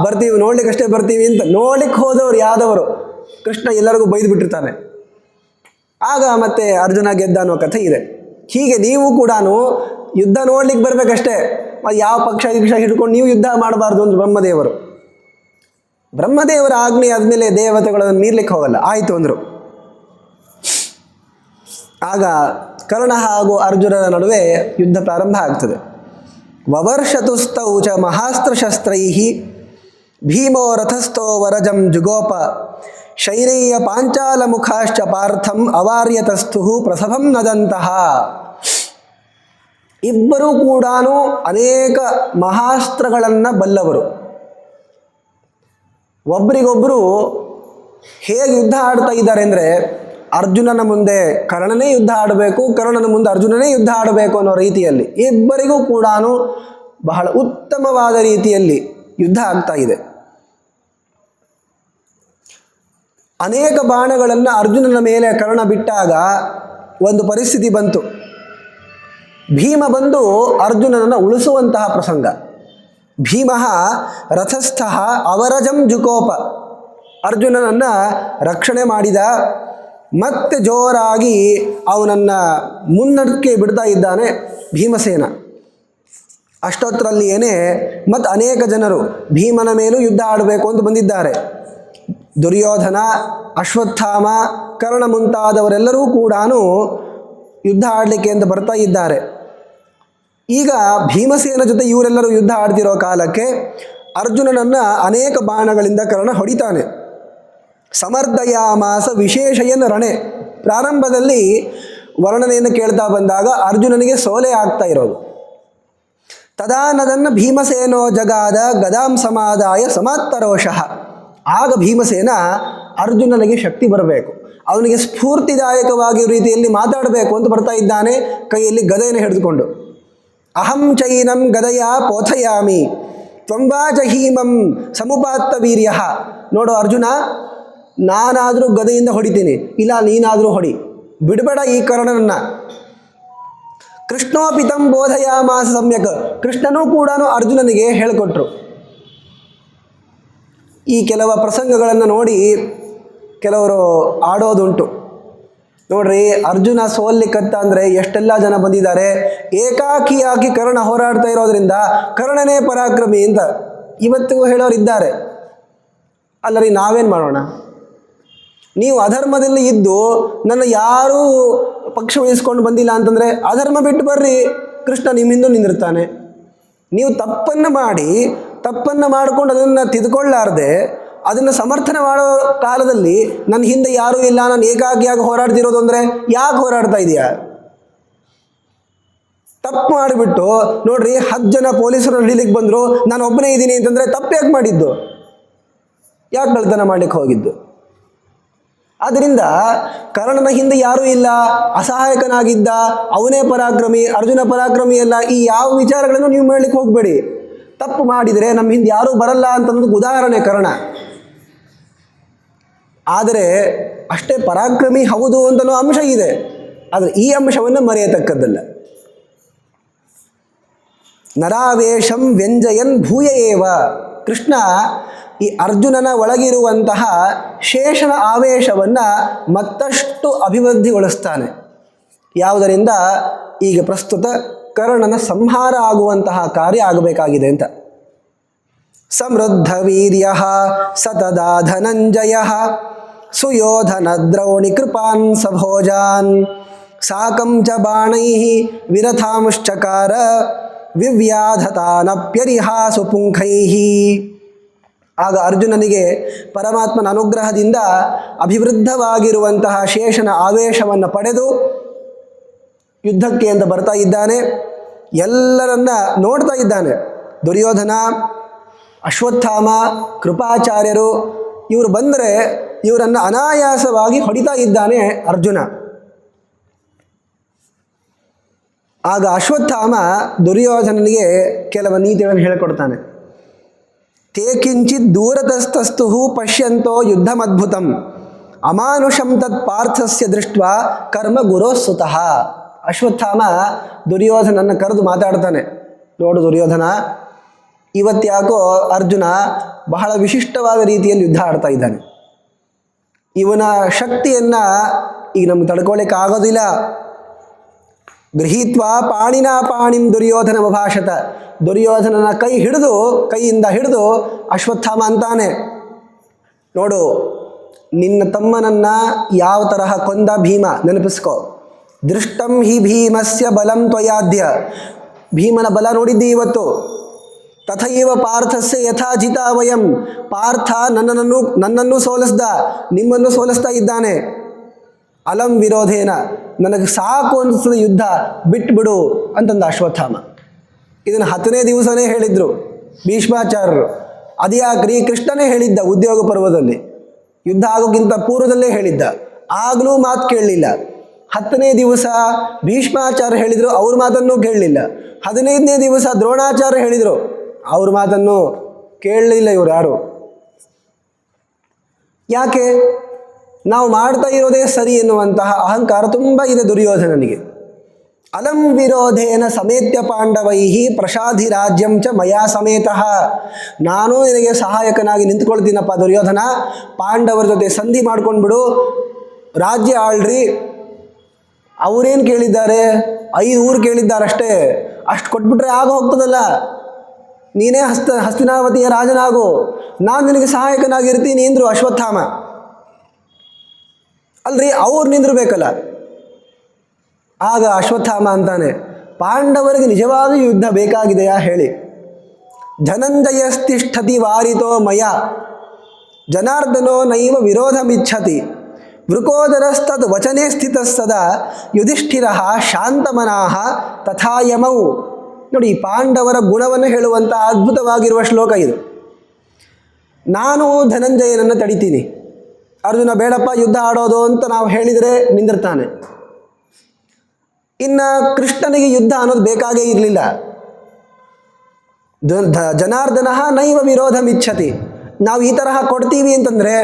ಬರ್ತೀವಿ, ನೋಡ್ಲಿಕ್ಕಷ್ಟೇ ಬರ್ತೀವಿ ಅಂತ ನೋಡ್ಲಿಕ್ಕೆ ಹೋದವರು ಯಾದವರು. ಕೃಷ್ಣ ಎಲ್ಲರಿಗೂ ಬೈದು ಬಿಟ್ಟಿರ್ತಾನೆ. ಆಗ ಮತ್ತೆ ಅರ್ಜುನ ಗೆದ್ದ ಅನ್ನೋ ಕಥೆ ಇದೆ. ಹೀಗೆ ನೀವು ಕೂಡ ಯುದ್ಧ ನೋಡ್ಲಿಕ್ಕೆ ಬರಬೇಕಷ್ಟೇ, ಯಾವ ಪಕ್ಷ ಹಿಡ್ಕೊಂಡು ನೀವು ಯುದ್ಧ ಮಾಡಬಾರ್ದು ಅಂತ ಬ್ರಹ್ಮದೇವರ ಆಜ್ಞೆ ಆದಮೇಲೆ ದೇವತೆಗಳನ್ನು ಮೀರ್ಲಿಕ್ಕೆ ಹೋಗಲ್ಲ. ಆಯಿತು ಅಂದರು. ಆಗ ಕರ್ಣ ಹಾಗೂ ಅರ್ಜುನನ ನಡುವೆ ಯುದ್ಧ ಪ್ರಾರಂಭ ಆಗ್ತದೆ. ವವರ್ಷತುಸ್ತೌ ಚ ಮಹಾಸ್ತ್ರಶಸ್ತ್ರೈ ಭೀಮೋ ರಥಸ್ಥೋ ವರಜಂ ಜುಗೋಪ ಶೈರೇಯ ಪಾಂಚಾಲ ಮುಖಾಶ್ಚ ಪಾರ್ಥಂ ಅವಾರ್ಯತಸ್ಥು ಪ್ರಸಭಂ ನದಂತಹ. ಇಬ್ಬರೂ ಕೂಡ ಅನೇಕ ಮಹಾಸ್ತ್ರಗಳನ್ನು ಬಲ್ಲವರು. ಒಬ್ಬರಿಗೊಬ್ಬರು ಹೇಗೆ ಯುದ್ಧ ಆಡ್ತಾ ಇದ್ದಾರೆ ಅಂದರೆ, ಅರ್ಜುನನ ಮುಂದೆ ಕರ್ಣನೇ ಯುದ್ಧ ಆಡಬೇಕು, ಕರ್ಣನ ಮುಂದೆ ಅರ್ಜುನನೇ ಯುದ್ಧ ಆಡಬೇಕು ಅನ್ನೋ ರೀತಿಯಲ್ಲಿ ಇಬ್ಬರಿಗೂ ಕೂಡ ಬಹಳ ಉತ್ತಮವಾದ ರೀತಿಯಲ್ಲಿ ಯುದ್ಧ ಆಗ್ತಾ ಇದೆ. ಅನೇಕ ಬಾಣಗಳನ್ನು ಅರ್ಜುನನ ಮೇಲೆ ಕರ್ಣ ಬಿಟ್ಟಾಗ ಒಂದು ಪರಿಸ್ಥಿತಿ ಬಂತು. ಭೀಮ ಬಂದು ಅರ್ಜುನನನ್ನು ಉಳಿಸುವಂತಹ ಪ್ರಸಂಗ. ಭೀಮ ರಥಸ್ಥ ಅವರಜಂ ಜುಕೋಪ, ಅರ್ಜುನನನ್ನು ರಕ್ಷಣೆ ಮಾಡಿದ. ಮತ್ತೆ ಜೋರಾಗಿ ಅವನನ್ನು ಮುನ್ನಡೆಕೆ ಬಿಡ್ತಾ ಇದ್ದಾನೆ ಭೀಮಸೇನ. ಅಷ್ಟೊತ್ತರಲ್ಲಿಯೇ ಮತ್ತು ಅನೇಕ ಜನರು ಭೀಮನ ಮೇಲೂ ಯುದ್ಧ ಆಡಬೇಕು ಅಂತ ಬಂದಿದ್ದಾರೆ. ದುರ್ಯೋಧನ, ಅಶ್ವತ್ಥಾಮ, ಕರ್ಣ ಮುಂತಾದವರೆಲ್ಲರೂ ಕೂಡ ಯುದ್ಧ ಆಡಲಿಕ್ಕೆ ಅಂತ ಬರ್ತಾ ಇದ್ದಾರೆ. ಈಗ ಭೀಮಸೇನ ಜೊತೆ ಇವರೆಲ್ಲರೂ ಯುದ್ಧ ಆಡ್ತಿರೋ ಕಾಲಕ್ಕೆ ಅರ್ಜುನನನ್ನು ಅನೇಕ ಬಾಣಗಳಿಂದ ಕರ್ಣ ಹೊಡಿತಾನೆ. ಸಮರ್ದಯಾಮಾಸ ವಿಶೇಷಯನ್ ರಣೆ. ಪ್ರಾರಂಭದಲ್ಲಿ ವರ್ಣನೆಯನ್ನು ಕೇಳ್ತಾ ಬಂದಾಗ ಅರ್ಜುನನಿಗೆ ಸೋಲೆ ಆಗ್ತಾ ಇರೋದು. ತದಾನದನ್ನು ಭೀಮಸೇನೋ ಜಗಾದ ಗದಾಂ ಸಮಾದಾಯ ಸಮಾತ್ತರೋಷಃ. ಆಗ ಭೀಮಸೇನ ಅರ್ಜುನನಿಗೆ ಶಕ್ತಿ ಬರಬೇಕು, ಅವನಿಗೆ ಸ್ಫೂರ್ತಿದಾಯಕವಾಗಿ ರೀತಿಯಲ್ಲಿ ಮಾತಾಡಬೇಕು ಅಂತ ಬರ್ತಾ ಇದ್ದಾನೆ, ಕೈಯಲ್ಲಿ ಗದೆಯನ್ನು ಹಿಡಿದುಕೊಂಡು. ಅಹಂ ಚೈನಂ ಗದಯ ಪೋಥಯಾಮಿ ತ್ವಂವಾ ಜಹೀಮಂ ಸಮುಪಾತ್ತ ವೀರ್ಯ. ನೋಡು ಅರ್ಜುನ, ನಾನಾದರೂ ಗದೆಯಿಂದ ಹೊಡಿತೀನಿ, ಇಲ್ಲ ನೀನಾದರೂ ಹೊಡಿ, ಬಿಡಬೇಡ ಈ ಕರ್ಣನನ್ನು. ಕೃಷ್ಣೋಪಿತಂ ಬೋಧಯಾಮಾಸ ಸಮ್ಯಕ್. ಕೃಷ್ಣನೂ ಕೂಡ ಅರ್ಜುನನಿಗೆ ಹೇಳಿಕೊಟ್ರು. ಈ ಕೆಲವು ಪ್ರಸಂಗಗಳನ್ನು ನೋಡಿ ಕೆಲವರು ಆಡೋದುಂಟು. ನೋಡ್ರಿ, ಅರ್ಜುನ ಸೋಲಿಕ್ಕಂತ ಅಂದರೆ ಎಷ್ಟೆಲ್ಲ ಜನ ಬಂದಿದ್ದಾರೆ. ಏಕಾಕಿಯಾಗಿ ಕರ್ಣ ಹೋರಾಡ್ತಾ ಇರೋದ್ರಿಂದ ಕರ್ಣನೇ ಪರಾಕ್ರಮಿ ಅಂತ ಇವತ್ತಿಗೂ ಹೇಳೋರಿದ್ದಾರೆ. ಅಲ್ಲರಿ, ನಾವೇನು ಮಾಡೋಣ? ನೀವು ಅಧರ್ಮದಲ್ಲಿ ಇದ್ದು ನನ್ನ ಯಾರೂ ಪಕ್ಷ ವಹಿಸ್ಕೊಂಡು ಬಂದಿಲ್ಲ ಅಂತಂದರೆ ಅಧರ್ಮ ಬಿಟ್ಟು ಬರ್ರಿ, ಕೃಷ್ಣ ನಿಮ್ಮ ಹಿಂದೆ ನಿಂದಿರ್ತಾನೆ. ನೀವು ತಪ್ಪನ್ನು ಮಾಡಿಕೊಂಡು ಅದನ್ನು ತಿದ್ಕೊಳ್ಳಾರ್ದೆ ಅದನ್ನು ಸಮರ್ಥನೆ ಮಾಡೋ ಕಾಲದಲ್ಲಿ ನನ್ನ ಹಿಂದೆ ಯಾರೂ ಇಲ್ಲ, ನಾನು ಏಕಾಗಿಯಾಗಿ ಹೋರಾಡ್ತಿರೋದು ಅಂದರೆ ಯಾಕೆ ಹೋರಾಡ್ತಾ ಇದೆಯಾ? ತಪ್ಪು ಮಾಡಿಬಿಟ್ಟು ನೋಡ್ರಿ, 10 ಜನ ಪೊಲೀಸರು ಹಿಡಿಲಿಕ್ಕೆ ಬಂದರು, ನಾನು ಒಬ್ಬನೇ ಇದ್ದೀನಿ ಅಂತಂದರೆ ತಪ್ಪು ಯಾಕೆ ಮಾಡಿದ್ದು? ಯಾಕೆ ಕಳ್ತನ ಮಾಡಲಿಕ್ಕೆ ಹೋಗಿದ್ದು? ಆದ್ದರಿಂದ ಕರ್ಣನ ಹಿಂದೆ ಯಾರೂ ಇಲ್ಲ, ಅಸಹಾಯಕನಾಗಿದ್ದ, ಅವನೇ ಪರಾಕ್ರಮಿ, ಅರ್ಜುನ ಪರಾಕ್ರಮಿ ಅಲ್ಲ, ಈ ಯಾವ ವಿಚಾರಗಳನ್ನು ನೀವು ಮಾಡಲಿಕ್ಕೆ ಹೋಗಬೇಡಿ. ತಪ್ಪು ಮಾಡಿದರೆ ನಮ್ಮ ಹಿಂದೆ ಯಾರೂ ಬರಲ್ಲ ಅಂತನ್ನೋದಕ್ಕೆ ಉದಾಹರಣೆ ಕರ್ಣ. ಆದರೆ ಅಷ್ಟೇ ಪರಾಕ್ರಮಿ ಹೌದು ಅಂತನೋ ಅಂಶ ಇದೆ, ಆದರೆ ಈ ಅಂಶವನ್ನು ಮರೆಯತಕ್ಕದ್ದಲ್ಲ. ನರಾವೇಶಂ ವ್ಯಂಜಯನ್ ಭೂಯ ಏವ. ಕೃಷ್ಣ ಈ ಅರ್ಜುನನ ಒಳಗಿರುವಂತಹ ಶೇಷನ ಆವೇಶವನ್ನು ಮತ್ತಷ್ಟು ಅಭಿವೃದ್ಧಿಗೊಳಿಸ್ತಾನೆ. ಯಾವುದರಿಂದ? ಈಗ ಪ್ರಸ್ತುತ ಕರ್ಣನ ಸಂಹಾರ ಆಗುವಂತಹ ಕಾರ್ಯ ಆಗಬೇಕಾಗಿದೆ ಅಂತ. ಸಮೃದ್ಧ ವೀರ್ಯ ಸತದಾ ಧನಂಜಯ ಸುಯೋಧನ ದ್ರೌಣಿ ಕೃಪಾನ್ ಸಭೋಜಾನ್ ಸಾಕಂ ಚ ಬಾಣೈ ವಿರಥಾಂಶ್ಚಕಾರ ವಿವ್ಯಾಧತಾನಪ್ಯರಿಹಾಸು ಪುಂಖೈ. ಆಗ ಅರ್ಜುನನಿಗೆ ಪರಮಾತ್ಮನ ಅನುಗ್ರಹದಿಂದ ಅಭಿವೃದ್ಧವಾಗಿರುವಂತಹ ಶೇಷನ ಆವೇಶವನ್ನು ಪಡೆದು ಯುದ್ಧಕ್ಕೆ ಅಂತ ಬರ್ತಾ ಇದ್ದಾನೆ. ಎಲ್ಲರನ್ನ ನೋಡ್ತಾ ಇದ್ದಾನೆ. ದುರ್ಯೋಧನ, ಅಶ್ವತ್ಥಾಮ, ಕೃಪಾಚಾರ್ಯರು ಇವರು ಬಂದರೆ ಇವರನ್ನು ಅನಾಯಾಸವಾಗಿ ಹೊಡಿತಾ ಇದ್ದಾನೆ ಅರ್ಜುನ. ಆಗ ಅಶ್ವತ್ಥಾಮ ದುರ್ಯೋಧನನಿಗೆ ಕೆಲವು ನೀತಿಗಳನ್ನು ಹೇಳಿಕೊಡ್ತಾನೆ. ತೇ ಕಿಂಚಿತ್ ದೂರತಸ್ತಸ್ತು ಪಶ್ಯಂತೋ ಯುದ್ಧಮದ್ಭುತಂ ಅಮಾನುಷಂ ತತ್ ಪಾರ್ಥಸ್ಯ ದೃಷ್ಟ ಕರ್ಮ ಗುರೋಸ್ಸುತಃ. ಅಶ್ವತ್ಥಾಮ ದುರ್ಯೋಧನನ್ನು ಕರೆದು ಮಾತಾಡ್ತಾನೆ. ನೋಡು ದುರ್ಯೋಧನ, ಇವತ್ತ್ಯಾಕೋ ಅರ್ಜುನ ಬಹಳ ವಿಶಿಷ್ಟವಾದ ರೀತಿಯಲ್ಲಿ ಯುದ್ಧ ಆಡ್ತಾ ಇದ್ದಾನೆ. ಇವನ ಶಕ್ತಿಯನ್ನು ಈಗ ನಮ್ಗೆ ತಡ್ಕೊಳ್ಳಿಕ್ಕೆ ಆಗೋದಿಲ್ಲ. ಗೃಹೀತ್ವ ಪಾಣಿನ ಪಾಣಿಂ ದುರ್ಯೋಧನ ಭಾಷತ. ದುರ್ಯೋಧನನ ಕೈಯಿಂದ ಹಿಡಿದು ಅಶ್ವತ್ಥಾಮ ಅಂತಾನೆ, ನೋಡು, ನಿನ್ನ ತಮ್ಮನನ್ನು ಯಾವ ತರಹ ಕೊಂದ ಭೀಮ ನೆನಪಿಸ್ಕೋ. ದೃಷ್ಟಂ ಹಿ ಭೀಮಸ್ಯ ಬಲಂ ತ್ವಯಾದ್ಯ. ಭೀಮನ ಬಲ ನೋಡಿದ್ದಿ ಇವತ್ತು. ತಥೈವ ಪಾರ್ಥಸ್ಯ ಯಥಾಜಿತ ವಯಂ. ಪಾರ್ಥ ನನ್ನನ್ನು ಸೋಲಿಸ್ದ, ನಿಮ್ಮನ್ನು ಸೋಲಿಸ್ತಾ ಇದ್ದಾನೆ. ಅಲಂ ವಿರೋಧೇನ, ನನಗೆ ಸಾಕು ಅನಿಸ್ತದೆ ಯುದ್ಧ, ಬಿಟ್ಬಿಡು ಅಂತಂದ ಅಶ್ವತ್ಥಾಮ. ಇದನ್ನು 10ನೇ ದಿವಸನೇ ಹೇಳಿದರು ಭೀಷ್ಮಾಚಾರ್ಯರು. ಅದ್ಯಾಕ್ರಿ, ಕೃಷ್ಣನೇ ಹೇಳಿದ್ದ ಉದ್ಯೋಗ ಪರ್ವದಲ್ಲಿ, ಯುದ್ಧ ಆಗೋಕ್ಕಿಂತ ಪೂರ್ವದಲ್ಲೇ ಹೇಳಿದ್ದ. ಆಗಲೂ ಮಾತು ಕೇಳಲಿಲ್ಲ. 10ನೇ ದಿವಸ ಭೀಷ್ಮಾಚಾರ್ಯ ಹೇಳಿದರು, ಅವ್ರ ಮಾತನ್ನು ಕೇಳಲಿಲ್ಲ. 15ನೇ ದಿವಸ ದ್ರೋಣಾಚಾರ್ಯ ಹೇಳಿದರು, ಅವ್ರ ಮಾತನ್ನು ಕೇಳಲಿಲ್ಲ ಇವರು ಯಾರು. ಯಾಕೆ? ನಾವು ಮಾಡ್ತಾ ಇರೋದೇ ಸರಿ ಎನ್ನುವಂತಹ ಅಹಂಕಾರ ತುಂಬ ಇದೆ ದುರ್ಯೋಧನನಿಗೆ. ಅಲಂ ವಿರೋಧೇನ ಸಮೇತ್ಯ ಪಾಂಡವೈಹಿ ಪ್ರಸಾಧಿ ರಾಜ್ಯಂ ಚ ಮಯಾ ಸಮೇತಃ. ನಾನು ನಿನಗೆ ಸಹಾಯಕನಾಗಿ ನಿಂತ್ಕೊಳ್ತೀನಪ್ಪ ದುರ್ಯೋಧನ, ಪಾಂಡವರ ಜೊತೆ ಸಂಧಿ ಮಾಡ್ಕೊಂಡ್ಬಿಡು, ರಾಜ್ಯ ಆಳ್ರಿ. ಅವರೇನು ಕೇಳಿದ್ದಾರೆ? 5 ಊರು ಕೇಳಿದ್ದಾರಷ್ಟೇ. ಅಷ್ಟು ಕೊಟ್ಬಿಟ್ರೆ ಆಗ ಹೋಗ್ತದಲ್ಲ. ನೀನೇ ಹಸ್ತಿನಾವತಿಯ ರಾಜನಾಗು, ನಾನು ನಿನಗೆ ಸಹಾಯಕನಾಗಿರ್ತೀನಿ ಅಂದರು ಅಶ್ವತ್ಥಾಮ. ಅಲ್ರಿ, ಅವ್ರು ನಿಂದಿರ್ಬೇಕಲ್ಲ. ಆಗ ಅಶ್ವತ್ಥಾಮ ಅಂತಾನೆ, ಪಾಂಡವರಿಗೆ ನಿಜವಾಗಿಯೂ ಯುದ್ಧ ಬೇಕಾಗಿದೆಯಾ ಹೇಳಿ? ಧನಂಜಯಸ್ತಿಷ್ಠತಿ ವಾರಿತೋ ಮಯ ಜನಾರ್ದನೋ ನೈವ ವಿರೋಧಮಿಚ್ಛತಿ ವೃಕೋದರಸ್ತದ್ ವಚನೆ ಸ್ಥಿತ ಸದಾ ಯುಧಿಷ್ಠಿರ ಶಾಂತಮನಾಹ ತಥಾಯಮೌ. ನೋಡಿ, ಈ ಪಾಂಡವರ ಗುಣವನ್ನು ಹೇಳುವಂಥ ಅದ್ಭುತವಾಗಿರುವ ಶ್ಲೋಕ ಇದು. ನಾನು ಧನಂಜಯನನ್ನು ತಡಿತೀನಿ, ಅರ್ಜುನ ಬೇಡಪ್ಪ ಯುದ್ಧ ಆಡೋದು ಅಂತ ನಾವು ಹೇಳಿದರೆ ನಿಂದಿರ್ತಾನೆ. ಇನ್ನು ಕೃಷ್ಣನಿಗೆ ಯುದ್ಧ ಅನ್ನೋದು ಬೇಕಾಗೇ ಇರಲಿಲ್ಲ. ಜನಾರ್ದನ ನೈವ ವಿರೋಧಮಿಚ್ಛತಿ. ನಾವು ಈ ತರಹ ಕೊಡ್ತೀವಿ ಅಂತಂದರೆ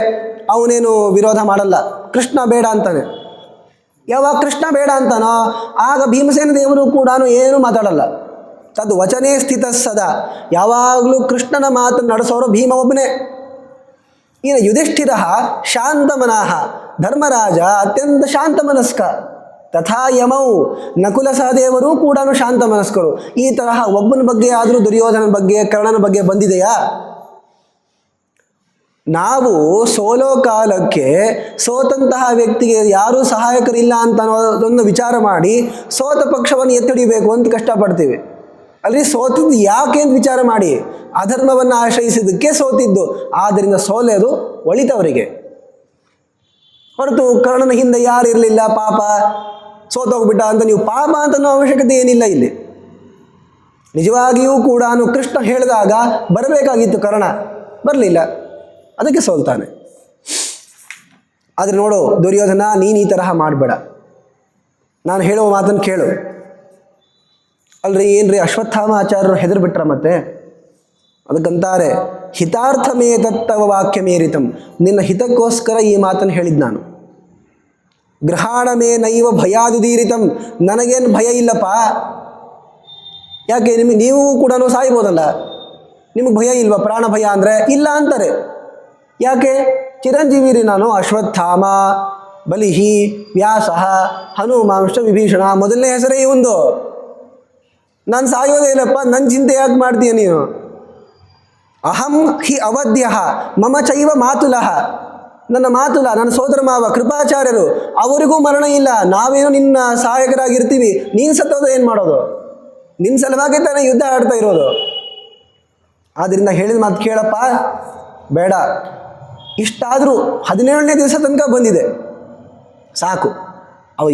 ಅವನೇನು ವಿರೋಧ ಮಾಡಲ್ಲ. ಕೃಷ್ಣ ಬೇಡ ಅಂತಾನೆ. ಯಾವಾಗ ಕೃಷ್ಣ ಬೇಡ ಅಂತಾನೋ ಆಗ ಭೀಮಸೇನ ದೇವರು ಕೂಡ ಏನು ಮಾತಾಡಲ್ಲ. ತದ್ ವಚನೇ ಸ್ಥಿತ ಸದಾ. ಯಾವಾಗಲೂ ಕೃಷ್ಣನ ಮಾತನ್ನು ನಡೆಸೋರು ಭೀಮ ಒಬ್ಬನೇ. ಇನ್ನು ಯುಧಿಷ್ಠಿರ ಶಾಂತಮನಃ, ಧರ್ಮರಾಜ ಅತ್ಯಂತ ಶಾಂತ ಮನಸ್ಕ. ತಥಾ ಯಮೌ, ನಕುಲ ಸಹದೇವರು ಕೂಡ ಶಾಂತ ಮನಸ್ಕರು. ಈ ತರಹ ಒಬ್ಬನ ಬಗ್ಗೆ ಆದರೂ ದುರ್ಯೋಧನ ಬಗ್ಗೆ, ಕರ್ಣನ ಬಗ್ಗೆ ಬಂದಿದೆಯಾ? ನಾವು ಸೋಲೋ ಕಾಲಕ್ಕೆ ಸೋತಂತಹ ವ್ಯಕ್ತಿಗೆ ಯಾರೂ ಸಹಾಯಕರಿಲ್ಲ ಅಂತ ಅನ್ನೋದನ್ನು ವಿಚಾರ ಮಾಡಿ ಸೋತ ಪಕ್ಷವನ್ನು ಎತ್ತಿಡಿಬೇಕು ಅಂತ ಕಷ್ಟಪಡ್ತೀವಿ. ಅಲ್ಲಿ ಸೋತಿದ್ದು ಯಾಕೆ ಅಂತ ವಿಚಾರ ಮಾಡಿ, ಅಧರ್ಮವನ್ನು ಆಶ್ರಯಿಸಿದ್ದಕ್ಕೆ ಸೋತಿದ್ದು. ಆದ್ದರಿಂದ ಸೋಲೆದು ಒಳಿತವರಿಗೆ ಹೊರತು ಕರ್ಣನ ಹಿಂದೆ ಯಾರು ಇರಲಿಲ್ಲ, ಪಾಪ ಸೋತೋಗ್ಬಿಟ್ಟ ಅಂತ ನೀವು ಪಾಪ ಅಂತನೋ ಅವಶ್ಯಕತೆ ಏನಿಲ್ಲ. ಇಲ್ಲಿ ನಿಜವಾಗಿಯೂ ಕೂಡ ಕೃಷ್ಣ ಹೇಳಿದಾಗ ಬರಬೇಕಾಗಿತ್ತು, ಕರ್ಣ ಬರಲಿಲ್ಲ, ಅದಕ್ಕೆ ಸೋಲ್ತಾನೆ. ಆದರೆ ನೋಡು ದುರ್ಯೋಧನ, ನೀನು ಈ ತರಹ ಮಾಡಬೇಡ, ನಾನು ಹೇಳುವ ಮಾತನ್ನು ಕೇಳು. ಅಲ್ರಿ ಏನ್ರಿ ಅಶ್ವತ್ಥಾಮ ಆಚಾರ್ಯರು ಹೆದರು ಬಿಟ್ರ ಮತ್ತೆ? ಅದಕ್ಕಂತಾರೆ, ಹಿತಾರ್ಥಮೇ ತತ್ತವ ವಾಕ್ಯ ಮೇರಿತಂ. ನಿನ್ನ ಹಿತಕ್ಕೋಸ್ಕರ ಈ ಮಾತನ್ನು ಹೇಳಿದ್ದು ನಾನು. ಗ್ರಹಾಣಮೇ ನೈವ ಭಯಾದುದೀರಿತಂ. ನನಗೇನು ಭಯ ಇಲ್ಲಪ್ಪ. ಯಾಕೆ ನೀವು ಕೂಡ ಸಾಯ್ಬೋದಲ್ಲ, ನಿಮಗೆ ಭಯ ಇಲ್ವಾ? ಪ್ರಾಣ ಭಯ ಅಂದರೆ ಇಲ್ಲ ಅಂತಾರೆ. ಯಾಕೆ? ಚಿರಂಜೀವಿರಿ ನಾನು. ಅಶ್ವತ್ಥಾಮ, ಬಲಿಹಿ, ವ್ಯಾಸ, ಹನುಮಾಂಶ, ವಿಭೀಷಣ, ಮೊದಲನೇ ಹೆಸರೇ ಇವಂದು. ನಾನು ಸಾಯೋದೇ ಇಲ್ಲಪ್ಪ, ನನ್ನ ಚಿಂತೆ ಯಾಕೆ ಮಾಡ್ತೀಯ ನೀನು? ಅಹಂ ಹಿ ಅವಧ್ಯ ಮಮ ಚೈವ ಮಾತುಲಃ. ನನ್ನ ಮಾತುಲ, ನನ್ನ ಸೋದರ ಮಾವ ಕೃಪಾಚಾರ್ಯರು, ಅವರಿಗೂ ಮರಣ ಇಲ್ಲ. ನಾವೇನೋ ನಿನ್ನ ಸಹಾಯಕರಾಗಿರ್ತೀವಿ, ನೀನು ಸತ್ತೋದು ಏನು ಮಾಡೋದು? ನಿನ್ನ ಸಲುವಾಗಿ ತಾನೇ ಯುದ್ಧ ಆಡ್ತಾ ಇರೋದು. ಆದ್ದರಿಂದ ಹೇಳಿದ ಮಾತು ಕೇಳಪ್ಪ, ಬೇಡ. ಇಷ್ಟಾದರೂ 17ನೇ ದಿವಸ ತನಕ ಬಂದಿದೆ, ಸಾಕು. ಅವ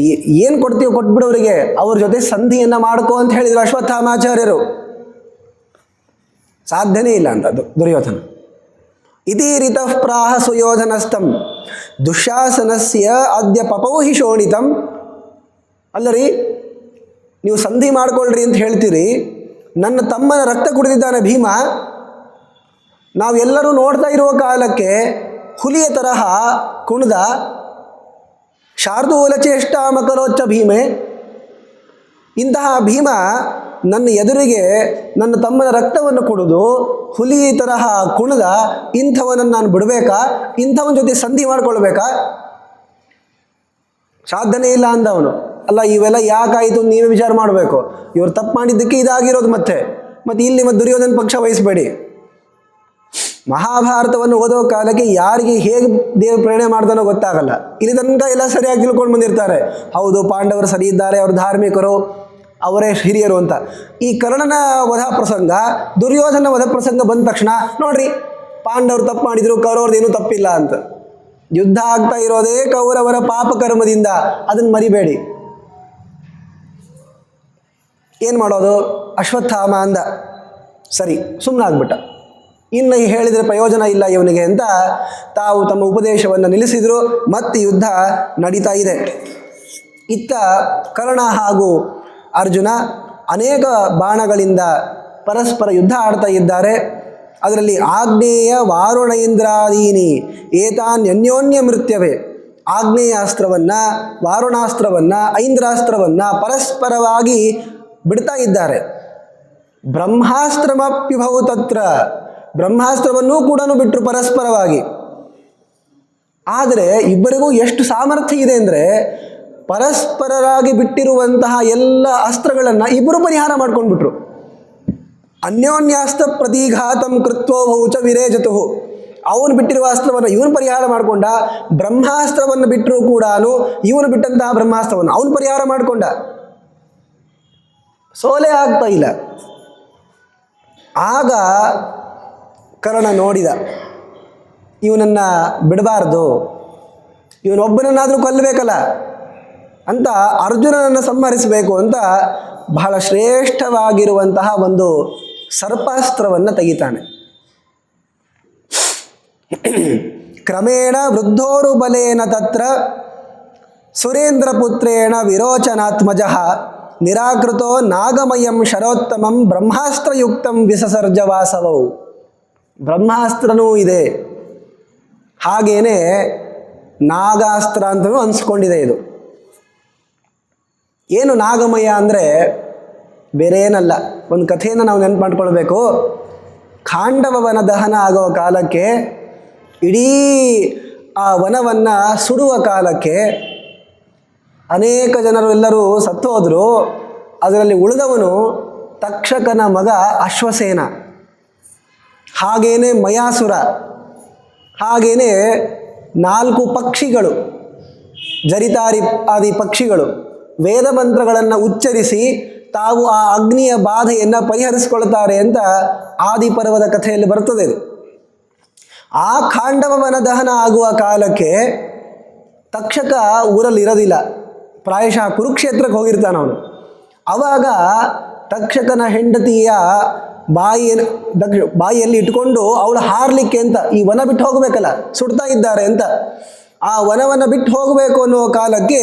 ಏನು ಕೊಡ್ತೀವೋ ಕೊಟ್ಬಿಡೋರಿಗೆ, ಅವ್ರ ಜೊತೆ ಸಂಧಿಯನ್ನು ಮಾಡ್ಕೋ ಅಂತ ಹೇಳಿದರು ಅಶ್ವತ್ಥಾಮಾಚಾರ್ಯರು. ಸಾಧ್ಯನೇ ಇಲ್ಲ ಅಂತ ದುರ್ಯೋಧನ. ಇತಿ ರಿತಃ ಪ್ರಾಹ ಸುಯೋಧನಸ್ತಂ ದುಶ್ಯಾಸನಸ್ಯ ಅದ್ಯ ಪಪೌ ಹಿ ಶೋಣಿತಂ. ಅಲ್ಲರಿ, ನೀವು ಸಂಧಿ ಮಾಡ್ಕೊಳ್ರಿ ಅಂತ ಹೇಳ್ತೀರಿ, ನನ್ನ ತಮ್ಮನ ರಕ್ತ ಕುಡಿದಿದ್ದಾನೆ ಭೀಮ. ನಾವೆಲ್ಲರೂ ನೋಡ್ತಾ ಇರುವ ಕಾಲಕ್ಕೆ ಹುಲಿಯ ತರಹ ಕುಣಿದ ಶಾರ್ದೂಲ ಚೇಷ್ಟಾಮಕರೋಚ್ಚ ಭೀಮೆ. ಇಂತಹ ಭೀಮ ನನ್ನ ಎದುರಿಗೆ ನನ್ನ ತಮ್ಮನ ರಕ್ತವನ್ನು ಕುಡಿದು ಹುಲಿ ತರಹ ಕುಣಿದ. ಇಂಥವನನ್ನು ನಾನು ಬಿಡಬೇಕಾ? ಇಂಥವನ ಜೊತೆ ಸಂಧಿ ಮಾಡ್ಕೊಳ್ಬೇಕಾ? ಸಾಧನೆ ಇಲ್ಲ ಅಂದವನು. ಅಲ್ಲ, ಇವೆಲ್ಲ ಯಾಕಾಯಿತು ನೀವೇ ವಿಚಾರ ಮಾಡಬೇಕು. ಇವರು ತಪ್ಪು ಮಾಡಿದ್ದಕ್ಕೆ ಇದಾಗಿರೋದು. ಮತ್ತೆ ಇಲ್ಲಿ ದುರ್ಯೋಧನ ಪಕ್ಷ ವಹಿಸಬೇಡಿ. ಮಹಾಭಾರತವನ್ನು ಓದೋ ಕಾಲಕ್ಕೆ ಯಾರಿಗೆ ಹೇಗೆ ದೇವರು ಪ್ರೇರಣೆ ಮಾಡ್ತಾನೋ ಗೊತ್ತಾಗಲ್ಲ. ಇಲ್ಲಿ ತನಕ ಎಲ್ಲ ಸರಿಯಾಗಿ ತಿಳ್ಕೊಂಡು ಬಂದಿರ್ತಾರೆ. ಹೌದು, ಪಾಂಡವರು ಸರಿ ಇದ್ದಾರೆ, ಅವರು ಧಾರ್ಮಿಕರು, ಅವರೇ ಹಿರಿಯರು ಅಂತ. ಈ ಕರ್ಣನ ವಧ ಪ್ರಸಂಗ, ದುರ್ಯೋಧನ ವಧ ಪ್ರಸಂಗ ಬಂದ ತಕ್ಷಣ ನೋಡ್ರಿ, ಪಾಂಡವರು ತಪ್ಪು ಮಾಡಿದ್ರು, ಕೌರವರದೇನೂ ತಪ್ಪಿಲ್ಲ ಅಂತ. ಯುದ್ಧ ಆಗ್ತಾ ಇರೋದೇ ಕೌರವರ ಪಾಪಕರ್ಮದಿಂದ, ಅದನ್ನು ಮರಿಬೇಡಿ. ಏನು ಮಾಡೋದು? ಅಶ್ವತ್ಥಾಮ ಅಂದ, ಸರಿ ಸುಮ್ಮನಾಗ್ಬಿಟ್ಟ. ಇನ್ನು ಹೇಳಿದರೆ ಪ್ರಯೋಜನ ಇಲ್ಲ ಇವನಿಗೆ ಅಂತ ತಾವು ತಮ್ಮ ಉಪದೇಶವನ್ನು ನಿಲ್ಲಿಸಿದರು. ಮತ್ತೆ ಯುದ್ಧ ನಡೀತಾ ಇದೆ. ಇತ್ತ ಕರ್ಣ ಹಾಗೂ ಅರ್ಜುನ ಅನೇಕ ಬಾಣಗಳಿಂದ ಪರಸ್ಪರ ಯುದ್ಧ ಆಡ್ತಾ ಇದ್ದಾರೆ. ಅದರಲ್ಲಿ ಆಗ್ನೇಯ ವಾರುಣ ಇಂದ್ರಾದೀನಿ ಏತಾನ್ಯನ್ಯೋನ್ಯ ಮೃತ್ಯವೇ. ಆಗ್ನೇಯಾಸ್ತ್ರವನ್ನು, ವಾರುಣಾಸ್ತ್ರವನ್ನು, ಐಂದ್ರಾಸ್ತ್ರವನ್ನು ಪರಸ್ಪರವಾಗಿ ಬಿಡ್ತಾ ಇದ್ದಾರೆ. ಬ್ರಹ್ಮಾಸ್ತ್ರಮಪ್ಯುಭವು ತತ್ರ. ಬ್ರಹ್ಮಾಸ್ತ್ರವನ್ನೂ ಕೂಡ ಬಿಟ್ಟರು ಪರಸ್ಪರವಾಗಿ. ಆದರೆ ಇಬ್ಬರಿಗೂ ಎಷ್ಟು ಸಾಮರ್ಥ್ಯ ಇದೆ ಅಂದರೆ ಪರಸ್ಪರರಾಗಿ ಬಿಟ್ಟಿರುವಂತಹ ಎಲ್ಲ ಅಸ್ತ್ರಗಳನ್ನು ಇಬ್ಬರು ಪರಿಹಾರ ಮಾಡ್ಕೊಂಡ್ಬಿಟ್ರು. ಅನ್ಯೋನ್ಯಾಸ್ತ್ರ ಪ್ರತಿಘಾತಂ ಕೃತ್ವೋಭೌಚ ವಿರೇಜತು. ಅವನು ಬಿಟ್ಟಿರುವ ಅಸ್ತ್ರವನ್ನು ಇವನು ಪರಿಹಾರ ಮಾಡಿಕೊಂಡ, ಬ್ರಹ್ಮಾಸ್ತ್ರವನ್ನು ಬಿಟ್ಟರೂ ಕೂಡ ಇವನು ಬಿಟ್ಟಂತಹ ಬ್ರಹ್ಮಾಸ್ತ್ರವನ್ನು ಅವನು ಪರಿಹಾರ ಮಾಡಿಕೊಂಡ. ಸೋಲೆ ಆಗ್ತಾ ಇಲ್ಲ. ಆಗ ಕರ್ಣ ನೋಡಿದ, ಇವನನ್ನು ಬಿಡಬಾರ್ದು, ಇವನೊಬ್ಬನನ್ನಾದರೂ ಕೊಲ್ಲಬೇಕಲ್ಲ ಅಂತ ಅರ್ಜುನನನ್ನು ಸಂಹರಿಸಬೇಕು ಅಂತ ಬಹಳ ಶ್ರೇಷ್ಠವಾಗಿರುವಂತಹ ಒಂದು ಸರ್ಪಾಸ್ತ್ರವನ್ನು ತೆಗಿತಾನೆ. ಕ್ರಮೇಣ ವೃದ್ಧೋರು ಬಲೇನ ತತ್ರ ಸುರೇಂದ್ರಪುತ್ರೇಣ ವಿರೋಚನಾತ್ಮಜ ನಿರಾಕೃತೋ ನಾಗಮಯಂ ಶರೋತ್ತಮಂ ಬ್ರಹ್ಮಾಸ್ತ್ರಯುಕ್ತಂ ವಿಸಸರ್ಜ ವಾಸವೌ. ಬ್ರಹ್ಮಾಸ್ತ್ರನೂ ಇದೆ, ಹಾಗೇನೆ ನಾಗಾಸ್ತ್ರ ಅಂತಲೂ ಅನಿಸ್ಕೊಂಡಿದೆ. ಇದು ಏನು ನಾಗಮಯ ಅಂದರೆ ಬೇರೆ ಏನಲ್ಲ, ಒಂದು ಕಥೆಯನ್ನು ನಾವು ನೆನಪು ಮಾಡ್ಕೊಳ್ಬೇಕು. ಖಾಂಡವ ವನ ದಹನ ಆಗುವ ಕಾಲಕ್ಕೆ, ಇಡೀ ಆ ವನವನ್ನು ಸುಡುವ ಕಾಲಕ್ಕೆ ಅನೇಕ ಜನರು ಎಲ್ಲರೂ ಸತ್ತು ಹೋದರು. ಅದರಲ್ಲಿ ಉಳಿದವನು ತಕ್ಷಕನ ಮಗ ಅಶ್ವಸೇನ, ಹಾಗೇನೆ ಮಯಾಸುರ, ಹಾಗೇನೆ 4 ಪಕ್ಷಿಗಳು, ಜರಿತಾರಿ ಆದಿ ಪಕ್ಷಿಗಳು ವೇದ ಮಂತ್ರಗಳನ್ನು ಉಚ್ಚರಿಸಿ ತಾವು ಆ ಅಗ್ನಿಯ ಬಾಧೆಯನ್ನು ಪರಿಹರಿಸಿಕೊಳ್ತಾರೆ ಅಂತ ಆದಿಪರ್ವದ ಕಥೆಯಲ್ಲಿ ಬರ್ತದೆ. ಇದು ಆ ಖಾಂಡವ ವನ ದಹನ ಆಗುವ ಕಾಲಕ್ಕೆ ತಕ್ಷಕ ಊರಲ್ಲಿರೋದಿಲ್ಲ, ಪ್ರಾಯಶಃ ಕುರುಕ್ಷೇತ್ರಕ್ಕೆ ಹೋಗಿರ್ತಾನೆ ಅವನು. ಆವಾಗ ತಕ್ಷಕನ ಹೆಂಡತಿಯ ಬಾಯಿಯಲ್ಲಿ ಇಟ್ಕೊಂಡು ಅವಳು ಹಾರಲಿಕ್ಕೆ ಅಂತ ಈ ವನ ಬಿಟ್ಟು ಹೋಗಬೇಕಲ್ಲ, ಸುಡ್ತಾ ಇದ್ದಾರೆ ಅಂತ, ಆ ವನವನ್ನು ಬಿಟ್ಟು ಹೋಗಬೇಕು ಅನ್ನೋ ಕಾಲಕ್ಕೆ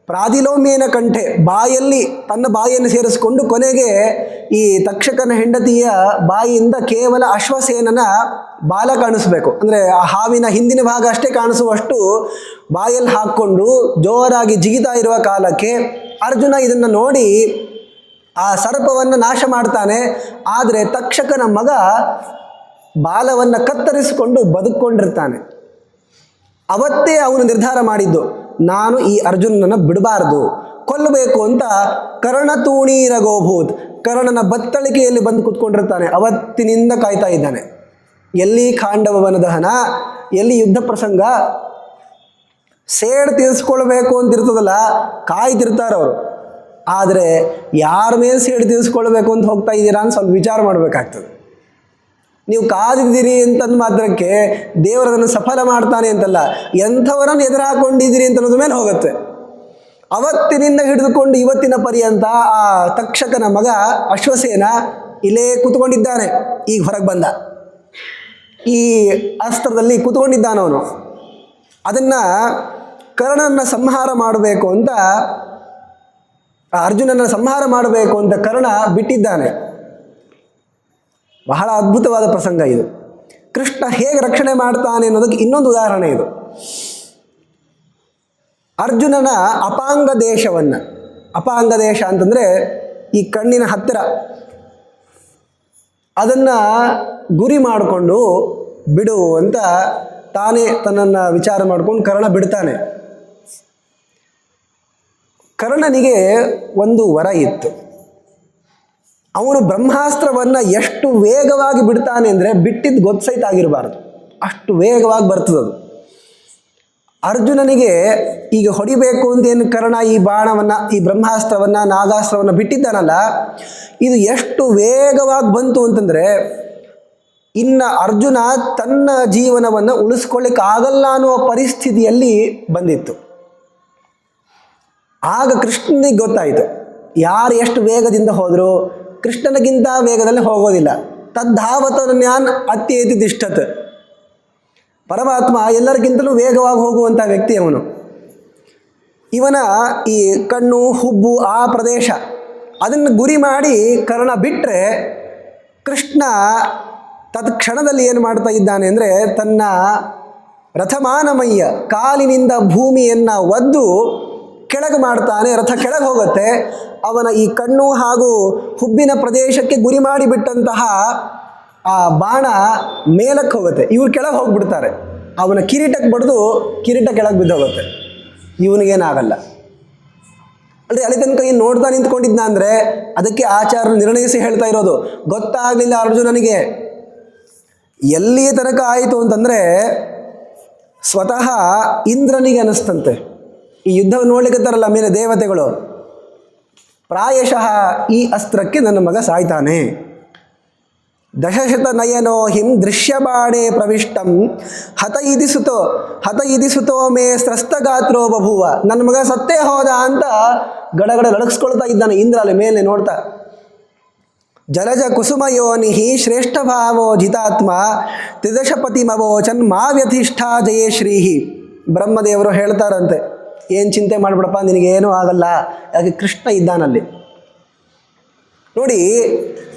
ಪ್ರಾದಿಲೋಮ್ಯೇನ ಕಂಠೆ ಬಾಯಲ್ಲಿ ತನ್ನ ಬಾಯಿಯನ್ನು ಸೇರಿಸಿಕೊಂಡು ಕೊನೆಗೆ ಈ ತಕ್ಷಕನ ಹೆಂಡತಿಯ ಬಾಯಿಯಿಂದ ಕೇವಲ ಅಶ್ವಸೇನನ ಬಾಲ ಕಾಣಿಸ್ಬೇಕು, ಅಂದರೆ ಆ ಹಾವಿನ ಹಿಂದಿನ ಭಾಗ ಅಷ್ಟೇ ಕಾಣಿಸುವಷ್ಟು ಬಾಯಲ್ಲಿ ಹಾಕ್ಕೊಂಡು ಜೋರಾಗಿ ಜಿಗಿತಾ ಇರುವ ಕಾಲಕ್ಕೆ ಅರ್ಜುನ ಇದನ್ನು ನೋಡಿ ಆ ಸರ್ಪವನ್ನು ನಾಶ ಮಾಡ್ತಾನೆ. ಆದರೆ ತಕ್ಷಕನ ಮಗ ಬಾಲವನ್ನು ಕತ್ತರಿಸಿಕೊಂಡು ಬದುಕೊಂಡಿರ್ತಾನೆ. ಅವತ್ತೇ ಅವನು ನಿರ್ಧಾರ ಮಾಡಿದ್ದು, ನಾನು ಈ ಅರ್ಜುನನನ್ನು ಬಿಡಬಾರ್ದು, ಕೊಲ್ಲಬೇಕು ಅಂತ. ಕರ್ಣತೂಣೀರಗೋಭೂತ್, ಕರ್ಣನ ಬತ್ತಳಿಕೆಯಲ್ಲಿ ಬಂದು ಕೂತ್ಕೊಂಡಿರ್ತಾನೆ. ಅವತ್ತಿನಿಂದ ಕಾಯ್ತಾ ಇದ್ದಾನೆ. ಎಲ್ಲಿ ಖಾಂಡವ ವನ ದಹನ, ಎಲ್ಲಿ ಯುದ್ಧ ಪ್ರಸಂಗ, ಸೇಡ್ ತೀರಿಸ್ಕೊಳ್ಬೇಕು ಅಂತಿರ್ತದಲ್ಲ, ಕಾಯ್ತಿರ್ತಾರವರು. ಆದರೆ ಯಾರ ಮೇಲೆ ಸೇಡ್ ತೀರಿಸ್ಕೊಳ್ಬೇಕು ಅಂತ ಹೋಗ್ತಾ ಇದ್ದೀರಾ ಅಂತ ಸ್ವಲ್ಪ ವಿಚಾರ ಮಾಡಬೇಕಾಗ್ತದೆ. ನೀವು ಕಾದಿದ್ದೀರಿ ಅಂತಂದು ಮಾತ್ರಕ್ಕೆ ದೇವರದನ್ನು ಸಫಲ ಮಾಡ್ತಾನೆ ಅಂತಲ್ಲ, ಎಂಥವರನ್ನು ಎದುರು ಹಾಕೊಂಡಿದ್ದೀರಿ ಅಂತ ಅನ್ನೋದ್ರ ಮೇಲೆ ಹೋಗುತ್ತೆ. ಅವತ್ತಿನಿಂದ ಹಿಡಿದುಕೊಂಡು ಇವತ್ತಿನ ಪರ್ಯಂತ ಆ ತಕ್ಷಕನ ಮಗ ಅಶ್ವಸೇನ ಇಲ್ಲೇ ಕೂತ್ಕೊಂಡಿದ್ದಾನೆ. ಈಗ ಹೊರಗೆ ಬಂದ, ಈ ಅಸ್ತ್ರದಲ್ಲಿ ಕೂತ್ಕೊಂಡಿದ್ದಾನವನು. ಅದನ್ನು ಕರ್ಣನ ಸಂಹಾರ ಮಾಡಬೇಕು ಅಂತ, ಅರ್ಜುನನ ಸಂಹಾರ ಮಾಡಬೇಕು ಅಂತ ಕರ್ಣ ಬಿಟ್ಟಿದ್ದಾನೆ. ಬಹಳ ಅದ್ಭುತವಾದ ಪ್ರಸಂಗ ಇದು. ಕೃಷ್ಣ ಹೇಗೆ ರಕ್ಷಣೆ ಮಾಡ್ತಾನೆ ಅನ್ನೋದಕ್ಕೆ ಇನ್ನೊಂದು ಉದಾಹರಣೆ ಇದು. ಅರ್ಜುನನ ಅಪಾಂಗ ದೇಶವನ್ನು, ಅಪಾಂಗ ದೇಶ ಅಂತಂದರೆ ಈ ಕಣ್ಣಿನ ಹತ್ತಿರ, ಅದನ್ನು ಗುರಿ ಮಾಡಿಕೊಂಡು ಬಿಡು ಅಂತ ತಾನೇ ತನ್ನನ್ನು ವಿಚಾರ ಮಾಡಿಕೊಂಡು ಕರ್ಣ ಬಿಡ್ತಾನೆ. ಕರ್ಣನಿಗೆ ಒಂದು ವರ ಇತ್ತು. ಅವನು ಬ್ರಹ್ಮಾಸ್ತ್ರವನ್ನು ಎಷ್ಟು ವೇಗವಾಗಿ ಬಿಡ್ತಾನೆ ಅಂದರೆ ಬಿಟ್ಟಿದ್ದು ಗೊತ್ತೈತ ಆಗಿರಬಾರ್ದು, ಅಷ್ಟು ವೇಗವಾಗಿ ಬರ್ತದದು. ಅರ್ಜುನನಿಗೆ ಈಗ ಹೊಡಿಬೇಕು ಅಂತೇನು ಕರ್ಣ ಈ ಬಾಣವನ್ನು, ಈ ಬ್ರಹ್ಮಾಸ್ತ್ರವನ್ನು, ನಾಗಾಸ್ತ್ರವನ್ನು ಬಿಟ್ಟಿದ್ದಾನಲ್ಲ, ಇದು ಎಷ್ಟು ವೇಗವಾಗಿ ಬಂತು ಅಂತಂದರೆ ಇನ್ನು ಅರ್ಜುನ ತನ್ನ ಜೀವನವನ್ನು ಉಳಿಸ್ಕೊಳ್ಳಿಕ್ಕಾಗಲ್ಲ ಅನ್ನುವ ಪರಿಸ್ಥಿತಿಯಲ್ಲಿ ಬಂದಿತ್ತು. ಆಗ ಕೃಷ್ಣನಿಗೆ ಗೊತ್ತಾಯಿತು, ಯಾರು ಎಷ್ಟು ವೇಗದಿಂದ ಹೋದರೂ ಕೃಷ್ಣನಿಗಿಂತ ವೇಗದಲ್ಲಿ ಹೋಗೋದಿಲ್ಲ. ತದ್ಧಾವತನ್ಯಾನ್ ಅತ್ಯೇತಿ ತಿಷ್ಠತ್. ಪರಮಾತ್ಮ ಎಲ್ಲರಿಗಿಂತಲೂ ವೇಗವಾಗಿ ಹೋಗುವಂಥ ವ್ಯಕ್ತಿ ಅವನು. ಇವನ ಈ ಕಣ್ಣು, ಹುಬ್ಬು, ಆ ಪ್ರದೇಶ ಅದನ್ನು ಗುರಿ ಮಾಡಿ ಕರ್ಣ ಬಿಟ್ಟರೆ ಕೃಷ್ಣ ತತ್ಕ್ಷಣದಲ್ಲಿ ಏನು ಮಾಡ್ತಾ ಇದ್ದಾನೆ ಅಂದರೆ ತನ್ನ ರಥಮಾನಮಯ್ಯ ಕಾಲಿನಿಂದ ಭೂಮಿಯನ್ನು ಒದ್ದು ಕೆಳಗೆ ಮಾಡ್ತಾನೆ. ರಥ ಕೆಳಗೆ ಹೋಗುತ್ತೆ. ಅವನ ಈ ಕಣ್ಣು ಹಾಗೂ ಹುಬ್ಬಿನ ಪ್ರದೇಶಕ್ಕೆ ಗುರಿ ಮಾಡಿಬಿಟ್ಟಂತಹ ಆ ಬಾಣ ಮೇಲಕ್ಕೆ ಹೋಗುತ್ತೆ. ಇವ್ರು ಕೆಳಗೆ ಹೋಗ್ಬಿಡ್ತಾರೆ. ಅವನ ಕಿರೀಟಕ್ಕೆ ಬಡಿದು ಕಿರೀಟ ಕೆಳಗೆ ಬಿದ್ದೋಗುತ್ತೆ, ಇವನಿಗೇನಾಗಲ್ಲ. ಅಂದರೆ ಅಲ್ಲಿ ತನಕ ಏನು ನೋಡ್ತಾ ನಿಂತ್ಕೊಂಡಿದ್ನ ಅಂದರೆ ಅದಕ್ಕೆ ಆಚಾರ್ಯರು ನಿರ್ಣಯಿಸಿ ಹೇಳ್ತಾ ಇರೋದು. ಗೊತ್ತಾಗಲಿಲ್ಲ ಅರ್ಜುನನಿಗೆ. ಎಲ್ಲಿಯ ತನಕ ಆಯಿತು ಅಂತಂದರೆ ಸ್ವತಃ ಇಂದ್ರನಿಗೆ ಅನ್ನಿಸ್ತಂತೆ, ಈ ಯುದ್ಧವನ್ನು ನೋಡ್ಲಿಕ್ಕತ್ತಾರಲ್ಲ ಮೇಲೆ ದೇವತೆಗಳು, ಪ್ರಾಯಶಃ ಈ ಅಸ್ತ್ರಕ್ಕೆ ನನ್ನ ಮಗ ಸಾಯ್ತಾನೆ. ದಶಶತ ನಯನೋ ಹಿಂ ದೃಶ್ಯಬಾಣೆ ಪ್ರವಿಷ್ಟಂ ಹತ ಇದಿಸುತೋ ಮೇ ಸ್ರಸ್ತಗಾತ್ರೋ ಬಭೂವ. ನನ್ನ ಮಗ ಸತ್ತೇ ಹೋದ ಅಂತ ಗಡಗಡ ನಡಗಿಸ್ಕೊಳ್ತಾ ಇದ್ದಾನೆ ಇಂದ್ರ ಅಲ್ಲಿ ಮೇಲೆ ನೋಡ್ತಾ. ಜಲಜ ಕುಸುಮಯೋನಿಹಿ ಶ್ರೇಷ್ಠ ಭಾವೋ ಜಿತಾತ್ಮ ತ್ರಿದಶಪತಿಮವೋಚನ್ ಮಾ ವ್ಯಧಿಷ್ಠಾ ಜಯಶ್ರೀಹಿ. ಬ್ರಹ್ಮದೇವರು ಹೇಳ್ತಾರಂತೆ, ಏನು ಚಿಂತೆ ಮಾಡಿಬಿಡಪ್ಪ, ನಿನಗೇನೂ ಆಗಲ್ಲ, ಯಾಕೆ ಕೃಷ್ಣ ಇದ್ದಾನಲ್ಲಿ. ನೋಡಿ,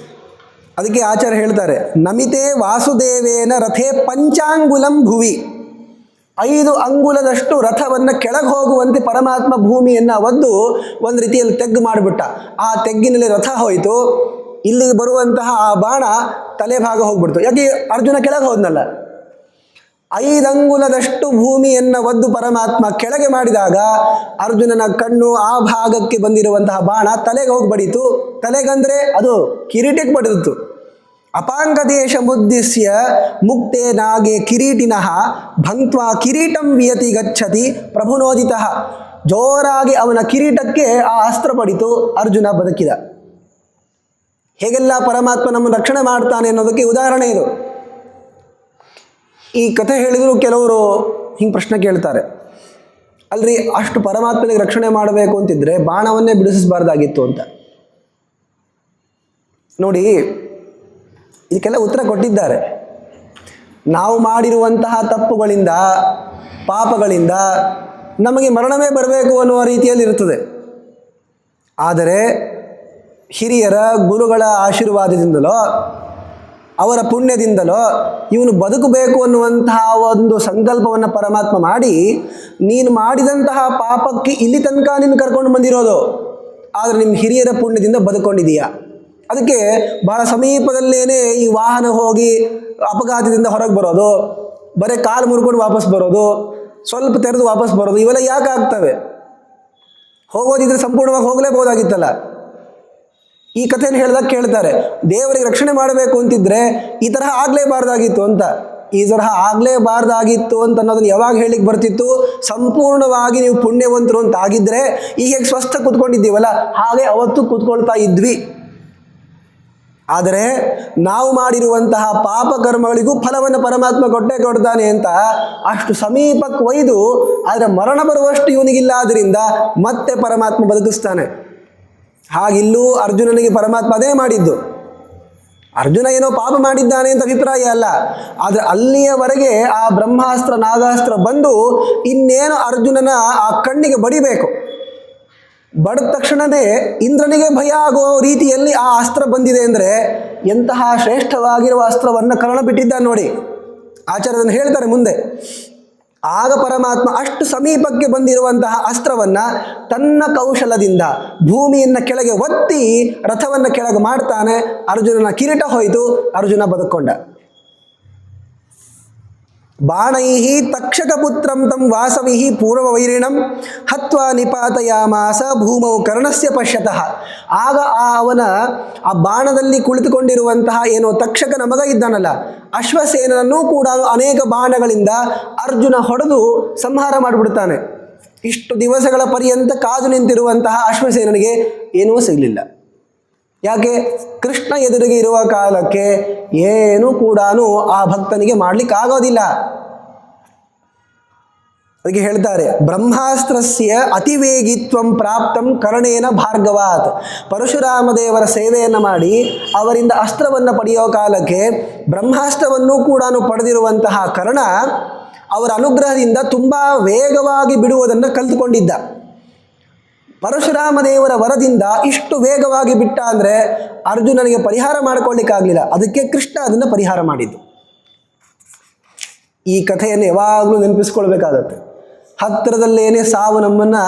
ಅದಕ್ಕೆ ಆಚಾರ್ಯ ಹೇಳ್ತಾರೆ, ನಮಿತೆ ವಾಸುದೇವೇನ ರಥೇ ಪಂಚಾಂಗುಲಂ ಭುವಿ. 5 ಅಂಗುಲದಷ್ಟು ರಥವನ್ನು ಕೆಳಗೆ ಹೋಗುವಂತೆ ಪರಮಾತ್ಮ ಭೂಮಿಯನ್ನು ಒದ್ದು ಒಂದು ರೀತಿಯಲ್ಲಿ ತೆಗ್ಗು ಮಾಡಿಬಿಟ್ಟ. ಆ ತೆಗ್ಗಿನಲ್ಲಿ ರಥ ಹೋಯಿತು, ಇಲ್ಲಿಗೆ ಬರುವಂತಹ ಆ ಬಾಣ ತಲೆ ಭಾಗ ಹೋಗ್ಬಿಡ್ತು. ಯಾಕೆ ಅರ್ಜುನ ಕೆಳಗೆ ಹೋದ್ನಲ್ಲ. 5 ಅಂಗುಲದಷ್ಟು ಭೂಮಿಯನ್ನು ಒದ್ದು ಪರಮಾತ್ಮ ಕೆಳಗೆ ಮಾಡಿದಾಗ ಅರ್ಜುನನ ಕಣ್ಣು ಆ ಭಾಗಕ್ಕೆ ಬಂದಿರುವಂತಹ ಬಾಣ ತಲೆಗೆ ಹೋಗಿ ಬಡೀತು. ತಲೆಗಂದರೆ ಅದು ಕಿರೀಟಕ್ಕೆ ಬಡಿದಿತ್ತು. ಅಪಾಂಗ ದೇಶ ಮುದ್ದಿಸ್ಯ ಮುಕ್ತೆ ನಾಗೆ ಕಿರೀಟಿನಃ ಭಂಕ್ವಾ ಕಿರೀಟಂ ವಿಯತಿ ಗಚ್ಚತಿ ಪ್ರಭುನೋದಿತಃ. ಜೋರಾಗಿ ಅವನ ಕಿರೀಟಕ್ಕೆ ಆ ಅಸ್ತ್ರ ಪಡಿತು, ಅರ್ಜುನ ಬದುಕಿದ. ಹೇಗೆಲ್ಲ ಪರಮಾತ್ಮ ನಮ್ಮನ್ನು ರಕ್ಷಣೆ ಮಾಡ್ತಾನೆ ಅನ್ನೋದಕ್ಕೆ ಉದಾಹರಣೆ ಇದು. ಈ ಕಥೆ ಹೇಳಿದರೂ ಕೆಲವರು ಹಿಂಗೆ ಪ್ರಶ್ನೆ ಕೇಳ್ತಾರೆ, ಅಲ್ರಿ ಅಷ್ಟು ಪರಮಾತ್ಮನಿಗೆ ರಕ್ಷಣೆ ಮಾಡಬೇಕು ಅಂತಿದ್ರೆ ಬಾಣವನ್ನೇ ಬಿಡಿಸಬಾರ್ದಾಗಿತ್ತು ಅಂತ. ನೋಡಿ, ಇದಕ್ಕೆಲ್ಲ ಉತ್ತರ ಕೊಟ್ಟಿದ್ದಾರೆ. ನಾವು ಮಾಡಿರುವಂತಹ ತಪ್ಪುಗಳಿಂದ ಪಾಪಗಳಿಂದ ನಮಗೆ ಮರಣವೇ ಬರಬೇಕು ಅನ್ನುವ ರೀತಿಯಲ್ಲಿ ಇರುತ್ತದೆ. ಆದರೆ ಹಿರಿಯರ ಗುರುಗಳ ಆಶೀರ್ವಾದದಿಂದಲೋ ಅವರ ಪುಣ್ಯದಿಂದಲೋ ಇವನು ಬದುಕಬೇಕು ಅನ್ನುವಂತಹ ಒಂದು ಸಂಕಲ್ಪವನ್ನು ಪರಮಾತ್ಮ ಮಾಡಿ ನೀನು ಮಾಡಿದಂತಹ ಪಾಪಕ್ಕೆ ಇಲ್ಲಿ ತನಕ ನೀನು ಕರ್ಕೊಂಡು ಬಂದಿರೋದು. ಆದರೆ ನಿಮ್ಮ ಹಿರಿಯರ ಪುಣ್ಯದಿಂದ ಬದುಕೊಂಡಿದೀಯಾ. ಅದಕ್ಕೆ ಬಹಳ ಸಮೀಪದಲ್ಲೇನೆ ಈ ವಾಹನ ಹೋಗಿ ಅಪಘಾತದಿಂದ ಹೊರಗೆ ಬರೋದು, ಬರೀ ಕಾಲು ಮುರ್ಕೊಂಡು ವಾಪಸ್ ಬರೋದು, ಸ್ವಲ್ಪ ತೆರೆದು ವಾಪಸ್ ಬರೋದು, ಇವೆಲ್ಲ ಯಾಕೆ ಆಗ್ತವೆ? ಹೋಗೋದಿದ್ರೆ ಸಂಪೂರ್ಣವಾಗಿ ಹೋಗಲೇಬಹುದಾಗಿತ್ತಲ್ಲ. ಈ ಕಥೆಯನ್ನು ಹೇಳಿದಾಗ ಕೇಳ್ತಾರೆ, ದೇವರಿಗೆ ರಕ್ಷಣೆ ಮಾಡಬೇಕು ಅಂತಿದ್ರೆ ಈ ತರಹ ಆಗಲೇಬಾರ್ದಾಗಿತ್ತು ಅಂತ. ಈ ತರಹ ಆಗಲೇಬಾರ್ದಾಗಿತ್ತು ಅಂತ ಅನ್ನೋದನ್ನು ಯಾವಾಗ ಹೇಳಿಕ್ಕೆ ಬರ್ತಿತ್ತು? ಸಂಪೂರ್ಣವಾಗಿ ನೀವು ಪುಣ್ಯವಂತರು ಅಂತ ಆಗಿದ್ದರೆ ಈಗ ಹೇಗೆ ಸ್ವಸ್ಥ ಕೂತ್ಕೊಂಡಿದ್ದೀವಲ್ಲ ಹಾಗೆ ಅವತ್ತು ಕೂತ್ಕೊಳ್ತಾ ಇದ್ವಿ. ಆದರೆ ನಾವು ಮಾಡಿರುವಂತಹ ಪಾಪ ಕರ್ಮಗಳಿಗೂ ಫಲವನ್ನು ಪರಮಾತ್ಮ ಕೊಟ್ಟೇ ಕೊಡ್ತಾನೆ ಅಂತ ಅಷ್ಟು ಸಮೀಪಕ್ಕೆ ಒಯ್ದು ಆದರೆ ಮರಣ ಬರುವಷ್ಟು ಇವನಿಗಿಲ್ಲ, ಆದ್ದರಿಂದ ಮತ್ತೆ ಪರಮಾತ್ಮ ಬದುಕಿಸ್ತಾನೆ. ಹಾಗಿಲ್ಲೂ ಅರ್ಜುನನಿಗೆ ಪರಮಾತ್ಮ ಅದೇ ಮಾಡಿದ್ದು. ಅರ್ಜುನ ಏನೋ ಪಾಪ ಮಾಡಿದ್ದಾನೆ ಅಂತ ಅಭಿಪ್ರಾಯ ಅಲ್ಲ, ಆದರೆ ಅಲ್ಲಿಯವರೆಗೆ ಆ ಬ್ರಹ್ಮಾಸ್ತ್ರ ನಾಗಾಸ್ತ್ರ ಬಂದು ಇನ್ನೇನು ಅರ್ಜುನನ ಆ ಕಣ್ಣಿಗೆ ಬಡಿಬೇಕು. ಬಡಿದ ತಕ್ಷಣವೇ ಇಂದ್ರನಿಗೆ ಭಯ ಆಗೋ ರೀತಿಯಲ್ಲಿ ಆ ಅಸ್ತ್ರ ಬಂದಿದೆ ಅಂದರೆ ಎಂತಹ ಶ್ರೇಷ್ಠವಾಗಿರುವ ಅಸ್ತ್ರವನ್ನು ಕರ್ಣ ಬಿಟ್ಟಿದ್ದಾನೆ ನೋಡಿ. ಆಚಾರ್ಯರನ್ನು ಹೇಳ್ತಾರೆ ಮುಂದೆ. ಆಗ ಪರಮಾತ್ಮ ಅಷ್ಟು ಸಮೀಪಕ್ಕೆ ಬಂದಿರುವಂತಹ ಅಸ್ತ್ರವನ್ನು ತನ್ನ ಕೌಶಲದಿಂದ ಭೂಮಿಯನ್ನು ಕೆಳಗೆ ಒತ್ತಿ ರಥವನ್ನು ಕೆಳಗೆ ಮಾಡ್ತಾನೆ. ಅರ್ಜುನನ ಕಿರೀಟ ಹೋಯಿತು, ಅರ್ಜುನ ಬದುಕೊಂಡ. ಬಾಣೈಹಿ ತಕ್ಷಕಪುತ್ರಂ ತಂ ವಾಸವಿಹಿ ಪೂರ್ವವೈರಿಣಂ ಹತ್ವಾ ನಿಪಾತಯಾಮಾಸ ಭೂಮೌ ಕರ್ಣಸ್ಯ ಪಶ್ಯತಃ. ಆಗ ಆ ಬಾಣದಲ್ಲಿ ಕುಳಿತುಕೊಂಡಿರುವಂತಹ ಏನೋ ತಕ್ಷಕನ ಮಗ ಇದ್ದಾನಲ್ಲ ಅಶ್ವಸೇನನನ್ನೂ ಕೂಡ ಅನೇಕ ಬಾಣಗಳಿಂದ ಅರ್ಜುನ ಹೊಡೆದು ಸಂಹಾರ ಮಾಡಿಬಿಡ್ತಾನೆ. ಇಷ್ಟು ದಿವಸಗಳ ಪರ್ಯಂತ ಕಾದು ನಿಂತಿರುವಂತಹ ಅಶ್ವಸೇನನಿಗೆ ಏನೂ ಸಿಗಲಿಲ್ಲ. ಯಾಕೆ? ಕೃಷ್ಣ ಎದುರಿಗೆ ಇರುವ ಕಾಲಕ್ಕೆ ಏನೂ ಕೂಡ ಆ ಭಕ್ತನಿಗೆ ಮಾಡಲಿಕ್ಕಾಗೋದಿಲ್ಲ. ಅದಕ್ಕೆ ಹೇಳ್ತಾರೆ, ಬ್ರಹ್ಮಾಸ್ತ್ರಸ್ಯ ಅತಿವೇಗಿತ್ವಂ ಪ್ರಾಪ್ತಂ ಕರ್ಣೇನ ಭಾರ್ಗವಾತ್. ಪರಶುರಾಮ ದೇವರ ಸೇವೆಯನ್ನು ಮಾಡಿ ಅವರಿಂದ ಅಸ್ತ್ರವನ್ನು ಪಡೆಯೋ ಕಾಲಕ್ಕೆ ಬ್ರಹ್ಮಾಸ್ತ್ರವನ್ನು ಕೂಡ ಪಡೆದಿರುವಂತಹ ಕರ್ಣ ಅವರ ಅನುಗ್ರಹದಿಂದ ತುಂಬ ವೇಗವಾಗಿ ಬಿಡುವುದನ್ನು ಕಲಿತುಕೊಂಡಿದ್ದ. ಪರಶುರಾಮ ದೇವರ ವರದಿಂದ ಇಷ್ಟು ವೇಗವಾಗಿ ಬಿಟ್ಟ ಅಂದರೆ ಅರ್ಜುನನಿಗೆ ಪರಿಹಾರ ಮಾಡಿಕೊಳ್ಳಿಕ್ಕಾಗಲಿಲ್ಲ. ಅದಕ್ಕೆ ಕೃಷ್ಣ ಅದನ್ನು ಪರಿಹಾರ ಮಾಡಿದ್ದು. ಈ ಕಥೆಯನ್ನು ಯಾವಾಗಲೂ ನೆನಪಿಸ್ಕೊಳ್ಬೇಕಾಗತ್ತೆ. ಹತ್ತಿರದಲ್ಲೇನೇ ಸಾವು ನಮ್ಮನ್ನು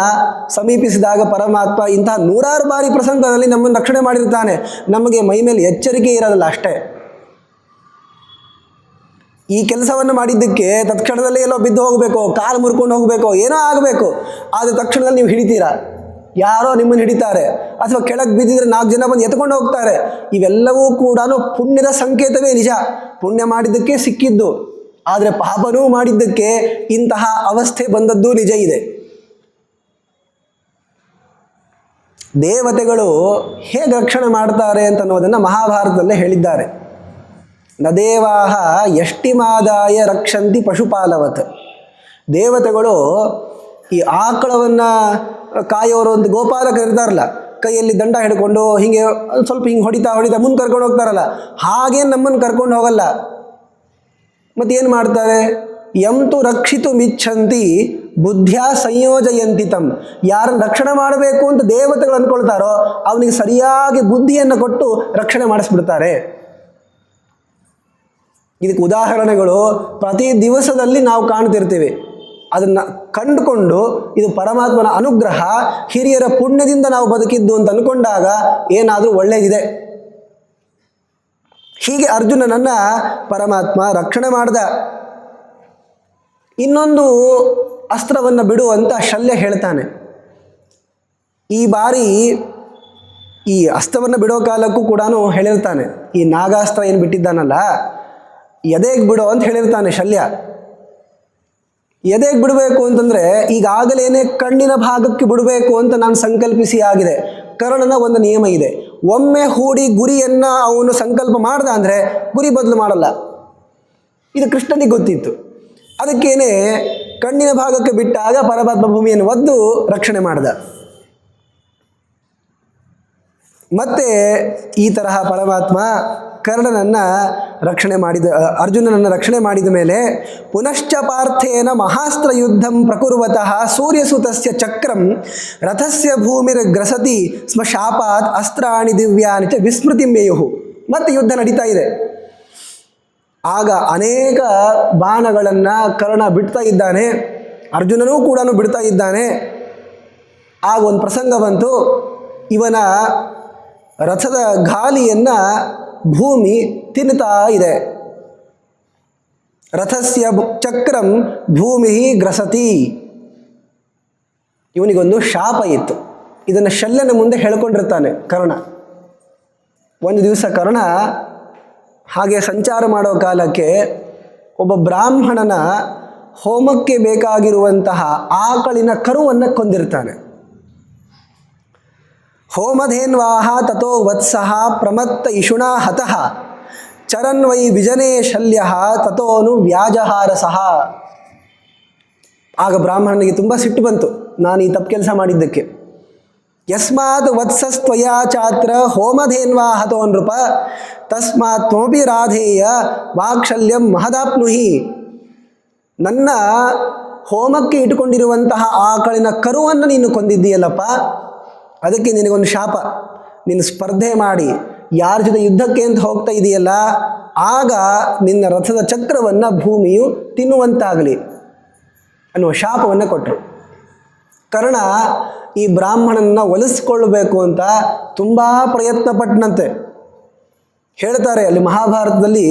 ಸಮೀಪಿಸಿದಾಗ ಪರಮಾತ್ಮ ಇಂತಹ 100 ಬಾರಿ ಪ್ರಸಂಗದಲ್ಲಿ ನಮ್ಮನ್ನು ರಕ್ಷಣೆ ಮಾಡಿರ್ತಾನೆ. ನಮಗೆ ಮೈ ಮೇಲೆ ಎಚ್ಚರಿಕೆ ಇರೋದಿಲ್ಲ ಅಷ್ಟೇ. ಈ ಕೆಲಸವನ್ನು ಮಾಡಿದ್ದಕ್ಕೆ ತತ್ಕ್ಷಣದಲ್ಲಿ ಎಲ್ಲೋ ಬಿದ್ದು ಹೋಗಬೇಕು, ಕಾಲು ಮುರ್ಕೊಂಡು ಹೋಗಬೇಕು, ಏನೋ ಆಗಬೇಕು. ಆದರೆ ತಕ್ಷಣದಲ್ಲಿ ನೀವು ಹಿಡಿತೀರಾ, ಯಾರೋ ನಿಮ್ಮನ್ನು ಹಿಡಿತಾರೆ, ಅಥವಾ ಕೆಳಗೆ ಬಿದ್ದಿದ್ರೆ 4 ಜನ ಬಂದು ಎತ್ಕೊಂಡು ಹೋಗ್ತಾರೆ. ಇವೆಲ್ಲವೂ ಕೂಡ ಪುಣ್ಯದ ಸಂಕೇತವೇ ನಿಜ. ಪುಣ್ಯ ಮಾಡಿದ್ದಕ್ಕೆ ಸಿಕ್ಕಿದ್ದು, ಆದರೆ ಪಾಪನೂ ಮಾಡಿದ್ದಕ್ಕೆ ಇಂತಹ ಅವಸ್ಥೆ ಬಂದದ್ದು ನಿಜ ಇದೆ. ದೇವತೆಗಳು ಹೇಗೆ ರಕ್ಷಣೆ ಮಾಡ್ತಾರೆ ಅಂತನ್ನೋದನ್ನು ಮಹಾಭಾರತದಲ್ಲೇ ಹೇಳಿದ್ದಾರೆ. ನ ದೇವಾಹ ಯಷ್ಟಿಮಾದಾಯ ರಕ್ಷಂತಿ ಪಶುಪಾಲವತ್. ದೇವತೆಗಳು ಈ ಆಕಳವನ್ನು ಕಾಯೋರು ಅಂತ ಗೋಪಾಲಕರು ಇರ್ತಾರಲ್ಲ, ಕೈಯಲ್ಲಿ ದಂಡ ಹಿಡ್ಕೊಂಡು ಹೀಗೆ ಸ್ವಲ್ಪ ಹಿಂಗೆ ಹೊಡಿತಾ ಮುಂದೆ ಕರ್ಕೊಂಡು ಹೋಗ್ತಾರಲ್ಲ, ಹಾಗೇ ನಮ್ಮನ್ನು ಕರ್ಕೊಂಡು ಹೋಗಲ್ಲ. ಮತ್ತೇನು ಮಾಡ್ತಾರೆ? ಎಂತು ರಕ್ಷಿತು ಮಿಚ್ಛಂತಿ ಬುದ್ಧಿಯ ಸಂಯೋಜಯಂತಿ ತಮ್. ಯಾರನ್ನು ರಕ್ಷಣೆ ಮಾಡಬೇಕು ಅಂತ ದೇವತೆಗಳು ಅಂದ್ಕೊಳ್ತಾರೋ ಅವನಿಗೆ ಸರಿಯಾಗಿ ಬುದ್ಧಿಯನ್ನು ಕೊಟ್ಟು ರಕ್ಷಣೆ ಮಾಡಿಸ್ಬಿಡ್ತಾರೆ. ಇದಕ್ಕೆ ಉದಾಹರಣೆಗಳು ಪ್ರತಿ ದಿವಸದಲ್ಲಿ ನಾವು ಕಾಣ್ತಿರ್ತೀವಿ. ಅದನ್ನು ಕಂಡುಕೊಂಡು ಇದು ಪರಮಾತ್ಮನ ಅನುಗ್ರಹ, ಹಿರಿಯರ ಪುಣ್ಯದಿಂದ ನಾವು ಬದುಕಿದ್ದು ಅಂತ ಅಂದ್ಕೊಂಡಾಗ ಏನಾದರೂ ಒಳ್ಳೆಯದಿದೆ. ಹೀಗೆ ಅರ್ಜುನನನ್ನು ಪರಮಾತ್ಮ ರಕ್ಷಣೆ ಮಾಡ್ದ. ಇನ್ನೊಂದು ಅಸ್ತ್ರವನ್ನು ಬಿಡು ಅಂತ ಶಲ್ಯ ಹೇಳ್ತಾನೆ. ಈ ಬಾರಿ ಈ ಅಸ್ತ್ರವನ್ನು ಬಿಡೋ ಕಾಲಕ್ಕೂ ಕೂಡ ಹೇಳಿರ್ತಾನೆ, ಈ ನಾಗಾಸ್ತ್ರ ಏನು ಬಿಟ್ಟಿದ್ದಾನಲ್ಲ ಎದೆಗೆ ಬಿಡೋ ಅಂತ ಹೇಳಿರ್ತಾನೆ ಶಲ್ಯ. ಎದೆಗೆ ಬಿಡಬೇಕು ಅಂತಂದರೆ ಈಗಾಗಲೇ ಕಣ್ಣಿನ ಭಾಗಕ್ಕೆ ಬಿಡಬೇಕು ಅಂತ ನಾನು ಸಂಕಲ್ಪಿಸಿ ಆಗಿದೆ. ಕರ್ಣನ ಒಂದು ನಿಯಮ ಇದೆ, ಒಮ್ಮೆ ಹೂಡಿ ಗುರಿಯನ್ನು ಅವನು ಸಂಕಲ್ಪ ಮಾಡ್ದ ಅಂದರೆ ಗುರಿ ಬದಲು ಮಾಡಲ್ಲ. ಇದು ಕೃಷ್ಣನಿಗೆ ಗೊತ್ತಿತ್ತು. ಅದಕ್ಕೇನೆ ಕಣ್ಣಿನ ಭಾಗಕ್ಕೆ ಬಿಟ್ಟಾಗ ಪರಮಾತ್ಮ ಭೂಮಿಯನ್ನು ಒದ್ದು ರಕ್ಷಣೆ ಮಾಡ್ದ. ಮತ್ತೆ ಈ ತರಹ ಪರಮಾತ್ಮ ಕರ್ಣನನ್ನು ರಕ್ಷಣೆ ಮಾಡಿದ, ಅರ್ಜುನನನ್ನು ರಕ್ಷಣೆ ಮಾಡಿದ ಮೇಲೆ ಪುನಶ್ಚ ಪಾರ್ಥೇನ ಮಹಾಸ್ತ್ರ ಯುದ್ಧಂ ಪ್ರಕುರ್ವತಃ ಸೂರ್ಯಸುತಸ್ಯ ಚಕ್ರಂ ರಥಸ್ಯ ಭೂಮಿರ್ಗ್ರಸತಿ ಸ್ಮ ಶಾಪಾತ್ ಅಸ್ತ್ರಾಣಿ ದಿವ್ಯಾನಿ ಚ ವಿಸ್ಮೃತಿಮೇಯುಹು. ಮತ್ತೆ ಯುದ್ಧ ನಡೀತಾ ಇದೆ. ಆಗ ಅನೇಕ ಬಾಣಗಳನ್ನು ಕರ್ಣ ಬಿಡ್ತಾ ಇದ್ದಾನೆ, ಅರ್ಜುನನೂ ಕೂಡ ಬಿಡ್ತಾ ಇದ್ದಾನೆ. ಆಗ ಒಂದು ಪ್ರಸಂಗ ಬಂತು, ಇವನ ರಥದ ಗಾಲಿಯನ್ನು ಭೂಮಿ ತಿನ್ನುತ್ತಾ ಇದೆ. ರಥಸ್ಯ ಚಕ್ರಂ ಭೂಮಿ ಗ್ರಸತಿ. ಇವನಿಗೊಂದು ಶಾಪ ಇತ್ತು. ಇದನ್ನು ಶಲ್ಯನ ಮುಂದೆ ಹೇಳ್ಕೊಂಡಿರ್ತಾನೆ ಕರ್ಣ. ಒಂದು ದಿವಸ ಕರ್ಣ ಹಾಗೆ ಸಂಚಾರ ಮಾಡೋ ಕಾಲಕ್ಕೆ ಒಬ್ಬ ಬ್ರಾಹ್ಮಣನ ಹೋಮಕ್ಕೆ ಬೇಕಾಗಿರುವಂತಹ ಆಕಳಿನ ಕರುವನ್ನು ಕೊಂದಿರ್ತಾನೆ. ಹೋಮಧೇನ್ವಾಹ ತಥೋ ವತ್ಸಃ ಪ್ರಮತ್ತ ಇಷುಣಾ ಹತಃ ಚರನ್ವೈ ವಿಜನೇ ಶಲ್ಯ ತಥೋನು ವ್ಯಾಜಹಾರಸಃ. ಆಗ ಬ್ರಾಹ್ಮಣನಿಗೆ ತುಂಬ ಸಿಟ್ಟು ಬಂತು, ನಾನು ಈ ತಪ್ಪು ಕೆಲಸ ಮಾಡಿದ್ದಕ್ಕೆ. ಯಸ್ಮಾತ್ ವತ್ಸಸ್ತ್ವಯಾ ಚಾತ್ರ ಹೋಮಧೇನ್ವಾ ಹತೋ ನೃಪ ತಸ್ಮಾತ್ ತ್ವಮಪಿ ರಾಧೇಯ ವಾಕ್ಶಲ್ಯಂ ಮಹದಾಪ್ನುಹಿ. ನನ್ನ ಹೋಮಕ್ಕೆ ಇಟ್ಟುಕೊಂಡಿರುವಂತಹ ಆಕಳಿನ ಕರುವನ್ನು ನೀನು ಕೊಂದಿದ್ದೀಯಲ್ಲಪ್ಪ, ಅದಕ್ಕೆ ನಿನಗೊಂದು ಶಾಪ. ನೀನು ಸ್ಪರ್ಧೆ ಮಾಡಿ ಯಾರ ಜೊತೆ ಯುದ್ಧಕ್ಕೆ ಅಂತ ಹೋಗ್ತಾ ಇದೆಯಲ್ಲ, ಆಗ ನಿನ್ನ ರಥದ ಚಕ್ರವನ್ನು ಭೂಮಿಯು ತಿನ್ನುವಂತಾಗಲಿ ಅನ್ನುವ ಶಾಪವನ್ನು ಕೊಟ್ಟರು. ಕರ್ಣ ಈ ಬ್ರಾಹ್ಮಣನ ಒಲಿಸ್ಕೊಳ್ಬೇಕು ಅಂತ ತುಂಬ ಪ್ರಯತ್ನ ಪಟ್ಟನಂತೆ. ಹೇಳ್ತಾರೆ ಅಲ್ಲಿ ಮಹಾಭಾರತದಲ್ಲಿ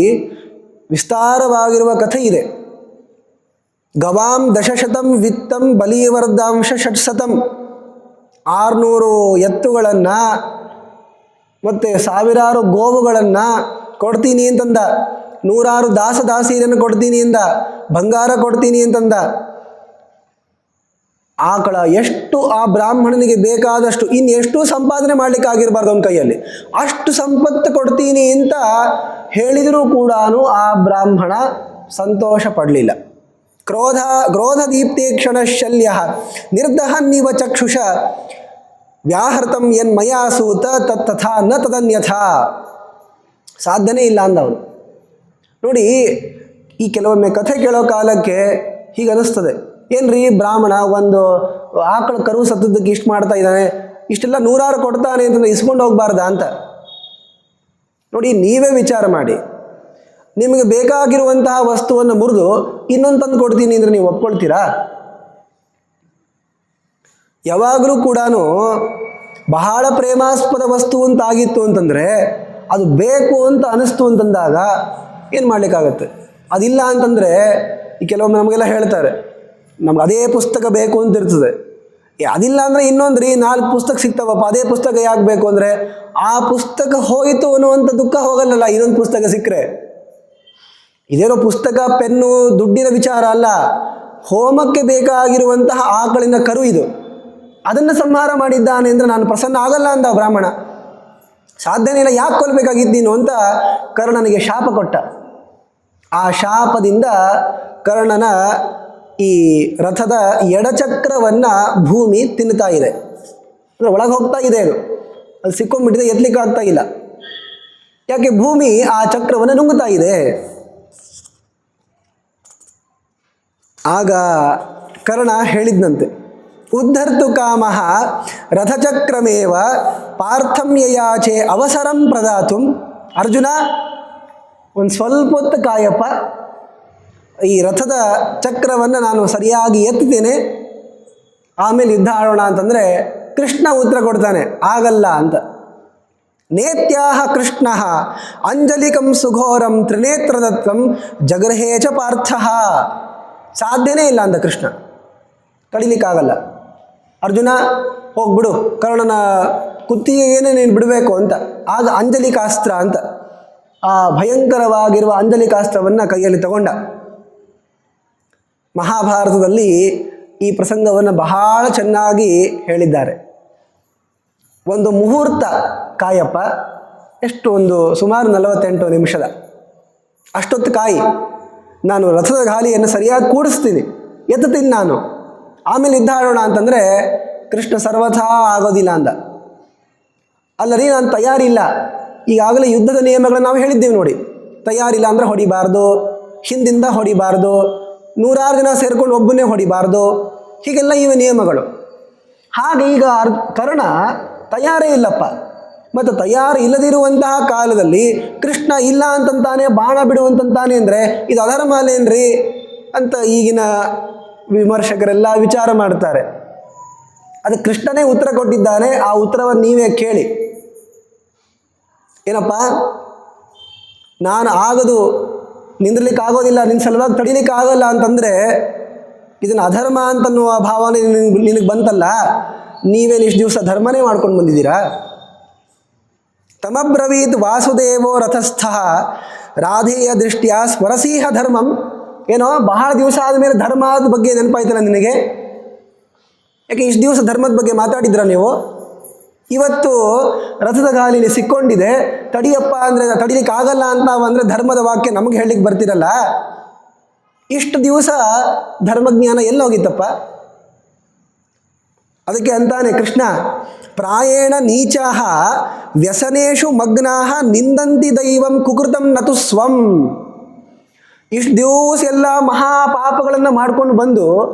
ವಿಸ್ತಾರವಾಗಿರುವ ಕಥೆ ಇದೆ. ಗವಾಂ ದಶಶತಂ ವಿತ್ತಂ ಬಲೀವರ್ಧಾಂಶ ಷಟ್ಶತಂ. 600 ಎತ್ತುಗಳನ್ನು ಮತ್ತು 1000 ಗೋವುಗಳನ್ನು ಕೊಡ್ತೀನಿ ಅಂತಂದ. 100 ದಾಸದಾಸಿಯರನ್ನು ಕೊಡ್ತೀನಿ ಅಂದ. ಬಂಗಾರ ಕೊಡ್ತೀನಿ ಅಂತಂದ. ಆಕಳ ಎಷ್ಟು ಆ ಬ್ರಾಹ್ಮಣನಿಗೆ ಬೇಕಾದಷ್ಟು, ಇನ್ನೆಷ್ಟು ಸಂಪಾದನೆ ಮಾಡಲಿಕ್ಕಾಗಿರಬಾರ್ದು ಅವನ ಕೈಯಲ್ಲಿ, ಅಷ್ಟು ಸಂಪತ್ತು ಕೊಡ್ತೀನಿ ಅಂತ ಹೇಳಿದರೂ ಕೂಡ ಆ ಬ್ರಾಹ್ಮಣ ಸಂತೋಷ ಪಡಲಿಲ್ಲ. ಕ್ರೋಧ ದೀಪ್ತೇಕ್ಷಣ ಶಲ್ಯ ನಿರ್ದಹನ್ನಿವ ಚಕ್ಷುಷ ವ್ಯಾಹೃತಂ ಯನ್ಮಯಾ ಸೂತ ತತ್ತಥಾ ನ ತದನ್ಯಥಾ. ಸಾಧ್ಯನೇ ಇಲ್ಲ ಅಂದವನು. ನೋಡಿ, ಈ ಕೆಲವೊಮ್ಮೆ ಕಥೆ ಕೇಳೋ ಕಾಲಕ್ಕೆ ಹೀಗೆ ಅನ್ನಿಸ್ತದೆ, ಏನ್ರಿ ಬ್ರಾಹ್ಮಣ ಒಂದು ಆಕಳ ಕರು ಸತ್ತದ್ದಕ್ಕೆ ಇಷ್ಟು ಮಾಡ್ತಾ ಇದ್ದಾನೆ, ಇಷ್ಟೆಲ್ಲ 100 ಕೊಡ್ತಾನೆ ಅಂತಂದ್ರೆ ಇಸ್ಕೊಂಡು ಹೋಗಬಾರ್ದಾ ಅಂತ. ನೋಡಿ, ನೀವೇ ವಿಚಾರ ಮಾಡಿ. ನಿಮಗೆ ಬೇಕಾಗಿರುವಂತಹ ವಸ್ತುವನ್ನು ಮುರಿದು ಇನ್ನೊಂದು ತಂದು ಕೊಡ್ತೀನಿ ಅಂದರೆ ನೀವು ಒಪ್ಕೊಳ್ತೀರಾ? ಯಾವಾಗಲೂ ಕೂಡ ಬಹಳ ಪ್ರೇಮಾಸ್ಪದ ವಸ್ತು ಅಂತಾಗಿತ್ತು ಅಂತಂದರೆ, ಅದು ಬೇಕು ಅಂತ ಅನಿಸ್ತು ಅಂತಂದಾಗ ಏನು ಮಾಡಲಿಕ್ಕಾಗತ್ತೆ? ಅದಿಲ್ಲ ಅಂತಂದರೆ ಈ ಕೆಲವೊಮ್ಮೆ ನಮಗೆಲ್ಲ ಹೇಳ್ತಾರೆ ನಮ್ಗೆ ಅದೇ ಪುಸ್ತಕ ಬೇಕು ಅಂತ ಇರ್ತದೆ. ಅದಿಲ್ಲ ಅಂದರೆ ಇನ್ನೊಂದು ರೀ 4 ಪುಸ್ತಕ ಸಿಗ್ತಾವಪ್ಪ, ಅದೇ ಪುಸ್ತಕ ಯಾಕೆ ಬೇಕು ಅಂದರೆ ಆ ಪುಸ್ತಕ ಹೋಯಿತು ಅನ್ನುವಂಥ ದುಃಖ ಹೋಗಲ್ಲಲ್ಲ ಇನ್ನೊಂದು ಪುಸ್ತಕ ಸಿಕ್ಕರೆ. ಇದೇನೋ ಪುಸ್ತಕ ಪೆನ್ನು ದುಡ್ಡಿನ ವಿಚಾರ ಅಲ್ಲ, ಹೋಮಕ್ಕೆ ಬೇಕಾಗಿರುವಂತಹ ಆಕಳಿನ ಕರು ಇದು. ಅದನ್ನು ಸಂಹಾರ ಮಾಡಿದ್ದಾನೆ ಅಂದರೆ ನಾನು ಪ್ರಸನ್ನ ಆಗಲ್ಲ ಅಂದ ಬ್ರಾಹ್ಮಣ. ಸಾಧ್ಯನೇ ಇಲ್ಲ, ಯಾಕೆ ಕೊಲ್ಲಬೇಕಾಗಿದ್ದು ನೀನು ಅಂತ ಕರ್ಣನಿಗೆ ಶಾಪ ಕೊಟ್ಟ. ಆ ಶಾಪದಿಂದ ಕರ್ಣನ ಈ ರಥದ ಎಡಚಕ್ರವನ್ನು ಭೂಮಿ ತಿನ್ನುತ್ತಾ ಇದೆ. ಅಂದರೆ ಒಳಗೆ ಹೋಗ್ತಾ ಇದೆ, ಅದು ಸಿಕ್ಕೊಂಡ್ಬಿಟ್ಟಿದೆ, ಎತ್ತಲಿಕ್ಕೆ ಆಗ್ತಾ ಇಲ್ಲ. ಯಾಕೆ? ಭೂಮಿ ಆ ಚಕ್ರವನ್ನು ನುಂಗುತ್ತಾ ಇದೆ. ಆಗ ಕರ್ಣ ಹೇಳಿದ್ನಂತೆ, ಉದ್ಧರ್ತು ಕಾಮಃ ರಥಚಕ್ರಮೇವ ಪಾರ್ಥಂ ಯಯಾಚೆ ಅವಸರಂ ಪ್ರದಾತುಂ. ಅರ್ಜುನ, ಒಂದು ಸ್ವಲ್ಪ ಹೊತ್ತು ಕಾಯಪ್ಪ, ಈ ರಥದ ಚಕ್ರವನ್ನು ನಾನು ಸರಿಯಾಗಿ ಎತ್ತುತ್ತೇನೆ, ಆಮೇಲೆ ಯುದ್ಧ ಆಡೋಣ ಅಂತಂದರೆ ಕೃಷ್ಣ ಉತ್ತರ ಕೊಡ್ತಾನೆ, ಆಗಲ್ಲ ಅಂತ. ನೇತ್ಯಾಹ ಕೃಷ್ಣ ಅಂಜಲಿಕಂ ಸುಘೋರಂ ತ್ರಿನೇತ್ರದತ್ತಂ ಜಗರ್ಹೇಚ ಪಾರ್ಥಃ. ಸಾಧ್ಯನೇ ಇಲ್ಲ ಅಂತ ಕೃಷ್ಣ, ತಡಿಲಿಕ್ಕಾಗಲ್ಲ. ಅರ್ಜುನ ಹೋಗ್ಬಿಡು, ಕರ್ಣನ ಕುತ್ತಿಗೆಗೇನೆ ನೀನು ಬಿಡಬೇಕು ಅಂತ. ಆಗ ಅಂಜಲಿಕಾಸ್ತ್ರ ಅಂತ ಆ ಭಯಂಕರವಾಗಿರುವ ಅಂಜಲಿಕಾಸ್ತ್ರವನ್ನು ಕೈಯಲ್ಲಿ ತಗೊಂಡ. ಮಹಾಭಾರತದಲ್ಲಿ ಈ ಪ್ರಸಂಗವನ್ನು ಬಹಳ ಚೆನ್ನಾಗಿ ಹೇಳಿದ್ದಾರೆ. ಒಂದು ಮುಹೂರ್ತ ಕಾಯಪ್ಪ, ಎಷ್ಟು ಒಂದು ಸುಮಾರು 48 ನಿಮಿಷದ ಅಷ್ಟೊತ್ತು ಕಾಯಿ, ನಾನು ರಥದ ಗಾಲಿಯನ್ನು ಸರಿಯಾಗಿ ಕೂಡಿಸ್ತೀನಿ, ಎತ್ತುತ್ತೀನಿ ನಾನು, ಆಮೇಲೆ ಯುದ್ಧ ಆಡೋಣ ಅಂತಂದರೆ ಕೃಷ್ಣ ಸರ್ವಥಾ ಆಗೋದಿಲ್ಲ ಅಂದ. ಅಲ್ಲರಿ, ನಾನು ತಯಾರಿಲ್ಲ, ಈಗಾಗಲೇ ಯುದ್ಧದ ನಿಯಮಗಳನ್ನು ನಾವು ಹೇಳಿದ್ದೇವೆ ನೋಡಿ. ತಯಾರಿಲ್ಲ ಅಂದರೆ ಹೊಡಿಬಾರ್ದು, ಹಿಂದಿಂದ ಹೊಡಿಬಾರ್ದು, 100 ಜನ ಸೇರ್ಕೊಂಡು ಒಬ್ಬನೇ ಹೊಡಿಬಾರ್ದು, ಹೀಗೆಲ್ಲ ಇವೆ ನಿಯಮಗಳು. ಹಾಗೆ ಈಗ ಕರ್ಣ ತಯಾರೇ ಇಲ್ಲಪ್ಪ. ಮತ್ತು ತಯಾರು ಇಲ್ಲದಿರುವಂತಹ ಕಾಲದಲ್ಲಿ ಕೃಷ್ಣ ಇಲ್ಲ ಅಂತಂತಾನೆ, ಬಾಣ ಬಿಡುವಂತಾನೆ ಅಂದರೆ ಇದು ಅಧರ್ಮ ಅಲ್ಲೇನ್ರಿ ಅಂತ ಈಗಿನ ವಿಮರ್ಶಕರೆಲ್ಲ ವಿಚಾರ ಮಾಡ್ತಾರೆ. ಅದು ಕೃಷ್ಣನೇ ಉತ್ತರ ಕೊಟ್ಟಿದ್ದಾನೆ, ಆ ಉತ್ತರವನ್ನು ನೀವೇ ಕೇಳಿ. ಏನಪ್ಪ, ನಾನು ಆಗೋದು ನಿಂದಿರ್ಲಿಕ್ಕೆ ಆಗೋದಿಲ್ಲ, ನಿನ್ನ ಸಲುವಾಗಿ ತಡಿಲಿಕ್ಕೆ ಆಗೋಲ್ಲ ಅಂತಂದರೆ ಇದನ್ನು ಅಧರ್ಮ ಅಂತನ್ನುವ ಭಾವನೆ ನಿನಗೆ ಬಂತಲ್ಲ, ನೀವೇನು ಇಷ್ಟು ದಿವಸ ಧರ್ಮನೇ ಮಾಡ್ಕೊಂಡು ಬಂದಿದ್ದೀರಾ? ತಮಬ್ರವೀತ್ ವಾಸುದೇವೋ ರಥಸ್ಥಃ ರಾಧೇಯ ದೃಷ್ಟಿಯ ಸ್ಮರಸೀಹ ಧರ್ಮಂ. ಏನೋ ಬಹಳ ದಿವಸ ಆದಮೇಲೆ ಧರ್ಮದ ಬಗ್ಗೆ ನೆನಪಾಯ್ತಲ್ಲ ನಿನಗೆ? ಯಾಕೆ ಇಷ್ಟು ದಿವಸ ಧರ್ಮದ ಬಗ್ಗೆ ಮಾತಾಡಿದ್ರ ನೀವು? ಇವತ್ತು ರಥದ ಗಾಲಿಲಿ ಸಿಕ್ಕೊಂಡಿದೆ, ತಡಿಯಪ್ಪ ಅಂದರೆ ತಡಿಲಿಕ್ಕೆ ಆಗಲ್ಲ ಅಂತ ಅಂದರೆ ಧರ್ಮದ ವಾಕ್ಯ ನಮಗೆ ಹೇಳಲಿಕ್ಕೆ ಬರ್ತಿರಲ್ಲ. ಇಷ್ಟು ದಿವಸ ಧರ್ಮಜ್ಞಾನ ಎಲ್ಲೋಗಿತ್ತಪ್ಪ? ಅದಕ್ಕೆ ಅಂತಾನೆ ಕೃಷ್ಣ, ಪ್ರಾಯೇಣ ನೀಚಾಹ ವ್ಯಸನೇಶು ಮಗ್ನಾಹ ನಿಂದಂತಿ ದೈವಂ ಕುಕೃತಂ ನತು ಸ್ವಂ. ಇಷ್ಟು ದಿವಸ ಎಲ್ಲ ಮಹಾಪಾಪಗಳನ್ನು ಮಾಡ್ಕೊಂಡು ಬಂದು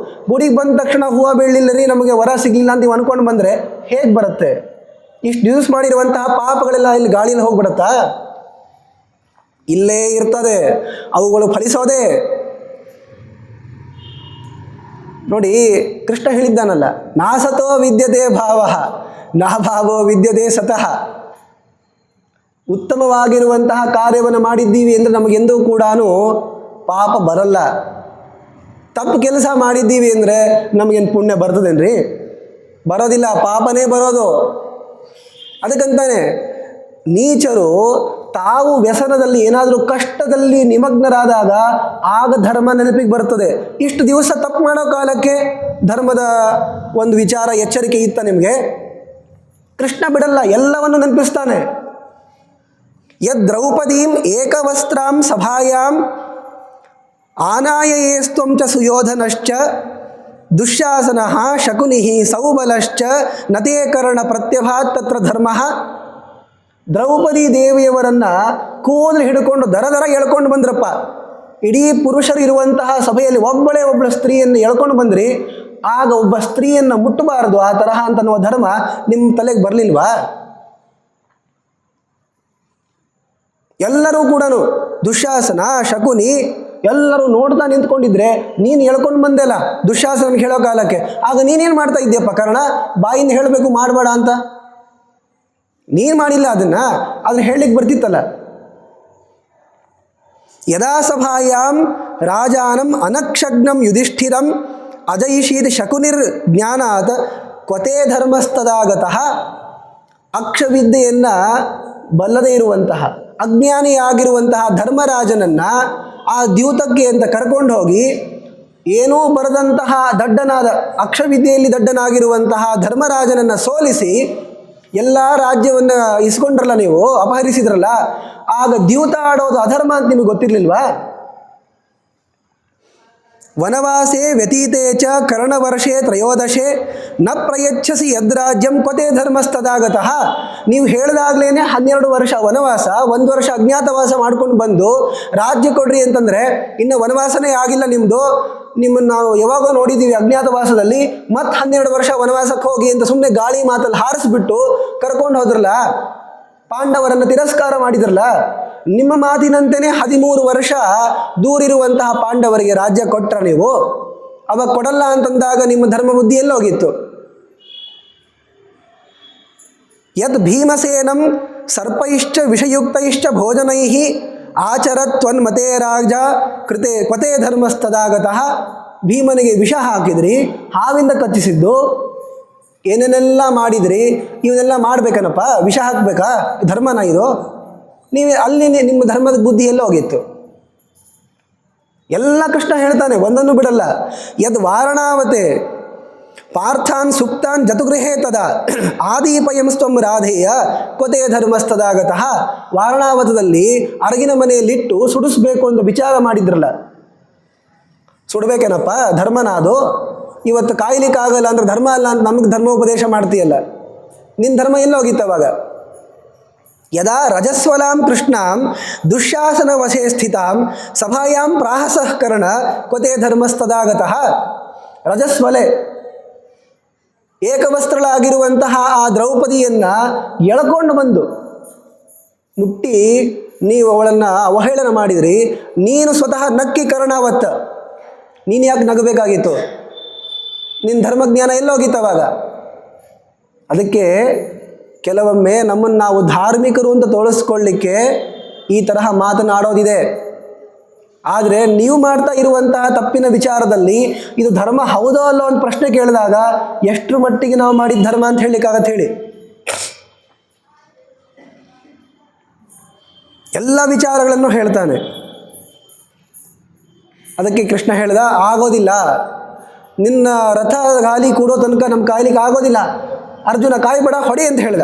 ಗುಡಿಗೆ ಬಂದ ತಕ್ಷಣ ಹೂವು ಬೀಳಲಿಲ್ಲ ರೀ, ನಮಗೆ ವರ ಸಿಗಲಿಲ್ಲ ಅಂತ ಅಂದ್ಕೊಂಡು ಬಂದರೆ ಹೇಗೆ ಬರುತ್ತೆ? ಇಷ್ಟು ದಿವಸ ಮಾಡಿರುವಂತಹ ಪಾಪಗಳೆಲ್ಲ ಇಲ್ಲಿ ಗಾಳಿಯಲ್ಲಿ ಹೋಗ್ಬಿಡತ್ತಾ? ಇಲ್ಲೇ ಇರ್ತದೆ, ಅವುಗಳು ಫಲಿಸೋದೆ. ನೋಡಿ, ಕೃಷ್ಣ ಹೇಳಿದ್ದಾನಲ್ಲ, ನಾಸತೋ ವಿದ್ಯತೆ ಭಾವ ನಾ ಭಾವೋ ವಿದ್ಯತೆ ಸತಃ. ಉತ್ತಮವಾಗಿರುವಂತಹ ಕಾರ್ಯವನ್ನು ಮಾಡಿದ್ದೀವಿ ಅಂದರೆ ನಮಗೆಂದೂ ಕೂಡ ಪಾಪ ಬರಲ್ಲ. ತಪ್ಪು ಕೆಲಸ ಮಾಡಿದ್ದೀವಿ ಅಂದರೆ ನಮಗೇನು ಪುಣ್ಯ ಬರ್ತದೇನ್ರಿ? ಬರೋದಿಲ್ಲ, ಪಾಪನೇ ಬರೋದು. ಅದಕ್ಕಂತಾನೆ ನೀಚರು ತಾವು ವ್ಯಸನದಲ್ಲಿ ಏನಾದರೂ ಕಷ್ಟದಲ್ಲಿ ನಿಮಗ್ನರಾದಾಗ ಆಗ ಧರ್ಮ ನೆನಪಿಗೆ ಬರ್ತದೆ. ಇಷ್ಟು ದಿವಸ ತಪ್ಪು ಮಾಡೋ ಕಾಲಕ್ಕೆ ಧರ್ಮದ ಒಂದು ವಿಚಾರ ಎಚ್ಚರಿಕೆ ಇತ್ತ ನಿಮಗೆ? ಕೃಷ್ಣ ಬಿಡಲ್ಲ, ಎಲ್ಲವನ್ನು ನೆನಪಿಸ್ತಾನೆ. ಯದ್ ದ್ರೌಪದೀಂ ಏಕವಸ್ತ್ರಾಂ ಸಭಾಯಾಂ ಆನಾಯಯೇಸ್ತ್ವಂ ಚ ಸುಯೋಧನಶ್ಚ ದುಶ್ಯಾಸನಃ ಶಕುನಿಃ ಸೌಬಲಶ್ಚ ನತೇ ಕರ್ಣ ಪ್ರತ್ಯಭಾತ್ ತತ್ರ ಧರ್ಮಃ. ದ್ರೌಪದಿ ದೇವಿಯವರನ್ನು ಕೂದಲು ಹಿಡ್ಕೊಂಡು ದರ ಎಳ್ಕೊಂಡು ಬಂದ್ರಪ್ಪ. ಇಡೀ ಪುರುಷರು ಇರುವಂತಹ ಸಭೆಯಲ್ಲಿ ಒಬ್ಬಳ ಸ್ತ್ರೀಯನ್ನು ಎಳ್ಕೊಂಡು ಬಂದ್ರಿ, ಆಗ ಒಬ್ಬ ಸ್ತ್ರೀಯನ್ನು ಮುಟ್ಟಬಾರದು ಆ ತರಹ ಅಂತನ್ನುವ ಧರ್ಮ ನಿಮ್ಮ ತಲೆಗೆ ಬರಲಿಲ್ವಾ? ಎಲ್ಲರೂ ಕೂಡ ದುಶ್ಯಾಸನ ಶಕುನಿ ಎಲ್ಲರೂ ನೋಡ್ತಾ ನಿಂತ್ಕೊಂಡಿದ್ರೆ ನೀನು ಹೇಳ್ಕೊಂಡು ಬಂದೆಲ್ಲ ದುಶ್ಯಾಸನಿಗೆ ಹೇಳೋ ಕಾಲಕ್ಕೆ. ಆಗ ನೀನೇನು ಮಾಡ್ತಾ ಇದ್ದೀಯಪ್ಪ ಕರ್ಣ? ಬಾಯಿಂದ ಹೇಳಬೇಕು ಮಾಡಬೇಡ ಅಂತ. ನೀನು ಮಾಡಿಲ್ಲ ಅದನ್ನು, ಆದರೆ ಹೇಳಲಿಕ್ಕೆ ಬರ್ತಿತ್ತಲ್ಲ. ಯದಾ ಸಭಾಯಾಂ ರಾಜಾನಂ ಅನಕ್ಷಗ್ನಂ ಯುಧಿಷ್ಠಿರಂ ಅಜಯಿಷೀತ್ ಶಕುನಿರ್ ಜ್ಞಾನಾತ್ ಕ್ವತೆ ಧರ್ಮಸ್ತದಾಗತಃ. ಅಕ್ಷವಿದ್ಯೆಯನ್ನು ಬಲ್ಲದೇ ಇರುವಂತಹ ಅಜ್ಞಾನಿಯಾಗಿರುವಂತಹ ಧರ್ಮರಾಜನನ್ನು ಆ ದ್ಯೂತಕ್ಕೆ ಅಂತ ಕರ್ಕೊಂಡು ಹೋಗಿ ಏನೂ ಬರದಂತಹ ದಡ್ಡನಾದ ಅಕ್ಷವಿದ್ಯೆಯಲ್ಲಿ ದಡ್ಡನಾಗಿರುವಂತಹ ಧರ್ಮರಾಜನನ್ನು ಸೋಲಿಸಿ ಎಲ್ಲ ರಾಜ್ಯವನ್ನು ಇಸ್ಕೊಂಡ್ರಲ್ಲ, ನೀವು ಅಪಹರಿಸಿದ್ರಲ್ಲ, ಆಗ ದ್ಯೂತ ಆಡೋದು ಅಧರ್ಮ ಅಂತ ನಿಮಗೆ ಗೊತ್ತಿರಲಿಲ್ವಾ? ವನವಾಸೇ ವ್ಯತೀತೆ ಚ ಕರ್ಣವರ್ಷೇ ತ್ರಯೋದಶೆ ನ ಪ್ರಯಚ್ಛಸಿ ಯದ್ರಾಜ್ಯಂ ಕ್ವತೆ ಧರ್ಮಸ್ತದಾಗತಃ. ನೀವು ಹೇಳಿದಾಗಲೇ 12 ವರ್ಷ ವನವಾಸ, 1 ವರ್ಷ ಅಜ್ಞಾತವಾಸ ಮಾಡ್ಕೊಂಡು ಬಂದು ರಾಜ್ಯ ಕೊಡ್ರಿ ಅಂತಂದರೆ ಇನ್ನು ವನವಾಸನೇ ಆಗಿಲ್ಲ ನಿಮ್ಮದು, ನಿಮ್ಮನ್ನು ನಾವು ಯಾವಾಗೋ ನೋಡಿದ್ದೀವಿ ಅಜ್ಞಾತವಾಸದಲ್ಲಿ, ಮತ್ತು 12 ವರ್ಷ ವನವಾಸಕ್ಕೆ ಹೋಗಿ ಅಂತ ಸುಮ್ಮನೆ ಗಾಳಿ ಮಾತಲ್ಲಿ ಹಾರಿಸ್ಬಿಟ್ಟು ಕರ್ಕೊಂಡು ಹೋದ್ರಲ್ಲ, ಪಾಂಡವರನ್ನು ತಿರಸ್ಕಾರ ಮಾಡಿದ್ರಲ್ಲ. ನಿಮ್ಮ ಮಾತಿನಂತೆಯೇ 13 ವರ್ಷ ದೂರಿರುವಂತಹ ಪಾಂಡವರಿಗೆ ರಾಜ್ಯ ಕೊಟ್ರ ನೀವು? ಅವಾಗ ಕೊಡಲ್ಲ ಅಂತಂದಾಗ ನಿಮ್ಮ ಧರ್ಮ ಬುದ್ಧಿ ಎಲ್ಲೋಗಿತ್ತು? ಯದ್ ಭೀಮಸೇನಂ ಸರ್ಪೈಶ್ಚ ವಿಷಯುಕ್ತೈಶ್ಚ ಭೋಜನೈಃ ಆಚರತ್ವನ್ಮತೆ ರಾಜ ಕೃತೆ ಕ್ವತೆ ಧರ್ಮಸ್ತದಾಗತಃ. ಭೀಮನಿಗೆ ವಿಷ ಹಾಕಿದ್ರಿ, ಹಾವಿಂದ ಕಚ್ಚಿಸಿದ್ದು, ಏನೇನೆಲ್ಲ ಮಾಡಿದ್ರಿ, ಇವನ್ನೆಲ್ಲ ಮಾಡ್ಬೇಕನಪ್ಪ, ವಿಷ ಹಾಕಬೇಕಾ? ಧರ್ಮನ ಇದು? ನೀವು ಅಲ್ಲಿ ನಿಮ್ಮ ಧರ್ಮದ ಬುದ್ಧಿ ಎಲ್ಲ ಹೋಗಿತ್ತು? ಎಲ್ಲ ಕೃಷ್ಣ ಹೇಳ್ತಾನೆ, ಒಂದನ್ನು ಬಿಡಲ್ಲ. ಯದ್ ವಾರಣಾವತೆ ಪಾರ್ಥಾನ್ ಸುಪ್ತಾನ್ ಜತುಗೃಹೇ ತದಾ ಆದೀಪಯಂ ಸ್ವಂ ರಾಧೇಯ ಕ್ವತೆ ಧರ್ಮಸ್ತದಾಗತಃ. ವಾರಣಾವತದಲ್ಲಿ ಅರಗಿನ ಮನೆಯಲ್ಲಿಟ್ಟು ಸುಡಿಸ್ಬೇಕು ಅಂತ ವಿಚಾರ ಮಾಡಿದ್ರಲ್ಲ, ಸುಡಬೇಕೇನಪ್ಪ? ಧರ್ಮನ ಅದು? ಇವತ್ತು ಕಾಯ್ಲಿಕ್ಕಾಗಲ್ಲ ಅಂದ್ರೆ ಧರ್ಮ ಅಲ್ಲ ಅಂತ ನಮಗೆ ಧರ್ಮೋಪದೇಶ ಮಾಡ್ತೀಯಲ್ಲ, ನಿನ್ನ ಧರ್ಮ ಎಲ್ಲ ಹೋಗಿತ್ತವಾಗ? ಯದಾ ರಜಸ್ವಲಾಂ ಕೃಷ್ಣಾಂ ದುಶ್ಯಾಸನ ವಶೇ ಸ್ಥಿತಾಂ ಸಭಾಯಾಂ ಪ್ರಾಹಸಃ ಕರ್ಣ ಕ್ವತೆ ಧರ್ಮಸ್ತದಾಗತಃ. ರಜಸ್ವಲೆ ಏಕವಸ್ತ್ರಳಾಗಿರುವಂತಹ ಆ ದ್ರೌಪದಿಯನ್ನು ಎಳ್ಕೊಂಡು ಬಂದು ಮುಟ್ಟಿ ನೀವು ಅವಳನ್ನು ಅವಹೇಳನ ಮಾಡಿದ್ರಿ. ನೀನು ಸ್ವತಃ ನಕ್ಕಿ ಕರ್ಣ ಅವತ್ತ, ನೀನು ಯಾಕೆ ನಗಬೇಕಾಗಿತ್ತು? ನಿನ್ನ ಧರ್ಮಜ್ಞಾನ ಎಲ್ಲೋಗಿತ್ತವಾಗ? ಅದಕ್ಕೆ ಕೆಲವೊಮ್ಮೆ ನಮ್ಮನ್ನು ನಾವು ಧಾರ್ಮಿಕರು ಅಂತ ತೋರಿಸ್ಕೊಳ್ಳಿಕ್ಕೆ ಈ ತರಹ ಮಾತನಾಡೋದಿದೆ. ಆದರೆ ನೀವು ಮಾಡ್ತಾ ಇರುವಂತಹ ತಪ್ಪಿನ ವಿಚಾರದಲ್ಲಿ ಇದು ಧರ್ಮ ಹೌದೋ ಅಲ್ಲೋ ಅಂತ ಪ್ರಶ್ನೆ ಕೇಳಿದಾಗ ಎಷ್ಟರ ಮಟ್ಟಿಗೆ ನಾವು ಮಾಡಿದ ಧರ್ಮ ಅಂತ ಹೇಳಲಿಕ್ಕಾಗತ್ತೆ ಹೇಳಿ? ಎಲ್ಲ ವಿಚಾರಗಳನ್ನು ಹೇಳ್ತಾನೆ. ಅದಕ್ಕೆ ಕೃಷ್ಣ ಹೇಳ್ದ, ಆಗೋದಿಲ್ಲ, ನಿನ್ನ ರಥ ಗಾಲಿ ಕೂಡೋ ತನಕ ನಮ್ಮ ಕಾಯ್ಲಿಕ್ಕೆ ಆಗೋದಿಲ್ಲ, ಅರ್ಜುನ ಕಾಯ್ಬೇಡ, ಹೊಡಿ ಅಂತ ಹೇಳ್ದ.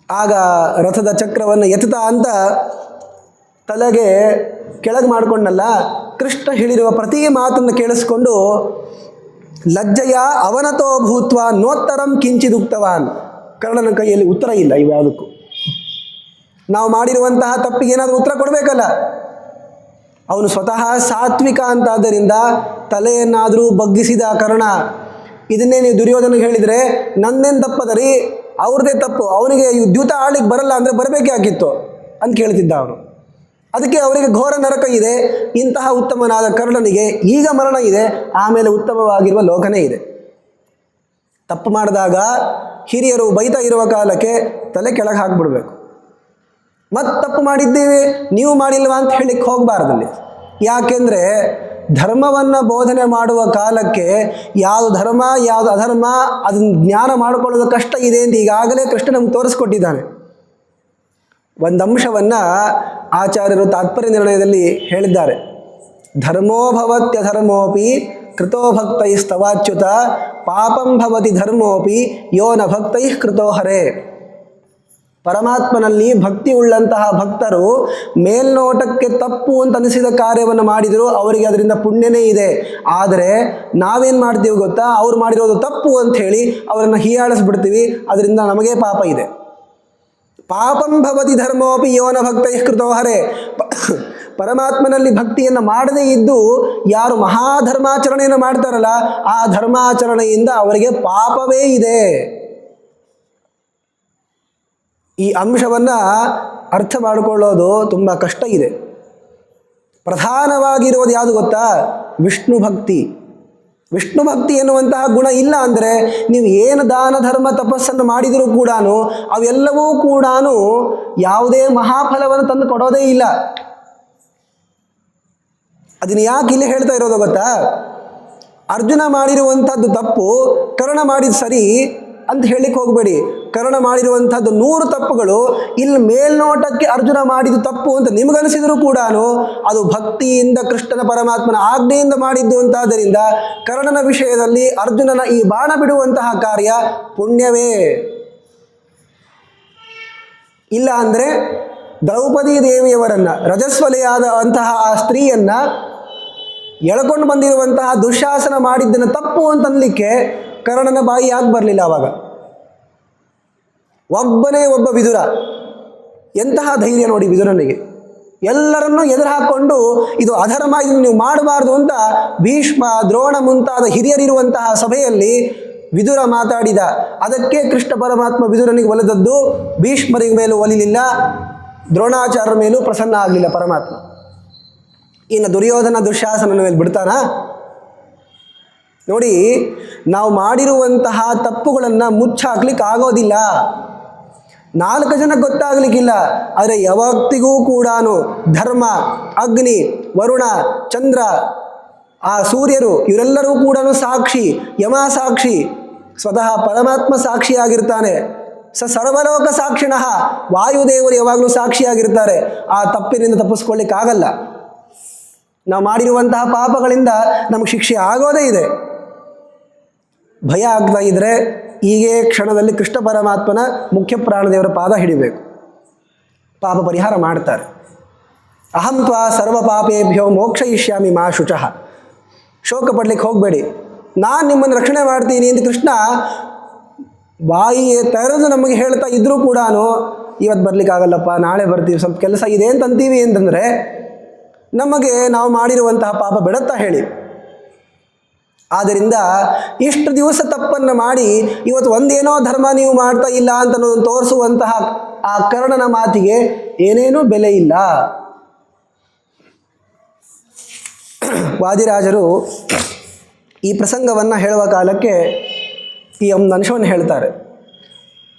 ಆಗ ರಥದ ಚಕ್ರವನ್ನು ಎತ್ತುತ್ತಾ ಅಂತ ತಲೆಗೆ ಕೆಳಗೆ ಮಾಡಿಕೊಂಡಲ್ಲ, ಕೃಷ್ಣ ಹೇಳಿರುವ ಪ್ರತಿ ಮಾತನ್ನು ಕೇಳಿಸ್ಕೊಂಡು ಲಜ್ಜೆಯ ಅವನತೋ ಭೂತ್ವ ನೋತ್ತರಂ ಕಿಂಚಿದುಕ್ತವಾನ್. ಕರ್ಣನ ಕೈಯಲ್ಲಿ ಉತ್ತರ ಇಲ್ಲ ಇವ್ಯಾವುದಕ್ಕೂ. ನಾವು ಮಾಡಿರುವಂತಹ ತಪ್ಪಿಗೆ ಏನಾದರೂ ಉತ್ತರ ಕೊಡಬೇಕಲ್ಲ. ಅವನು ಸ್ವತಃ ಸಾತ್ವಿಕ ಅಂತಾದ್ದರಿಂದ ತಲೆಯನ್ನಾದರೂ ಬಗ್ಗಿಸಿದ ಕರ್ಣ. ಇದನ್ನೇ ನೀವು ದುರ್ಯೋಧನಿಗೆ ಹೇಳಿದರೆ ನನ್ನೇನು ತಪ್ಪದರಿ, ಅವ್ರದ್ದೇ ತಪ್ಪು, ಅವನಿಗೆ ದ್ಯೂತ ಆಡ್ಲಿಕ್ಕೆ ಬರಲ್ಲ ಅಂದರೆ ಬರಬೇಕೇ ಆಗಿತ್ತು ಅಂತ ಕೇಳ್ತಿದ್ದ ಅವನು. ಅದಕ್ಕೆ ಅವರಿಗೆ ಘೋರ ನರಕ ಇದೆ, ಇಂತಹ ಉತ್ತಮನಾದ ಕರ್ಣನಿಗೆ ಈಗ ಮರಣ ಇದೆ, ಆಮೇಲೆ ಉತ್ತಮವಾಗಿರುವ ಲೋಕನೇ ಇದೆ. ತಪ್ಪು ಮಾಡಿದಾಗ ಹಿರಿಯರು ಬೈತಾ ಇರುವ ಕಾಲಕ್ಕೆ ತಲೆ ಕೆಳಗೆ ಹಾಕಿಬಿಡ್ಬೇಕು. ಮತ್ತು ತಪ್ಪು ಮಾಡಿದ್ದೀವಿ ನೀವು ಮಾಡಿಲ್ವಾ ಅಂತ ಹೇಳಿಕ್ಕೆ ಹೋಗಬಾರ್ದಲ್ಲಿ. ಯಾಕೆಂದರೆ ಧರ್ಮವನ್ನು ಬೋಧನೆ ಮಾಡುವ ಕಾಲಕ್ಕೆ ಯಾವುದು ಧರ್ಮ ಯಾವುದು ಅಧರ್ಮ ಅದನ್ನು ಜ್ಞಾನ ಮಾಡಿಕೊಳ್ಳೋದು ಕಷ್ಟ ಇದೆ ಅಂತ ಈಗಾಗಲೇ ಕೃಷ್ಣ ನಮ್ಗೆ ತೋರಿಸ್ಕೊಟ್ಟಿದ್ದಾನೆ. ಒಂದು ಅಂಶವನ್ನು ಆಚಾರ್ಯರು ತಾತ್ಪರ್ಯ ನಿರ್ಣಯದಲ್ಲಿ ಹೇಳಿದ್ದಾರೆ. ಧರ್ಮೋಭವತ್ಯಧರ್ಮೋಪಿ ಕೃತೋ ಭಕ್ತೈಸ್ತವಾಚ್ಯುತ ಪಾಪಂ ಭವತಿ ಧರ್ಮೋಪಿ ಯೋ ನ ಭಕ್ತೈ ಕೃತೋ ಹರೇ. ಪರಮಾತ್ಮನಲ್ಲಿ ಭಕ್ತಿ ಉಳ್ಳಂತಹ ಭಕ್ತರು ಮೇಲ್ನೋಟಕ್ಕೆ ತಪ್ಪು ಅಂತ ಅನಿಸಿದ ಕಾರ್ಯವನ್ನು ಮಾಡಿದರೂ ಅವರಿಗೆ ಅದರಿಂದ ಪುಣ್ಯನೇ ಇದೆ. ಆದರೆ ನಾವೇನು ಮಾಡ್ತೀವಿ ಗೊತ್ತಾ, ಅವ್ರು ಮಾಡಿರೋದು ತಪ್ಪು ಅಂಥೇಳಿ ಅವರನ್ನು ಹೀಯಾಳಿಸ್ಬಿಡ್ತೀವಿ, ಅದರಿಂದ ನಮಗೇ ಪಾಪ ಇದೆ. ಪಾಪಂ ಭವತಿ ಧರ್ಮೋಪಿ ಯೋನ ಭಕ್ತೈ ಕೃತೋ ಹರೇ. ಪರಮಾತ್ಮನಲ್ಲಿ ಭಕ್ತಿಯನ್ನು ಮಾಡದೇ ಇದ್ದು ಯಾರು ಮಹಾಧರ್ಮಾಚರಣೆಯನ್ನು ಮಾಡ್ತಾರಲ್ಲ, ಆ ಧರ್ಮಾಚರಣೆಯಿಂದ ಅವರಿಗೆ ಪಾಪವೇ ಇದೆ. ಈ ಅಂಶವನ್ನು ಅರ್ಥ ಮಾಡಿಕೊಳ್ಳೋದು ತುಂಬ ಕಷ್ಟ ಇದೆ. ಪ್ರಧಾನವಾಗಿರೋದು ಯಾವುದು ಗೊತ್ತಾ? ವಿಷ್ಣು ಭಕ್ತಿ. ವಿಷ್ಣು ಭಕ್ತಿ ಎನ್ನುವಂತಹ ಗುಣ ಇಲ್ಲ ಅಂದರೆ ನೀವು ಏನು ದಾನ ಧರ್ಮ ತಪಸ್ಸನ್ನು ಮಾಡಿದರೂ ಕೂಡ ಅವೆಲ್ಲವೂ ಕೂಡ ಯಾವುದೇ ಮಹಾಫಲವನ್ನು ತಂದು ಕೊಡೋದೇ ಇಲ್ಲ. ಅದನ್ನು ಯಾಕೆ ಇಲ್ಲಿ ಹೇಳ್ತಾ ಇರೋದು ಗೊತ್ತಾ? ಅರ್ಜುನ ಮಾಡಿರುವಂಥದ್ದು ತಪ್ಪು, ಕರ್ಣ ಮಾಡಿದ ಸರಿ ಅಂತ ಹೇಳಿಕ್ಕೆ ಹೋಗಬೇಡಿ. ಕರ್ಣ ಮಾಡಿರುವಂಥದ್ದು 100 ತಪ್ಪುಗಳು, ಇಲ್ಲಿ ಮೇಲ್ನೋಟಕ್ಕೆ ಅರ್ಜುನ ಮಾಡಿದ್ದು ತಪ್ಪು ಅಂತ ನಿಮಗನಿಸಿದರೂ ಕೂಡ ಅದು ಭಕ್ತಿಯಿಂದ ಕೃಷ್ಣನ ಪರಮಾತ್ಮನ ಆಜ್ಞೆಯಿಂದ ಮಾಡಿದ್ದು ಅಂತಾದ್ದರಿಂದ ಕರ್ಣನ ವಿಷಯದಲ್ಲಿ ಅರ್ಜುನನ ಈ ಬಾಣ ಬಿಡುವಂತಹ ಕಾರ್ಯ ಪುಣ್ಯವೇ. ಇಲ್ಲ ಅಂದರೆ ದ್ರೌಪದಿ ದೇವಿಯವರನ್ನು, ರಜಸ್ವಲೆಯಾದ ಅಂತಹ ಆ ಸ್ತ್ರೀಯನ್ನು ಎಳ್ಕೊಂಡು ಬಂದಿರುವಂತಹ ದುಶ್ಯಾಸನ ಮಾಡಿದ್ದನ್ನು ತಪ್ಪು ಅಂತನ್ಲಿಕ್ಕೆ ಕರ್ಣನ ಬಾಯಿ ಯಾಕೆ ಬರಲಿಲ್ಲ? ಆವಾಗ ಒಬ್ಬನೇ ಒಬ್ಬ ವಿದುರ, ಎಂತಹ ಧೈರ್ಯ ನೋಡಿ ವಿದುರನಿಗೆ. ಎಲ್ಲರನ್ನೂ ಎದುರು ಹಾಕ್ಕೊಂಡು ಇದು ಅಧರ್ಮ, ಇದನ್ನು ನೀವು ಮಾಡಬಾರ್ದು ಅಂತ ಭೀಷ್ಮ ದ್ರೋಣ ಮುಂತಾದ ಹಿರಿಯರಿರುವಂತಹ ಸಭೆಯಲ್ಲಿ ವಿದುರ ಮಾತಾಡಿದ. ಅದಕ್ಕೆ ಕೃಷ್ಣ ಪರಮಾತ್ಮ ವಿದುರನಿಗೆ ಒಲಿದದ್ದು. ಭೀಷ್ಮರಿಗೆ ಮೇಲೂ ಒಲಿಲಿಲ್ಲ, ದ್ರೋಣಾಚಾರ್ಯರ ಮೇಲೂ ಪ್ರಸನ್ನ ಆಗಲಿಲ್ಲ ಪರಮಾತ್ಮ. ಇನ್ನು ದುರ್ಯೋಧನ ದುಶ್ಯಾಸನನ ಮೇಲೆ ಬಿಡ್ತಾನಾ? ನೋಡಿ, ನಾವು ಮಾಡಿರುವಂತಹ ತಪ್ಪುಗಳನ್ನು ಮುಚ್ಚಾಕ್ಲಿಕ್ಕೆ ಆಗೋದಿಲ್ಲ. 4 ಜನಕ್ಕೆ ಗೊತ್ತಾಗಲಿಕ್ಕಿಲ್ಲ. ಆದರೆ ಯಾವತ್ತಿಗೂ ಕೂಡ ಧರ್ಮ, ಅಗ್ನಿ, ವರುಣ, ಚಂದ್ರ, ಆ ಸೂರ್ಯರು ಇವರೆಲ್ಲರೂ ಕೂಡ ಸಾಕ್ಷಿ, ಯಮ ಸಾಕ್ಷಿ, ಸ್ವತಃ ಪರಮಾತ್ಮ ಸಾಕ್ಷಿಯಾಗಿರ್ತಾನೆ. ಸರ್ವಲೋಕ ಸಾಕ್ಷಿಣಃ, ವಾಯುದೇವರು ಯಾವಾಗಲೂ ಸಾಕ್ಷಿಯಾಗಿರ್ತಾರೆ. ಆ ತಪ್ಪಿನಿಂದ ತಪ್ಪಿಸ್ಕೊಳ್ಳಿಕ್ಕಾಗಲ್ಲ. ನಾವು ಮಾಡಿರುವಂತಹ ಪಾಪಗಳಿಂದ ನಮಗೆ ಶಿಕ್ಷೆ ಆಗೋದೇ ಇದೆ. ಭಯ ಆಗ್ತಾ ಇದ್ದರೆ ಈಗೇ ಕ್ಷಣದಲ್ಲಿ ಕೃಷ್ಣ ಪರಮಾತ್ಮನ ಮುಖ್ಯ ಪ್ರಾಣದೇವರ ಪಾದ ಹಿಡಿಬೇಕು, ಪಾಪ ಪರಿಹಾರ ಮಾಡ್ತಾರೆ. ಅಹಂ ತ್ವಾ ಸರ್ವ ಪಾಪೇಭ್ಯೋ ಮೋಕ್ಷಯಿಷ್ಯಾಮಿ ಮಾ ಶುಚಃ. ಶೋಕ ಪಡ್ಲಿಕ್ಕೆ ಹೋಗಬೇಡಿ, ನಾನು ನಿಮ್ಮನ್ನು ರಕ್ಷಣೆ ಮಾಡ್ತೀನಿ ಅಂತ ಕೃಷ್ಣ ಬಾಯಿ ತೆರೆದು ನಮಗೆ ಹೇಳ್ತಾ ಇದ್ದರೂ ಕೂಡ ಇವತ್ತು ಬರಲಿಕ್ಕಾಗಲ್ಲಪ್ಪ, ನಾಳೆ ಬರ್ತೀವಿ, ಸ್ವಲ್ಪ ಕೆಲಸ ಇದೆ ಅಂತ ಅಂತೀವಿ ಅಂತಂದರೆ ನಮಗೆ ನಾವು ಮಾಡಿರುವಂತಹ ಪಾಪ ಬಿಡುತ್ತಾ ಹೇಳಿ. ಆದ್ದರಿಂದ ಇಷ್ಟು ದಿವಸ ತಪ್ಪನ್ನು ಮಾಡಿ ಇವತ್ತು ಒಂದೇನೋ ಧರ್ಮ ನೀವು ಮಾಡ್ತಾ ಇಲ್ಲ ಅಂತ ಅನ್ನೋದನ್ನು ತೋರಿಸುವಂತಹ ಆ ಕರ್ಣನ ಮಾತಿಗೆ ಏನೇನೂ ಬೆಲೆ ಇಲ್ಲ. ವಾದಿರಾಜರು ಈ ಪ್ರಸಂಗವನ್ನು ಹೇಳುವ ಕಾಲಕ್ಕೆ ಈ ಒಂದು ಅಂಶವನ್ನು ಹೇಳ್ತಾರೆ.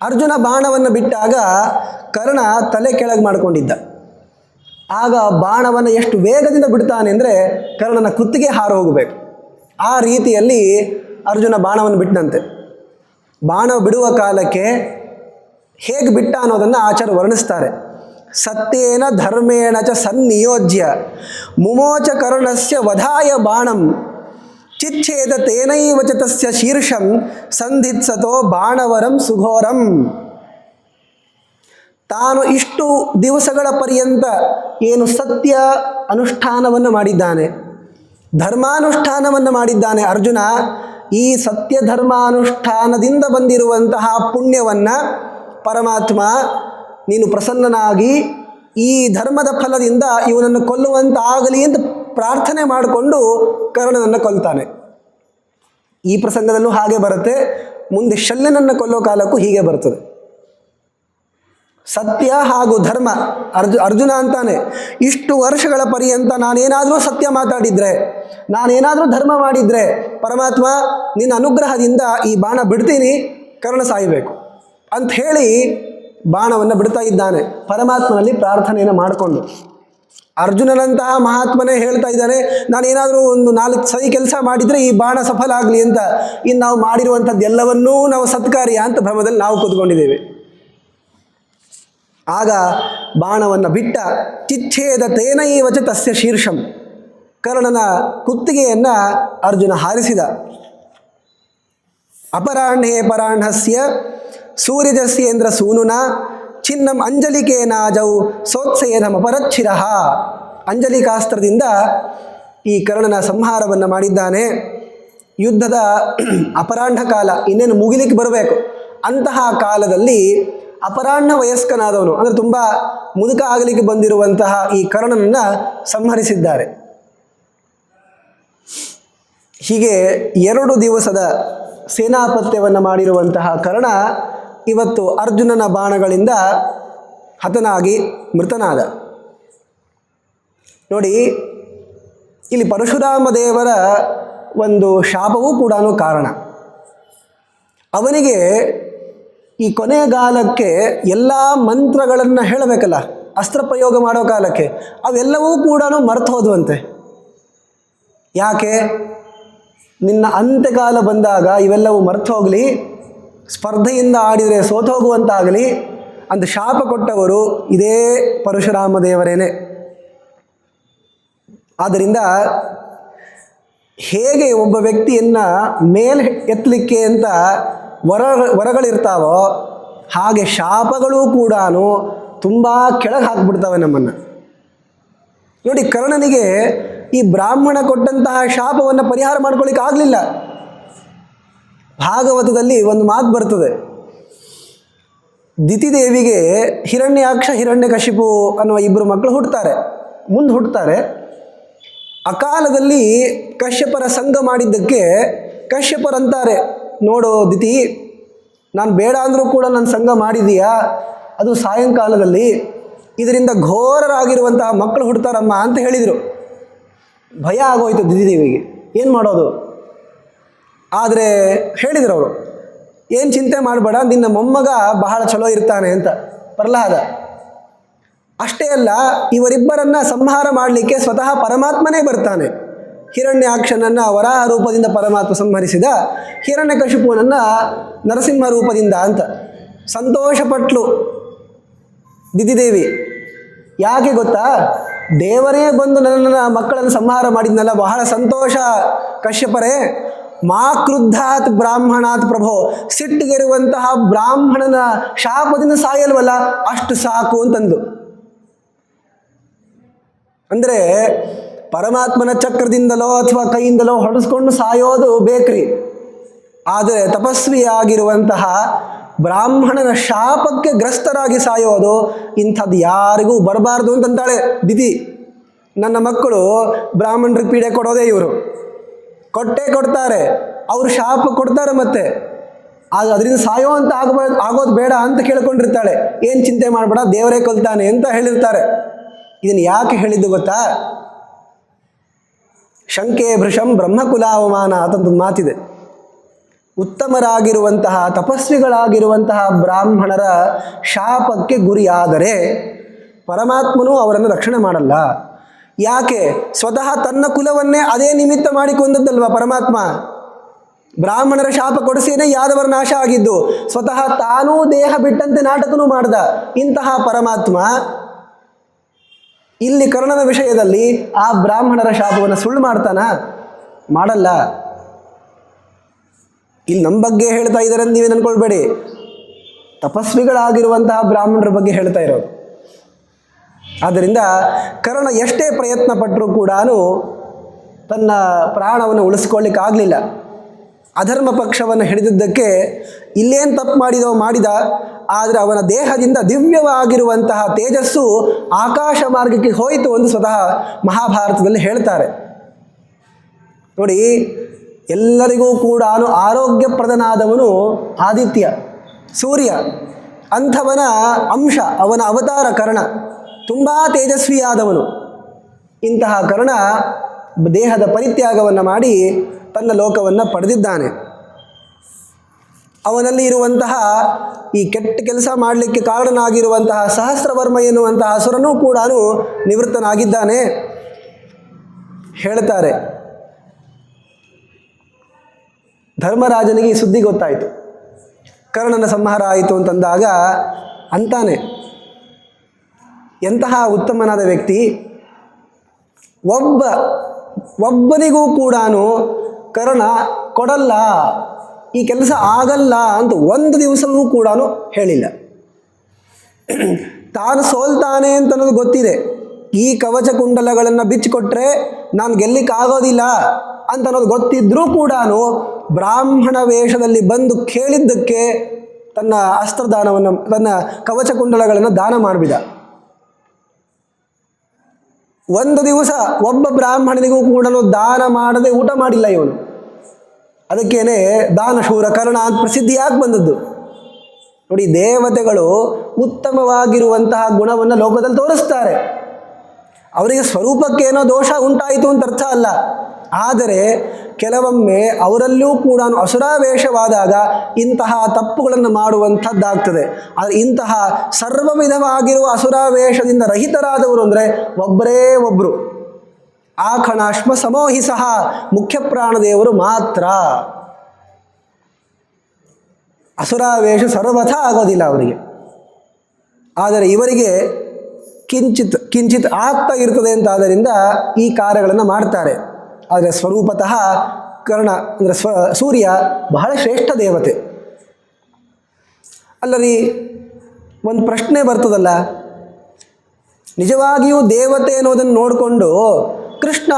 ಅರ್ಜುನ ಬಾಣವನ್ನು ಬಿಟ್ಟಾಗ ಕರ್ಣ ತಲೆ ಕೆಳಗೆ ಮಾಡಿಕೊಂಡಿದ್ದ. ಆಗ ಬಾಣವನ್ನು ಎಷ್ಟು ವೇಗದಿಂದ ಬಿಡ್ತಾನೆ ಅಂದರೆ ಕರ್ಣನ ಕುತ್ತಿಗೆ ಹಾರು ಹೋಗಬೇಕು. ಆ ರೀತಿಯಲ್ಲಿ ಅರ್ಜುನ ಬಾಣವನ್ನು ಬಿಟ್ಟನಂತೆ. ಬಾಣ ಬಿಡುವ ಕಾಲಕ್ಕೆ ಹೇಗೆ ಬಿಟ್ಟ ಅನ್ನೋದನ್ನು ಆಚಾರ್ಯರು ವರ್ಣಿಸ್ತಾರೆ. ಸತ್ಯೇನ ಧರ್ಮೇಣ ಚ ಸನ್ನಿಯೋಜ್ಯ ಮುಮೋಚ ಕರ್ಣಸ್ಯ ವಧಾಯ ಬಾಣಂ ಚಿಚ್ಛೇದ ತೇನೈವ ಚ ತಸ್ಯ ಶೀರ್ಷಂ ಸಂಧಿತ್ಸತೋ ಬಾಣವರಂ ಸುಘೋರಂ. ತಾನು ಇಷ್ಟು ದಿವಸಗಳ ಪರ್ಯಂತ ಏನು ಸತ್ಯ ಅನುಷ್ಠಾನವನ್ನು ಮಾಡಿದ್ದಾನೆ, ಧರ್ಮಾನುಷ್ಠಾನವನ್ನು ಮಾಡಿದ್ದಾನೆ ಅರ್ಜುನ, ಈ ಸತ್ಯ ಧರ್ಮಾನುಷ್ಠಾನದಿಂದ ಬಂದಿರುವಂತಹ ಪುಣ್ಯವನ್ನು ಪರಮಾತ್ಮ ನೀನು ಪ್ರಸನ್ನನಾಗಿ ಈ ಧರ್ಮದ ಫಲದಿಂದ ಇವನನ್ನು ಕೊಲ್ಲುವಂತಾಗಲಿ ಅಂತ ಪ್ರಾರ್ಥನೆ ಮಾಡಿಕೊಂಡು ಕರ್ಣನನ್ನು ಕೊಲ್ತಾನೆ. ಈ ಪ್ರಸಂಗದಲ್ಲೂ ಹಾಗೆ ಬರುತ್ತೆ, ಮುಂದೆ ಶಲ್ಯನನ್ನು ಕೊಲ್ಲೋ ಕಾಲಕ್ಕೂ ಹೀಗೆ ಬರ್ತದೆ. ಸತ್ಯ ಹಾಗೂ ಧರ್ಮ. ಅರ್ಜುನ ಅಂತಾನೆ, ಇಷ್ಟು ವರ್ಷಗಳ ಪರ್ಯಂತ ನಾನೇನಾದರೂ ಸತ್ಯ ಮಾತಾಡಿದರೆ, ನಾನೇನಾದರೂ ಧರ್ಮ ಮಾಡಿದರೆ ಪರಮಾತ್ಮ ನಿನ್ನ ಅನುಗ್ರಹದಿಂದ ಈ ಬಾಣ ಬಿಡ್ತೀನಿ, ಕರ್ಣ ಸಾಯಬೇಕು ಅಂತ ಹೇಳಿ ಬಾಣವನ್ನು ಬಿಡ್ತಾ ಇದ್ದಾನೆ ಪರಮಾತ್ಮನಲ್ಲಿ ಪ್ರಾರ್ಥನೆಯನ್ನು ಮಾಡಿಕೊಂಡು. ಅರ್ಜುನನಂತಹ ಮಹಾತ್ಮನೇ ಹೇಳ್ತಾ ಇದ್ದಾನೆ, ನಾನೇನಾದರೂ ಒಂದು 4 ಸರಿ ಕೆಲಸ ಮಾಡಿದರೆ ಈ ಬಾಣ ಸಫಲ ಆಗಲಿ ಅಂತ. ಇನ್ನು ನಾವು ಮಾಡಿರುವಂಥದ್ದು ಎಲ್ಲವನ್ನೂ ನಾವು ಸತ್ಕಾರ್ಯ ಅಂತ ಭ್ರಮದಲ್ಲಿ ನಾವು ಕೂತ್ಕೊಂಡಿದ್ದೇವೆ. ಆಗ ಬಾಣವನ್ನು ಬಿಟ್ಟ. ಚಿಚ್ಛೇದ ತೇನೈವ ಚ ತಸ್ಯ ಶೀರ್ಷಂ, ಕರ್ಣನ ಕುತ್ತಿಗೆಯನ್ನು ಅರ್ಜುನ ಹಾರಿಸಿದ. ಅಪರಾಹ್ಣೇ ಪರಾಹ್ಣಸ್ಯ ಸೂರ್ಯಜಸ್ಯೇಂದ್ರ ಸೂನುನ ಚಿನ್ನಂ ಅಂಜಲಿಕೇನಾಜೌ ಸೋತ್ಸೇನಮಪರಚ್ಛಿರಃ. ಅಂಜಲಿಕಾಸ್ತ್ರದಿಂದ ಈ ಕರ್ಣನ ಸಂಹಾರವನ್ನು ಮಾಡಿದ್ದಾನೆ. ಯುದ್ಧದ ಅಪರಾಹ್ನ ಕಾಲ ಇನ್ನೇನು ಮುಗಿಲಿಕ್ಕೆ ಬರಬೇಕು. ಅಂತಹ ಕಾಲದಲ್ಲಿ ಅಪರಾಹ್ನ ವಯಸ್ಕನಾದವನು ಅಂದರೆ ತುಂಬ ಮುದುಕ ಆಗಲಿಕ್ಕೆ ಬಂದಿರುವಂತಹ ಈ ಕರ್ಣನನ್ನು ಸಂಹರಿಸಿದ್ದಾರೆ. ಹೀಗೆ 2 ದಿವಸದ ಸೇನಾಪತ್ಯವನ್ನು ಮಾಡಿರುವಂತಹ ಕರ್ಣ ಇವತ್ತು ಅರ್ಜುನನ ಬಾಣಗಳಿಂದ ಹತನಾಗಿ ಮೃತನಾದ. ನೋಡಿ, ಇಲ್ಲಿ ಪರಶುರಾಮ ದೇವರ ಒಂದು ಶಾಪವೂ ಕೂಡ ಕಾರಣ. ಅವನಿಗೆ ಈ ಕೊನೆಗಾಲಕ್ಕೆ ಎಲ್ಲ ಮಂತ್ರಗಳನ್ನು ಹೇಳಬೇಕಲ್ಲ, ಅಸ್ತ್ರ ಪ್ರಯೋಗ ಮಾಡೋ ಕಾಲಕ್ಕೆ ಅವೆಲ್ಲವೂ ಕೂಡ ಮರ್ತು ಹೋದುವಂತೆ. ಯಾಕೆ? ನಿನ್ನ ಅಂತ್ಯಕಾಲ ಬಂದಾಗ ಇವೆಲ್ಲವೂ ಮರ್ತು ಹೋಗಲಿ, ಸ್ಪರ್ಧೆಯಿಂದ ಆಡಿದರೆ ಸೋತು ಹೋಗುವಂತಾಗಲಿ ಅಂತ ಶಾಪ ಕೊಟ್ಟವರು ಇದೇ ಪರಶುರಾಮ ದೇವರೇನೆ. ಆದ್ದರಿಂದ ಹೇಗೆ ಒಬ್ಬ ವ್ಯಕ್ತಿಯನ್ನು ಮೇಲೆ ಎತ್ತಲಿಕ್ಕೆ ಅಂತ ವರಗಳಿರ್ತಾವೋ ಹಾಗೆ ಶಾಪಗಳೂ ಕೂಡ ತುಂಬ ಕೆಳಗೆ ಹಾಕಿಬಿಡ್ತವೆ ನಮ್ಮನ್ನು. ನೋಡಿ, ಕರ್ಣನಿಗೆ ಈ ಬ್ರಾಹ್ಮಣ ಕೊಟ್ಟಂತಹ ಶಾಪವನ್ನು ಪರಿಹಾರ ಮಾಡ್ಕೊಳ್ಳಿಕ್ಕೆ ಆಗಲಿಲ್ಲ. ಭಾಗವತದಲ್ಲಿ ಒಂದು ಮಾತು ಬರ್ತದೆ, ದಿತಿದೇವಿಗೆ ಹಿರಣ್ಯಾಕ್ಷ ಹಿರಣ್ಯಕಶಿಪು ಅನ್ನುವ ಇಬ್ಬರು ಮಕ್ಕಳು ಮುಂದೆ ಹುಟ್ಟುತ್ತಾರೆ. ಅಕಾಲದಲ್ಲಿ ಕಶ್ಯಪರ ಸಂಘ ಮಾಡಿದ್ದಕ್ಕೆ ಕಶ್ಯಪರಂತಾರೆ, ನೋಡು ದಿತಿ, ನಾನು ಬೇಡ ಅಂದರೂ ಕೂಡ ನನ್ನ ಸಂಘ ಮಾಡಿದೀಯಾ, ಅದು ಸಾಯಂಕಾಲದಲ್ಲಿ, ಇದರಿಂದ ಘೋರರಾಗಿರುವಂತಹ ಮಕ್ಕಳು ಹುಡ್ತಾರಮ್ಮ ಅಂತ ಹೇಳಿದರು. ಭಯ ಆಗೋಯ್ತು ದಿತಿದೇವಿಗೆ, ಏನು ಮಾಡೋದು? ಆದರೆ ಹೇಳಿದರು ಅವರು, ಏನು ಚಿಂತೆ ಮಾಡಬೇಡ, ನಿನ್ನ ಮೊಮ್ಮಗ ಬಹಳ ಚಲೋ ಇರ್ತಾನೆ ಅಂತ, ಪ್ರಹ್ಲಾದ. ಅಷ್ಟೇ ಅಲ್ಲ, ಇವರಿಬ್ಬರನ್ನು ಸಂಹಾರ ಮಾಡಲಿಕ್ಕೆ ಸ್ವತಃ ಪರಮಾತ್ಮನೇ ಬರ್ತಾನೆ. ಹಿರಣ್ಯಾಕ್ಷನನ್ನು ವರಾಹ ರೂಪದಿಂದ ಪರಮಾತ್ಮ ಸಂಹರಿಸಿದ, ಹಿರಣ್ಯಕಶಿಪುವನನ್ನು ನರಸಿಂಹ ರೂಪದಿಂದ ಅಂತ ಸಂತೋಷಪಟ್ಲು ದಿತಿದೇವಿ. ಯಾಕೆ ಗೊತ್ತಾ? ದೇವರೇ ಬಂದು ನನ್ನ ಮಕ್ಕಳನ್ನು ಸಂಹಾರ ಮಾಡಿದ್ನಲ್ಲ, ಬಹಳ ಸಂತೋಷ ಕಶ್ಯಪರೇ. ಮಾ ಕ್ರುದ್ಧಾತ್ ಬ್ರಾಹ್ಮಣಾತ್ ಪ್ರಭೋ, ಸಿಟ್ಟಿಗೆರುವಂತಹ ಬ್ರಾಹ್ಮಣನ ಶಾಪದಿಂದ ಸಾಯಲ್ವಲ್ಲ, ಅಷ್ಟು ಸಾಕು ಅಂತಂದು. ಅಂದರೆ ಪರಮಾತ್ಮನ ಚಕ್ರದಿಂದಲೋ ಅಥವಾ ಕೈಯಿಂದಲೋ ಹೊಡೆಸ್ಕೊಂಡು ಸಾಯೋದು ಬೇಕ್ರಿ, ಆದರೆ ತಪಸ್ವಿಯಾಗಿರುವಂತಹ ಬ್ರಾಹ್ಮಣನ ಶಾಪಕ್ಕೆ ಗ್ರಸ್ತರಾಗಿ ಸಾಯೋದು ಇಂಥದ್ದು ಯಾರಿಗೂ ಬರಬಾರ್ದು ಅಂತಂತಾಳೆ ದಿತಿ. ನನ್ನ ಮಕ್ಕಳು ಬ್ರಾಹ್ಮಣರಿಗೆ ಪೀಡೆ ಕೊಡೋದೇ ಇವರು, ಕೊಟ್ಟೇ ಕೊಡ್ತಾರೆ, ಅವರು ಶಾಪ ಕೊಡ್ತಾರೆ. ಮತ್ತೆ ಆಗ ಅದರಿಂದ ಸಾಯೋ ಅಂತ ಆಗೋದು ಬೇಡ ಅಂತ ಕೇಳ್ಕೊಂಡಿರ್ತಾಳೆ. ಏನು ಚಿಂತೆ ಮಾಡಬೇಡ, ದೇವರೇ ಕೊಲ್ತಾನೆ ಅಂತ ಹೇಳಿರ್ತಾರೆ. ಇದನ್ನು ಯಾಕೆ ಹೇಳಿದ್ದು ಗೊತ್ತಾ? ಶಂಕೆ ಭೃಶಂ ಬ್ರಹ್ಮಕುಲಾವಮಾನ ಅಂತಂದು ಮಾತಿದೆ. ಉತ್ತಮರಾಗಿರುವಂತಹ ತಪಸ್ವಿಗಳಾಗಿರುವಂತಹ ಬ್ರಾಹ್ಮಣರ ಶಾಪಕ್ಕೆ ಗುರಿಯಾದರೆ ಪರಮಾತ್ಮನು ಅವರನ್ನು ರಕ್ಷಣೆ ಮಾಡಲ್ಲ. ಯಾಕೆ? ಸ್ವತಃ ತನ್ನ ಕುಲವನ್ನೇ ಅದೇ ನಿಮಿತ್ತ ಮಾಡಿಕೊಂಡದ್ದಲ್ವ ಪರಮಾತ್ಮ. ಬ್ರಾಹ್ಮಣರ ಶಾಪ ಕೊಡಿಸೇನೆ ಯಾದವರ ನಾಶ ಆಗಿದ್ದು, ಸ್ವತಃ ತಾನೂ ದೇಹ ಬಿಟ್ಟಂತೆ ನಾಟಕನೂ ಮಾಡ್ದ ಇಂತಹ ಪರಮಾತ್ಮ ಇಲ್ಲಿ ಕರ್ಣನ ವಿಷಯದಲ್ಲಿ ಆ ಬ್ರಾಹ್ಮಣರ ಶಾಪವನ್ನು ಸುಳ್ಳು ಮಾಡ್ತಾನ? ಮಾಡಲ್ಲ. ಇಲ್ಲಿ ನಮ್ಮ ಬಗ್ಗೆ ಹೇಳ್ತಾ ಇದ್ದಾರೆ ಅಂತ ನೀವೇನು ಅನ್ಕೊಳ್ಬೇಡಿ, ತಪಸ್ವಿಗಳಾಗಿರುವಂತಹ ಬ್ರಾಹ್ಮಣರ ಬಗ್ಗೆ ಹೇಳ್ತಾ ಇರೋದು. ಆದ್ದರಿಂದ ಕರ್ಣ ಎಷ್ಟೇ ಪ್ರಯತ್ನ ಪಟ್ಟರೂ ಕೂಡ ತನ್ನ ಪ್ರಾಣವನ್ನು ಉಳಿಸ್ಕೊಳ್ಳಿಕ್ಕಾಗಲಿಲ್ಲ. ಅಧರ್ಮ ಪಕ್ಷವನ್ನು ಹಿಡಿದಿದ್ದಕ್ಕೆ ಇಲ್ಲೇನು ತಪ್ಪು ಮಾಡಿದ, ಆದರೆ ಅವನ ದೇಹದಿಂದ ದಿವ್ಯವಾಗಿರುವಂತಹ ತೇಜಸ್ಸು ಆಕಾಶ ಮಾರ್ಗಕ್ಕೆ ಹೋಯಿತು ಎಂದು ಸ್ವತಃ ಮಹಾಭಾರತದಲ್ಲಿ ಹೇಳ್ತಾರೆ. ನೋಡಿ, ಎಲ್ಲರಿಗೂ ಕೂಡ ಆರೋಗ್ಯಪ್ರದನಾದವನು ಆದಿತ್ಯ ಸೂರ್ಯ, ಅಂಥವನ ಅಂಶ, ಅವನ ಅವತಾರ ಕರ್ಣ, ತುಂಬ ತೇಜಸ್ವಿಯಾದವನು. ಇಂತಹ ಕರ್ಣ ದೇಹದ ಪರಿತ್ಯಾಗವನ್ನು ಮಾಡಿ ತನ್ನ ಲೋಕವನ್ನು ಪಡೆದಿದ್ದಾನೆ. ಅವನಲ್ಲಿ ಇರುವಂತಹ ಈ ಕೆಟ್ಟ ಕೆಲಸ ಮಾಡಲಿಕ್ಕೆ ಕಾರಣನಾಗಿರುವಂತಹ ಸಹಸ್ರವರ್ಮ ಎನ್ನುವಂತಹ ಅಸುರನೂ ಕೂಡ ನಿವೃತ್ತನಾಗಿದ್ದಾನೆ. ಹೇಳ್ತಾರೆ, ಧರ್ಮರಾಜನಿಗೆ ಈ ಸುದ್ದಿ ಗೊತ್ತಾಯಿತು, ಕರ್ಣನ ಸಂಹಾರ ಆಯಿತು ಅಂತಂದಾಗ ಅಂತಾನೆ, ಎಂತಹ ಉತ್ತಮನಾದ ವ್ಯಕ್ತಿ, ಒಬ್ಬನಿಗೂ ಕೂಡ ಕರ್ಣ ಕೊಡಲ್ಲ, ಈ ಕೆಲಸ ಆಗಲ್ಲ ಅಂತ ಒಂದು ದಿವಸವೂ ಕೂಡ ಹೇಳಿಲ್ಲ. ತಾನು ಸೋಲ್ತಾನೆ ಅಂತ ಅನ್ನೋದು ಗೊತ್ತಿದೆ, ಈ ಕವಚ ಕುಂಡಲಗಳನ್ನು ಬಿಚ್ಚಿಕೊಟ್ರೆ ನಾನು ಗೆಲ್ಲಿಕ್ಕಾಗೋದಿಲ್ಲ ಅಂತ ಅನ್ನೋದು ಗೊತ್ತಿದ್ರೂ ಕೂಡ ಬ್ರಾಹ್ಮಣ ವೇಷದಲ್ಲಿ ಬಂದು ಕೇಳಿದ್ದಕ್ಕೆ ತನ್ನ ಅಸ್ತ್ರದಾನವನ್ನು, ತನ್ನ ಕವಚ ಕುಂಡಲಗಳನ್ನು ದಾನ ಮಾಡಿಬಿದ. ಒಂದು ದಿವಸ ಒಬ್ಬ ಬ್ರಾಹ್ಮಣನಿಗೂ ಕೂಡ ದಾನ ಮಾಡದೆ ಊಟ ಮಾಡಿಲ್ಲ ಇವನು. ಅದಕ್ಕೇನೆ ದಾನಶೂರ ಕರ್ಣ ಅಂತ ಪ್ರಸಿದ್ಧಿ ಯಾಕೆ ಬಂದದ್ದು ನೋಡಿ. ದೇವತೆಗಳು ಉತ್ತಮವಾಗಿರುವಂತಹ ಗುಣವನ್ನು ಲೋಕದಲ್ಲಿ ತೋರಿಸ್ತಾರೆ. ಅವರಿಗೆ ಸ್ವರೂಪಕ್ಕೇನೋ ದೋಷ ಉಂಟಾಯಿತು ಅಂತ ಅರ್ಥ ಅಲ್ಲ, ಆದರೆ ಕೆಲವೊಮ್ಮೆ ಅವರಲ್ಲೂ ಕೂಡ ಅಸುರಾವೇಶವಾದಾಗ ಇಂತಹ ತಪ್ಪುಗಳನ್ನು ಮಾಡುವಂಥದ್ದಾಗ್ತದೆ. ಆದರೆ ಇಂತಹ ಸರ್ವ ವಿಧವಾಗಿರುವ ಅಸುರಾವೇಶದಿಂದ ರಹಿತರಾದವರು ಅಂದರೆ ಒಬ್ಬರೇ ಒಬ್ಬರು, ಆ ಖಣಾಶ್ಮ ಸಮೋಹಿ ಸಹ ಮುಖ್ಯ ಪ್ರಾಣದೇವರು ಮಾತ್ರ. ಅಸುರಾವೇಶ ಸರ್ವಥ ಆಗೋದಿಲ್ಲ ಅವರಿಗೆ. ಆದರೆ ಇವರಿಗೆ ಕಿಂಚಿತ್ ಆಗ್ತಾ ಇರ್ತದೆ ಅಂತ ಆದ್ದರಿಂದ ಈ ಕಾರ್ಯಗಳನ್ನು ಮಾಡ್ತಾರೆ. ಆದರೆ ಸ್ವರೂಪತಃ ಕರ್ಣ ಅಂದರೆ ಸೂರ್ಯ ಬಹಳ ಶ್ರೇಷ್ಠ ದೇವತೆ. ಅಲ್ಲರಿ ಒಂದು ಪ್ರಶ್ನೆ ಬರ್ತದಲ್ಲ, ನಿಜವಾಗಿಯೂ ದೇವತೆ ಅನ್ನೋದನ್ನು ನೋಡಿಕೊಂಡು ಕೃಷ್ಣ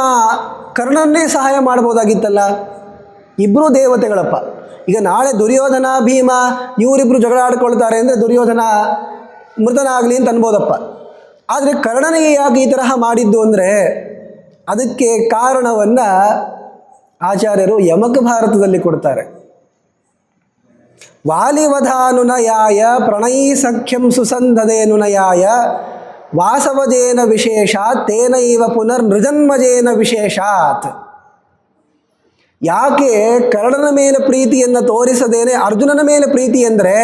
ಕರ್ಣನ್ನೇ ಸಹಾಯ ಮಾಡ್ಬೋದಾಗಿತ್ತಲ್ಲ. ಇಬ್ಬರೂ ದೇವತೆಗಳಪ್ಪ. ಈಗ ನಾಳೆ ದುರ್ಯೋಧನ ಭೀಮ ಇವರಿಬ್ಬರು ಜಗಳ ಆಡ್ಕೊಳ್ತಾರೆ ಅಂದರೆ ದುರ್ಯೋಧನ ಮೃತನಾಗಲಿ ಅಂತ ಅನ್ಬೋದಪ್ಪ. ಆದರೆ ಕರ್ಣನಿಗೆ ಯಾಕೆ ಈ ತರಹ ಮಾಡಿದ್ದು ಅಂದರೆ ಅದಕ್ಕೆ ಕಾರಣವನ್ನು ಆಚಾರ್ಯರು ಯಮಕ ಭಾರತದಲ್ಲಿ ಕೊಡ್ತಾರೆ. ವಾಲಿವಧಾನುನಯಾಯ ಪ್ರಣಯೀ ಸಖ್ಯಂ ಸುಸಂಧದೇನುನಯಾಯ ವಾಸವಜೇನ ವಿಶೇಷಾತ್ ತೇನೈವ ಪುನರ್ನೃಜನ್ಮಜೇನ ವಿಶೇಷಾತ್. ಯಾಕೆ ಕರ್ಣನ ಮೇಲೆ ಪ್ರೀತಿಯನ್ನು ತೋರಿಸದೇನೆ ಅರ್ಜುನನ ಮೇಲೆ ಪ್ರೀತಿ ಅಂದರೆ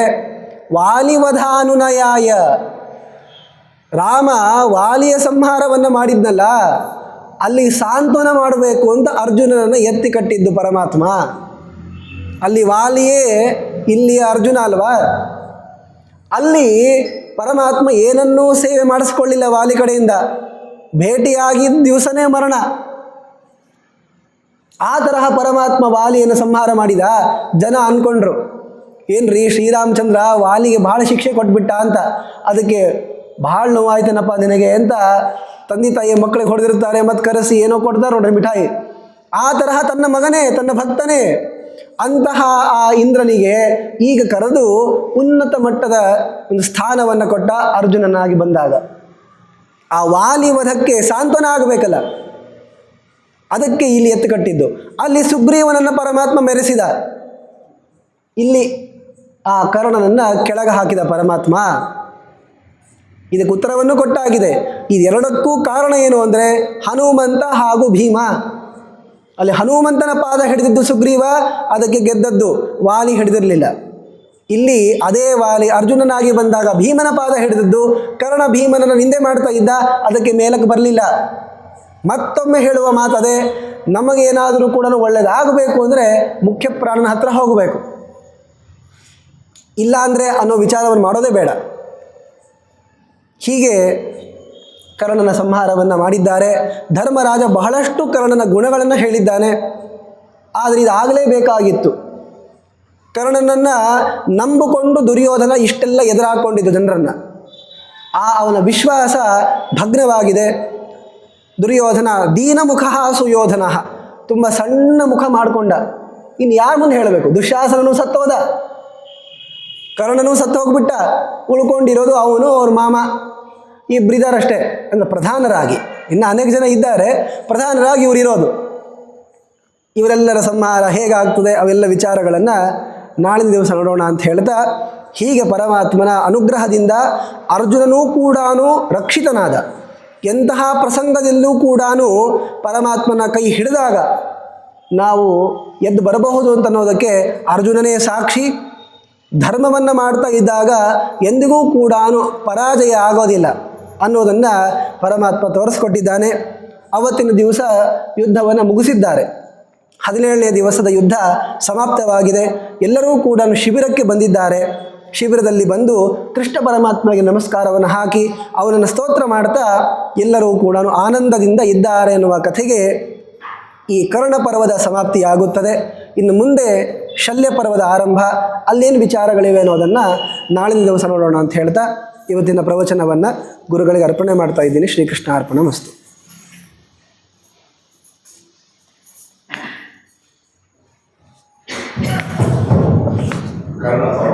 ವಾಲಿವಧಾನುನಯಾಯ, ರಾಮ ವಾಲಿಯ ಸಂಹಾರವನ್ನು ಮಾಡಿದ್ನಲ್ಲ ಅಲ್ಲಿ ಸಾಂತ್ವನ ಮಾಡಬೇಕು ಅಂತ ಅರ್ಜುನನನ್ನು ಎತ್ತಿ ಕಟ್ಟಿದ್ದು ಪರಮಾತ್ಮ. ಅಲ್ಲಿ ವಾಲಿಯೇ ಇಲ್ಲಿಯ ಅರ್ಜುನ ಅಲ್ವಾ. ಅಲ್ಲಿ ಪರಮಾತ್ಮ ಏನನ್ನೂ ಸೇವೆ ಮಾಡಿಸ್ಕೊಳ್ಳಿಲ್ಲ ವಾಲಿ ಕಡೆಯಿಂದ. ಭೇಟಿಯಾಗಿದ್ದ ದಿವಸನೇ ಮರಣ. ಆ ತರಹ ಪರಮಾತ್ಮ ವಾಲಿಯನ್ನು ಸಂಹಾರ ಮಾಡಿದ. ಜನ ಅಂದ್ಕೊಂಡ್ರು, ಏನ್ರಿ ಶ್ರೀರಾಮಚಂದ್ರ ವಾಲಿಗೆ ಭಾಳ ಶಿಕ್ಷೆ ಕೊಟ್ಬಿಟ್ಟ ಅಂತ. ಅದಕ್ಕೆ ಭಾಳ ನೋವಾಯ್ತೇನಪ್ಪ ನಿನಗೆ ಅಂತ ತಂದೆ ತಾಯಿ ಮಕ್ಕಳಿಗೆ ಹೊಡೆದಿರ್ತಾರೆ, ಮತ್ತು ಕರೆಸಿ ಏನೋ ಕೊಡ್ತಾರೆ ನೋಡ್ರಿ ಮಿಠಾಯಿ. ಆ ತರಹ ತನ್ನ ಮಗನೇ, ತನ್ನ ಭಕ್ತನೇ, ಅಂತಹ ಆ ಇಂದ್ರನಿಗೆ ಈಗ ಕರೆದು ಉನ್ನತ ಮಟ್ಟದ ಒಂದು ಸ್ಥಾನವನ್ನು ಕೊಟ್ಟ ಅರ್ಜುನನಾಗಿ ಬಂದಾಗ ಆ ವಾಲಿ ವಧಕ್ಕೆ ಸಾಂತ್ವನ ಆಗಬೇಕಲ್ಲ, ಅದಕ್ಕೆ ಇಲ್ಲಿ ಎತ್ತು ಕಟ್ಟಿದ್ದು. ಅಲ್ಲಿ ಸುಗ್ರೀವನನ್ನು ಪರಮಾತ್ಮ ಮೆರೆಸಿದ, ಇಲ್ಲಿ ಆ ಕರ್ಣನನ್ನು ಕೆಳಗೆ ಹಾಕಿದ ಪರಮಾತ್ಮ. ಇದಕ್ಕೆ ಉತ್ತರವನ್ನು ಕೊಟ್ಟಾಗಿದೆ. ಇದೆರಡಕ್ಕೂ ಕಾರಣ ಏನು ಅಂದರೆ ಹನುಮಂತ ಹಾಗೂ ಭೀಮ. ಅಲ್ಲಿ ಹನುಮಂತನ ಪಾದ ಹಿಡಿದಿದ್ದು ಸುಗ್ರೀವ, ಅದಕ್ಕೆ ಗೆದ್ದದ್ದು. ವಾಲಿ ಹಿಡಿದಿರಲಿಲ್ಲ. ಇಲ್ಲಿ ಅದೇ ವಾಲಿ ಅರ್ಜುನನಾಗಿ ಬಂದಾಗ ಭೀಮನ ಪಾದ ಹಿಡಿದಿದ್ದು. ಕರ್ಣ ಭೀಮನನ್ನು ನಿಂದೆ ಮಾಡ್ತಾ ಇದ್ದ, ಅದಕ್ಕೆ ಮೇಲಕ್ಕೆ ಬರಲಿಲ್ಲ. ಮತ್ತೊಮ್ಮೆ ಹೇಳುವ ಮಾತದೇ, ನಮಗೇನಾದರೂ ಕೂಡ ಒಳ್ಳೆಯದಾಗಬೇಕು ಅಂದರೆ ಮುಖ್ಯ ಪ್ರಾಣನ ಹತ್ರ ಹೋಗಬೇಕು, ಇಲ್ಲ ಅಂದರೆ ಅನ್ನೋ ವಿಚಾರವನ್ನು ಮಾಡೋದೇ ಬೇಡ. ಹೀಗೆ ಕರ್ಣನ ಸಂಹಾರವನ್ನು ಮಾಡಿದ್ದಾರೆ. ಧರ್ಮರಾಜ ಬಹಳಷ್ಟು ಕರ್ಣನ ಗುಣಗಳನ್ನು ಹೇಳಿದ್ದಾನೆ. ಆದರೆ ಇದಾಗಲೇಬೇಕಾಗಿತ್ತು. ಕರ್ಣನನ್ನು ನಂಬಿಕೊಂಡು ದುರ್ಯೋಧನ ಇಷ್ಟೆಲ್ಲ ಎದುರಾಕೊಂಡಿದ್ದು ಜನರನ್ನು. ಅವನ ವಿಶ್ವಾಸ ಭಗ್ನವಾಗಿದೆ. ದುರ್ಯೋಧನ ದೀನಮುಖ ಸುಯೋಧನ, ತುಂಬ ಸಣ್ಣ ಮುಖ ಮಾಡಿಕೊಂಡ. ಇನ್ನು ಯಾರ ಮುಂದೆ ಹೇಳಬೇಕು? ದುಶ್ಯಾಸನೂ ಸತ್ತೋದ, ಕರ್ಣನೂ ಸತ್ತು ಹೋಗ್ಬಿಟ್ಟ. ಉಳ್ಕೊಂಡಿರೋದು ಅವನು, ಅವ್ರ ಮಾಮ, ಇಬ್ಬರಿದ್ದಾರಷ್ಟೇ ಅಂದರೆ ಪ್ರಧಾನರಾಗಿ. ಇನ್ನು ಅನೇಕ ಜನ ಇದ್ದಾರೆ, ಪ್ರಧಾನರಾಗಿ ಇವರಿರೋದು. ಇವರೆಲ್ಲರ ಸಂಹಾರ ಹೇಗಾಗ್ತದೆ ಅವೆಲ್ಲ ವಿಚಾರಗಳನ್ನು ನಾಳಿನ ದಿವಸ ನೋಡೋಣ ಅಂತ ಹೇಳ್ತಾ, ಹೀಗೆ ಪರಮಾತ್ಮನ ಅನುಗ್ರಹದಿಂದ ಅರ್ಜುನನೂ ಕೂಡ ರಕ್ಷಿತನಾದ. ಎಂತಹ ಪ್ರಸಂಗದಲ್ಲೂ ಕೂಡ ಪರಮಾತ್ಮನ ಕೈ ಹಿಡಿದಾಗ ನಾವು ಎದ್ದು ಬರಬಹುದು ಅಂತನ್ನೋದಕ್ಕೆ ಅರ್ಜುನನೇ ಸಾಕ್ಷಿ. ಧರ್ಮವನ್ನು ಮಾಡ್ತಾ ಇದ್ದಾಗ ಎಂದಿಗೂ ಕೂಡ ಪರಾಜಯ ಆಗೋದಿಲ್ಲ ಅನ್ನೋದನ್ನು ಪರಮಾತ್ಮ ತೋರಿಸ್ಕೊಟ್ಟಿದ್ದಾನೆ. ಅವತ್ತಿನ ದಿವಸ ಯುದ್ಧವನ್ನು ಮುಗಿಸಿದ್ದಾರೆ. 17ನೇ ದಿವಸದ ಯುದ್ಧ ಸಮಾಪ್ತವಾಗಿದೆ. ಎಲ್ಲರೂ ಕೂಡ ಶಿಬಿರಕ್ಕೆ ಬಂದಿದ್ದಾರೆ. ಶಿಬಿರದಲ್ಲಿ ಬಂದು ಕೃಷ್ಣ ಪರಮಾತ್ಮನಿಗೆ ನಮಸ್ಕಾರವನ್ನು ಹಾಕಿ ಅವನನ್ನು ಸ್ತೋತ್ರ ಮಾಡ್ತಾ ಎಲ್ಲರೂ ಕೂಡ ಆನಂದದಿಂದ ಇದ್ದಾರೆ ಎನ್ನುವ ಕಥೆಗೆ ಈ ಕರ್ಣ ಪರ್ವದ ಸಮಾಪ್ತಿಯಾಗುತ್ತದೆ. ಇನ್ನು ಮುಂದೆ ಶಲ್ಯ ಪರ್ವದ ಆರಂಭ. ಅಲ್ಲೇನು ವಿಚಾರಗಳಿವೆ ಅನ್ನೋದನ್ನು ನಾಳಿನ ದಿವಸ ನೋಡೋಣ ಅಂತ ಹೇಳ್ತಾ ಇವತ್ತಿನ ಪ್ರವಚನವನ್ನು ಗುರುಗಳಿಗೆ ಅರ್ಪಣೆ ಮಾಡ್ತಾ ಇದ್ದೀನಿ. ಶ್ರೀಕೃಷ್ಣ ಅರ್ಪಣಮಸ್ತು. ಕರ್ಣ